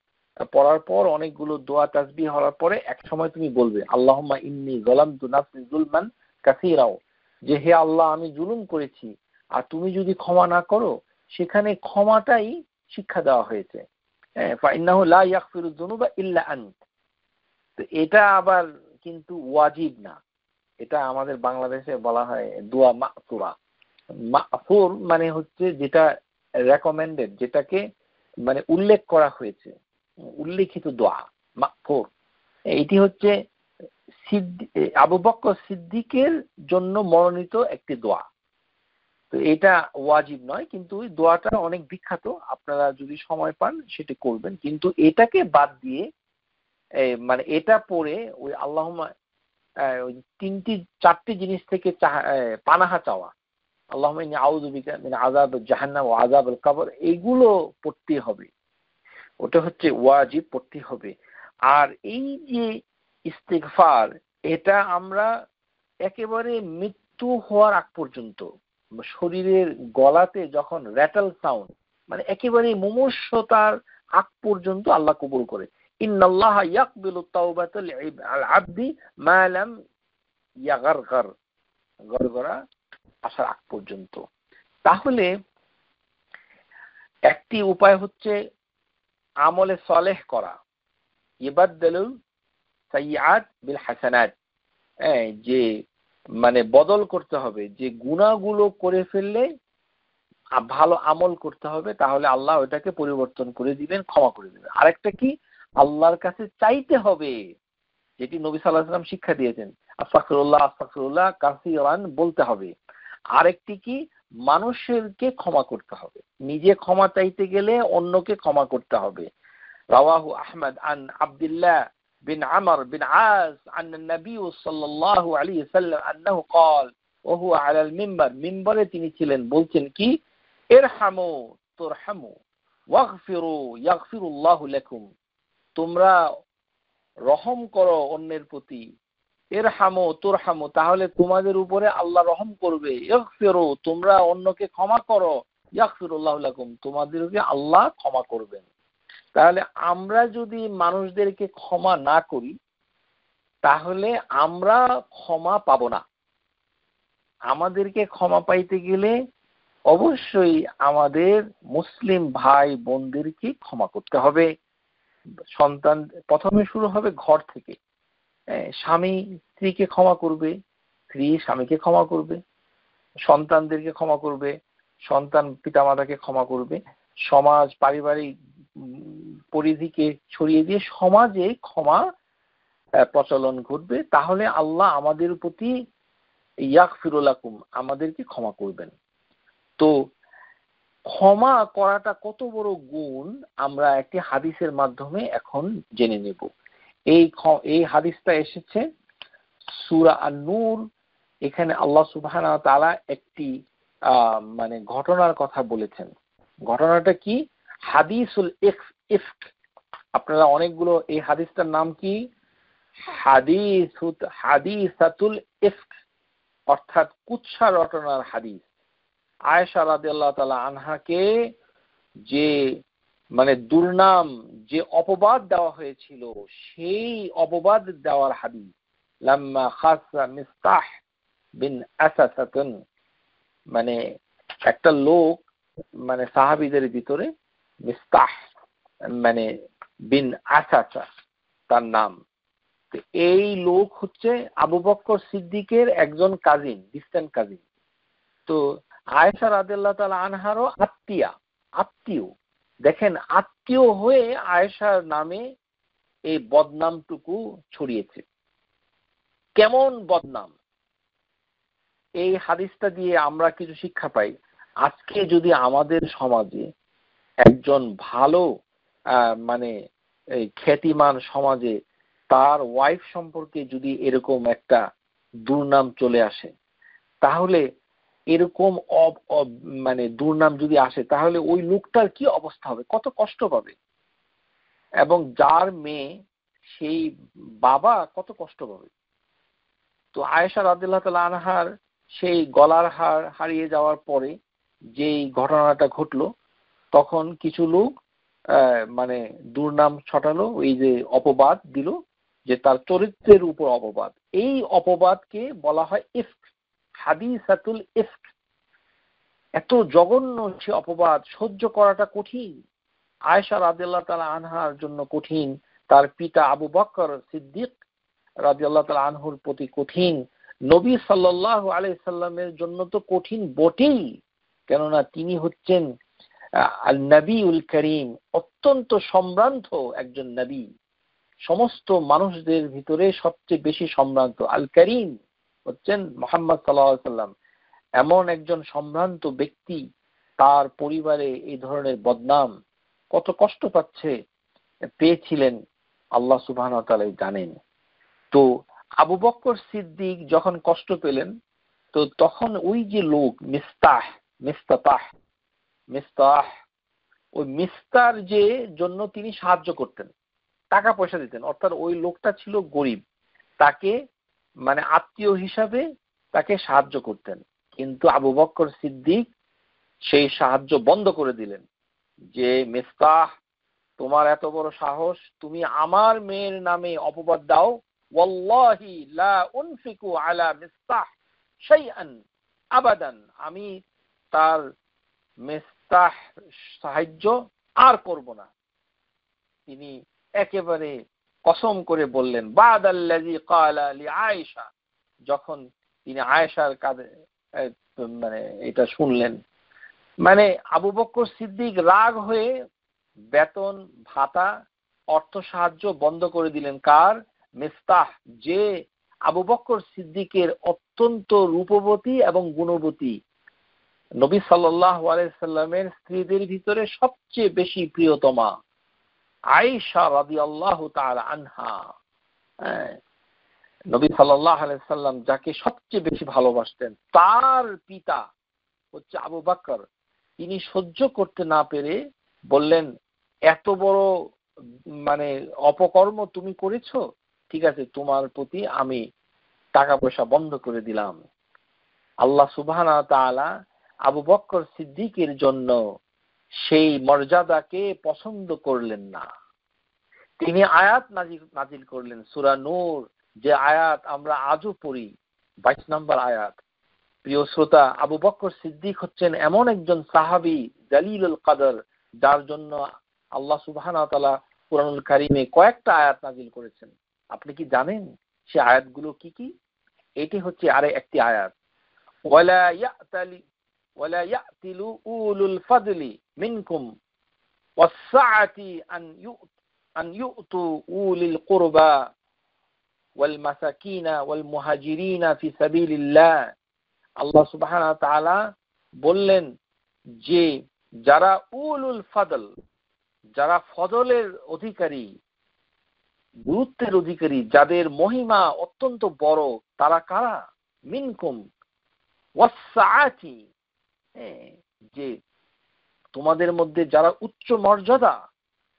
পড়ার পর অনেকগুলো দোয়া তাসবিহ হওয়ার পরে এক সময় তুমি বলবে আল্লাহুম্মা ইন্নী যালামতু নাফসি যুলমান কাসীরাও, যে হে আল্লাহ আমি জুলুম করেছি, আর তুমি যদি ক্ষমা না করো। সেখানে ক্ষমাটাই শিক্ষা দেওয়া হয়েছে। ফাইন্নাহু লা ইয়াগফিরুয যুনুবা ইল্লা আনত। তো এটা আবার কিন্তু ওয়াজিব না, এটা আমাদের বাংলাদেশে বলা হয় দোয়া মাসুরা। মাসুর মানে হচ্ছে যেটা রেকমেন্ডেড, যেটাকে মানে উল্লেখ করা হয়েছে, উল্লেখিত দোয়া মাসুর। এটি হচ্ছে আবু বকর সিদ্দিকের জন্য মনোনীত একটি দোয়া। তো এটা ওয়াজিব নয়, কিন্তু ওই দোয়াটা অনেক বিখ্যাত, আপনারা যদি সময় পান সেটা করবেন। কিন্তু এটাকে বাদ দিয়ে মানে এটা পড়ে ওই আল্লাহুম্মা ওই চারটি জিনিস থেকে পানাহা চাওয়া, আল্লাহুম্মা ইন্নী আউযু বিকা মিন আযাব জাহান্নাম ওয়া আযাবিল কবর, এইগুলো পড়তে হবে। ওটা হচ্ছে ওয়াজিব, পড়তে হবে। আর এই যে ইস্তিগফার, এটা আমরা একেবারে মৃত্যু হওয়ার আগ পর্যন্ত, শরীরের গলাতে যখন র্যাটল সাউন্ড, মানে একেবারে মুমূর্ষতার আগ পর্যন্ত আল্লাহ কবুল করে। ইন্নাল্লাহা ইয়াকবিলু তাওবাতাল আবদি মা লাম ইয়াগারগার, গরগরা আসার আগ পর্যন্ত। তাহলে একটি উপায় হচ্ছে আমলে সলেহ করা, ইবাদদালুল সাইয়্যাত বিল হাসানাত, যে মানে বদল করতে হবে, যে গুনাহগুলো করে ফেললে ভালো আমল করতে হবে, তাহলে আল্লাহ ওটাকে পরিবর্তন করে দিবেন, ক্ষমা করে দিবেন। আরেকটা কি, আল্লাহর কাছে চাইতে হবে, যেটি নবী সাল্লাল্লাহু আলাইহি ওয়াসাল্লাম শিক্ষা দিয়েছেন, আস্তাগফিরুল্লাহ আস্তাগফিরুল্লাহ কাসীরান বলতে হবে। আরেকটি কি, মানুষকে ক্ষমা করতে হবে, নিজে ক্ষমা চাইতে গেলে অন্যকে ক্ষমা করতে হবে। রাওয়াহু আহমদ আন আব্দুল্লাহ বিন আমর বিন আস আন নবী সাল্লাল্লাহু আলাইহি ওয়াসাল্লাম আন্নাহু قال وهو على المنبر, মিম্বরে তিনি ছিলেন, বলছেন কি, ইরহামু তুরহামু ওয়াগফিরু ইয়াগফিরুল্লাহু লাকুম, তোমরা রহম করো অন্যের প্রতি, ইরহামু তুরহামু, তাহলে তোমাদের উপরে আল্লাহ রহম করবে, ইগফিরু, তোমরা অন্যকে ক্ষমা করো, ইয়াগফিরুল্লাহু লাকুম, তোমাদেরকে আল্লাহ ক্ষমা করবেন। তাহলে আমরা যদি মানুষদেরকে ক্ষমা না করি তাহলে আমরা ক্ষমা পাবো না। আমাদেরকে ক্ষমা পাইতে গেলে অবশ্যই আমাদের মুসলিম ভাই বোনদেরকে ক্ষমা করতে হবে। সন্তান প্রথমে শুরু হবে ঘর থেকে। স্বামী স্ত্রীকে ক্ষমা করবে, স্ত্রী স্বামীকে ক্ষমা করবে, সন্তানদেরকে ক্ষমা করবে, সন্তান পিতামাতাকে ক্ষমা করবে, সমাজ পারিবারিক পরিধিকে ছড়িয়ে দিয়ে সমাজে ক্ষমা প্রচলন ঘটবে। তাহলে আল্লাহ আমাদের প্রতি ইয়াগফিরু লাকুম, আমাদেরকে ক্ষমা করবেন। তো ক্ষমা করাটা কত বড় গুণ আমরা একটি হাদিসের মাধ্যমে এখন জেনে নেব। এই হাদিসটা এসেছে সূরা আন-নূর। এখানে আল্লাহ সুবহানাহু ওয়া তাআলা একটি মানে ঘটনার কথা বলেছেন। ঘটনাটা কি? হাদিসুল ইফক। আপনারা অনেকগুলো, এই হাদিসটার নাম কি? হাদিসাতুল ইফক, অর্থাৎ কুৎসা রটনার হাদিস। আয়েশা রাদিয়াল্লাহু তাআলা আনহাকে যে মানে দুর্নাম, যে অপবাদ দেওয়া হয়েছিল, সেই অপবাদ দেওয়ার হাদিস। লাম্মা খাসা মিস্তাহ বিন আসাসাতুন, মানে একটা লোক, মানে সাহাবীদের ভিতরে মিস্তাহ মানে বিন আসাসা তার নাম। এই লোক হচ্ছে আবু বকর সিদ্দিকের একজন কাজিন, ডিস্টেন্ট কাজিন। তো আয়েশা রাদিয়াল্লাহু তাআলা আনহারও আত্মীয়। দেখেন, আত্মীয় হয়ে আয়েশার নামে এই বদনামটুকু ছড়িয়েছে। কেমন বদনাম! এই হাদিসটা দিয়ে আমরা কিছু শিক্ষা পাই। আজকে যদি আমাদের সমাজে একজন ভালো মানে এই খ্যাতিমান সমাজে তার ওয়াইফ সম্পর্কে যদি এরকম একটা দুর্নাম চলে আসে, তাহলে এরকম মানে দুর্নাম যদি আসে তাহলে ওই লোকটার কি অবস্থা হবে, কত কষ্ট পাবে, এবং যার মেয়ে সেই বাবা কত কষ্ট পাবে। তো আয়েশা রাদিয়াল্লাহু তাআলা আনহার সেই গলার হার হারিয়ে যাওয়ার পরে যেই ঘটনাটা ঘটলো, তখন কিছু লোক মানে দুর্নাম ছটালো, এই যে অপবাদ দিল যে তার চরিত্রের উপর অপবাদ। এই অপবাদকে বলা হয় ইফক, হাদিসাতুল ইফক। এত জঘন্য সে অপবাদ, সহ্য করাটা কঠিন। আয়েশা রাদিয়াল্লাহু তাআলা আনহার জন্য কঠিন, তার পিতা আবু বকর সিদ্দিক রাদিয়াল্লাহু তাআলা আনহুর প্রতি কঠিন, নবী সাল্লাল্লাহু আলাইহি সাল্লামের জন্য তো কঠিন বটেই, কেননা তিনি হচ্ছেন আল-নবিউল করিম, অত্যন্ত সম্ভ্রান্ত একজন নবী, সমস্ত মানুষদের ভিতরে সবচেয়ে বেশি সম্ভ্রান্ত। আল করিম হচ্ছেন মুহাম্মদ সাল্লাল্লাহু আলাইহি সাল্লাম, এমন একজন সম্ভ্রান্ত ব্যক্তি। তার পরিবারে এই ধরনের বদনাম, কত কষ্ট পেয়েছিলেন আল্লাহ সুবহানাহু ওয়া তাআলা জানেন। তো আবু বকর সিদ্দিক যখন কষ্ট পেলেন, তো তখন ওই যে লোক মিস্তাহ, ওই মিস্তার যে জন্য তিনি সাহায্য করতেন, টাকা পয়সা দিতেন। অর্থাৎ ওই লোকটা ছিল গরিব, তাকে মানে আত্মীয় হিসাবে তাকে সাহায্য করতেন। কিন্তু আবু বকর সিদ্দিক সেই সাহায্য বন্ধ করে দিলেন, যে মিস্তাহ, তোমার এত বড় সাহস, তুমি আমার মেয়ের নামে অপবাদ দাও। ওয়াল্লাহি লা উনফিকু আলা মিস্তাহ শাইআন আবাদান, আমি তার মিস্তাহ সাহায্য আর করব না। তিনি একেবারে কসম করে বললেন, বাদাল্লাযী ক্বালা লিআয়েশা, যখন তিনি আয়েশার কাঁধে মানে এটা শুনলেন, মানে আবু বকর সিদ্দিক রাগ হয়ে বেতন ভাতা অর্থ সাহায্য বন্ধ করে দিলেন। কার? মিস্তাহ, যে আবু বকর সিদ্দিকের অত্যন্ত রূপবতী এবং গুণবতী, নবী সাল্লাল্লাহু আলাইহি সাল্লামের স্ত্রীদের ভিতরে সবচেয়ে বেশি প্রিয়তমা আয়েশা রাদিয়াল্লাহু তাআলা আনহা। নবী সাল্লাল্লাহু আলাইহি সাল্লাম যাকে সবচেয়ে বেশি ভালোবাসতেন, তার পিতা হচ্ছে আবু বকর। তিনি সহ্য করতে না পেরে বললেন, এত বড় মানে অপকর্ম তুমি করেছো, ঠিক আছে, তোমার প্রতি আমি টাকা পয়সা বন্ধ করে দিলাম। আল্লাহ সুবহানাহু ওয়া তাআলা আবু বকর সিদ্দিকের জন্য সেই মর্যাদাকে পছন্দ করলেন না। তিনি আয়াত নাজিল করলেন, সূরা নূর, যে আয়াত আমরা আজও পড়ি, 22 নম্বর আয়াত। প্রিয় শ্রোতা, আবু বকর সিদ্দিক হচ্ছেন এমন একজন সাহাবী জালিলুল কদর, যার জন্য আল্লাহ সুবহানাহু ওয়া তাআলা কুরআনুল কারীমে কয়েকটা আয়াত নাজিল করেছেন। আপনি কি জানেন সে আয়াতগুলো কি কি? এটি হচ্ছে আরে একটি আয়াত, ওয়ালা ইয়াতিলু উলুল ফাদলি মিনকুম ওয়াস-সাআতি আন ইউতু উলিল কুরবা ওয়াল মাসাকিনা ওয়াল মুহাজিরিনা ফি সাবিলিল্লাহ। আল্লাহ সুবহানাহু ওয়া তাআলা বললেন যে যারা উলুল ফাদল, যারা ফজলের অধিকারী, গুরুত্বের অধিকারী, যাদের মহিমা অত্যন্ত বড়, তারা কারা? মিনকুম ওয়াস-সাআতি, যে তোমাদের মধ্যে যারা উচ্চ মর্যাদা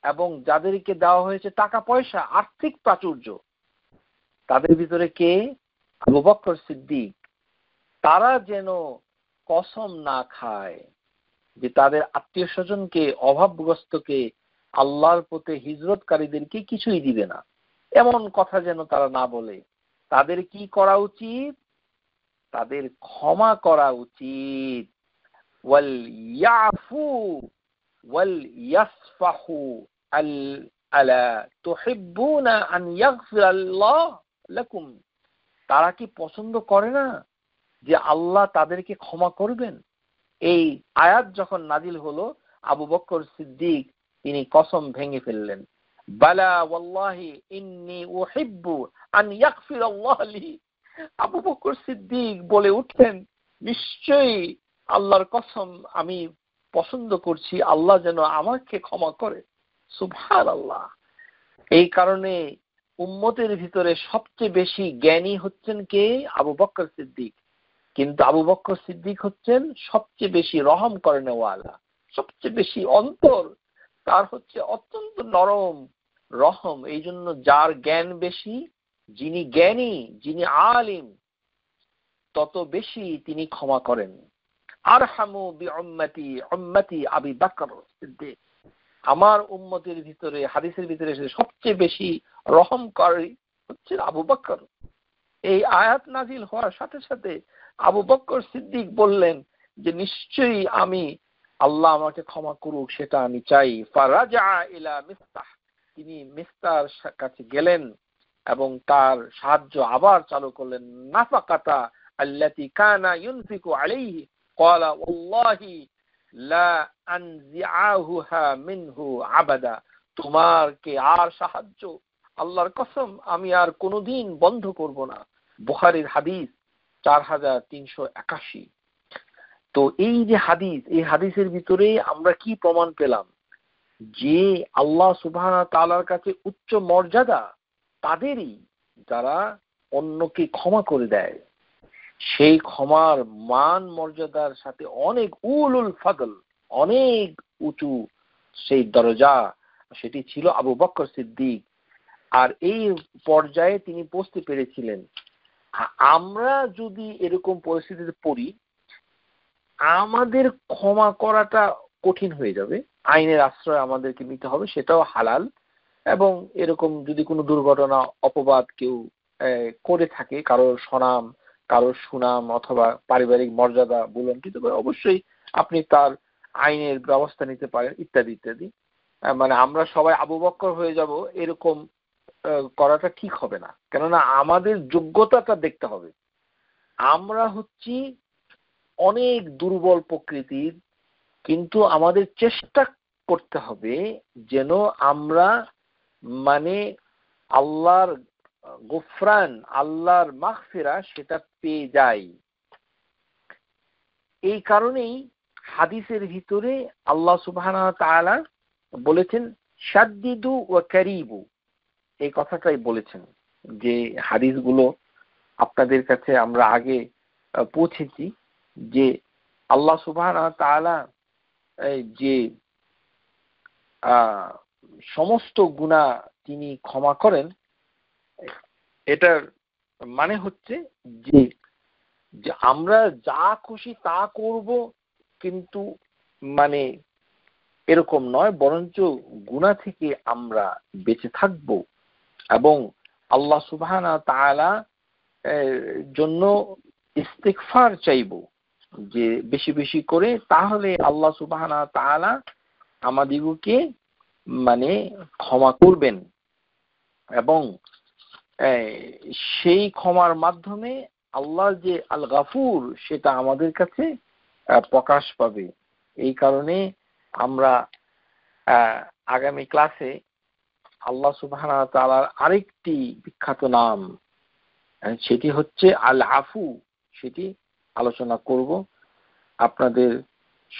এবং যাদেরকে দেওয়া হয়েছে টাকা পয়সা, আর্থিক প্রাচুর্য, তাদের ভিতরে কে? আবু বকর সিদ্দিক। তারা যেন কসম না খায় যে তাদের আত্মীয় স্বজনকে, অভাবগ্রস্তকে, আল্লাহর পথে হিজরতকারীদেরকে কিছুই দিবে না, এমন কথা যেন তারা না বলে। তাদের কি করা উচিত? তাদের ক্ষমা করা উচিত। ওয়াল ইয়াফু ওয়াল ইয়াসফাহু আলা তুহিব্বুনা আন ইয়াগফিরাল্লাহু লাকুম। তারা কি পছন্দ করে না যে আল্লাহ তাদেরকে ক্ষমা করবেন? এই আয়াত যখন নাজিল হলো, আবু বকর সিদ্দিক তিনি কসম ভেঙে ফেললেন, বালা ওয়াল্লাহি ইন্নী উহিব্বু আন ইয়াগফিরাল্লাহু লি। আবু বকর সিদ্দিক বলে উঠলেন, নিশ্চয়ই আল্লাহর কসম, আমি পছন্দ করছি আল্লাহ যেন আমাকে ক্ষমা করে। সুবহানাল্লাহ। এই কারণে উম্মতের ভিতরে সবচেয়ে বেশি জ্ঞানী হচ্ছেন কে? আবু বকর সিদ্দিক। কিন্তু আবু বকর সিদ্দিক হচ্ছেন সবচেয়ে বেশি রহম করেনওয়ালা, সবচেয়ে বেশি অন্তর তার হচ্ছে অত্যন্ত নরম, রহম। এই জন্য যার জ্ঞান বেশি, যিনি জ্ঞানী, যিনি আলিম, তত বেশি তিনি ক্ষমা করেন। আরহামু বিউম্মতি উম্মতি আবি বকর সিদ্দিক। আমার উম্মতের ভিতরে, হাদিসের ভিতরে সবচেয়ে বেশি রহমকারী হচ্ছেন আবু বকর। এই আয়াত নাজিল হওয়ার সাথে সাথে আবু বকর সিদ্দিক বললেন যে নিশ্চয়ই আমি, আল্লাহ আমাকে ক্ষমা করুক, সেটা আমি চাই। ফারাজা ইলা মিস্তাহ, তিনি মিস্তার কাছে গেলেন এবং তার সাহায্য আবার চালু করলেন। নাফাকাতা আল্লাতী কানা ইউনফিকু আলাইহি ক্বালা ওয়াল্লাহি লা আনজিআহুহা মিনহু আবাদা। তোমারকে আর সাহায্য, আল্লাহর কসম, আমি আর কোনোদিন বন্ধ করব না। বুখারীর হাদিস 4381। তো এই যে হাদিস, এই হাদিসের ভিতরে আমরা কি প্রমাণ পেলাম? যে আল্লাহ সুবহানাহু ওয়া তাআলার কাছে উচ্চ মর্যাদা তাদেরই যারা অন্যকে ক্ষমা করে দেয়। সেই ক্ষমার মান মর্যাদার সাথে অনেক উলুল ফাদল, অনেক উঁচু সেই দরজা, সেটি ছিল আবু বকর সিদ্দিক। আর এই পর্যায়ে তিনি পৌঁছতে পেরেছিলেন। আমরা যদি এরকম পরিস্থিতিতে পড়ি, আমাদের ক্ষমা করাটা কঠিন হয়ে যাবে। আইনের আশ্রয় আমাদেরকে নিতে হবে, সেটাও হালাল। এবং এরকম যদি কোনো দুর্ঘটনা, অপবাদ কেউ করে থাকে, কারোর স্বনাম, কারোর সুনাম অথবা পারিবারিক মর্যাদা বুলন্ডিত করে, অবশ্যই আপনি তার আইনের ব্যবস্থা নিতে পারেন, ইত্যাদি ইত্যাদি। মানে আমরা সবাই আবু বকর হয়ে যাব এরকম করাটা ঠিক হবে না। কেননা আমাদের যোগ্যতাটা দেখতে হবে। আমরা হচ্ছি অনেক দুর্বল প্রকৃতির, কিন্তু আমাদের চেষ্টা করতে হবে যেন আমরা মানে আল্লাহর গুফরান, আল্লাহর মাগফিরা সেটা পেয়ে যাই। এই কারণেই হাদিসের ভিতরে আল্লাহ সুবহানাহু ওয়া তাআলা বলেছেন শাদ্দিদু ওয়া কারিবু, এই কথাটাই বলেছেন। যে হাদিসগুলো আপনাদের কাছে আমরা আগে পৌঁছেছি, যে আল্লাহ সুবহানাহু ওয়া তাআলা যে সমস্ত গুনাহ তিনি ক্ষমা করেন, এটার মানে হচ্ছে যে আমরা যা খুশি তা করব, কিন্তু মানে এরকম নয়, বরঞ্চ গুনাহ থেকে আমরা বেঁচে থাকব এবং আল্লাহ সুবহানাহু ওয়া তাআলা জন্য ইস্তিগফার চাইব যে বেশি বেশি করে, তাহলে আল্লাহ সুবহানাহু ওয়া তাআলা আমাদিগকে মানে ক্ষমা করবেন এবং সেই ক্ষমার মাধ্যমে আল্লাহর যে আল গাফুর সেটা আমাদের কাছে প্রকাশ পাবে। এই কারণে আমরা আগামী ক্লাসে আল্লাহ সুবহানাহু ওয়া তাআলার আরেকটি বিখ্যাত নাম, সেটি হচ্ছে আল আফু, সেটি আলোচনা করব। আপনাদের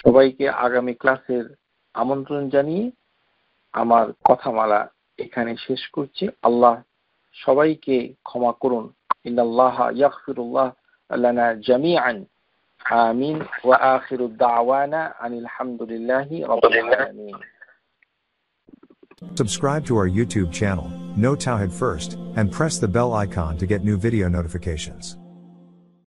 সবাইকে আগামী ক্লাসের আমন্ত্রণ জানিয়ে আমার কথামালা এখানে শেষ করছি। আল্লাহ সবাইকে ক্ষমা করুন। ইন্নাল্লাহা ইয়াগফিরুল্লাহ লানা জামিআন। আমিন। ওয়া আখিরু দাওয়ানা আনিল হামদুলিল্লাহি রাব্বিল আলামিন। Subscribe to our YouTube channel, Know Tawhid First, and press the bell icon to get new video notifications.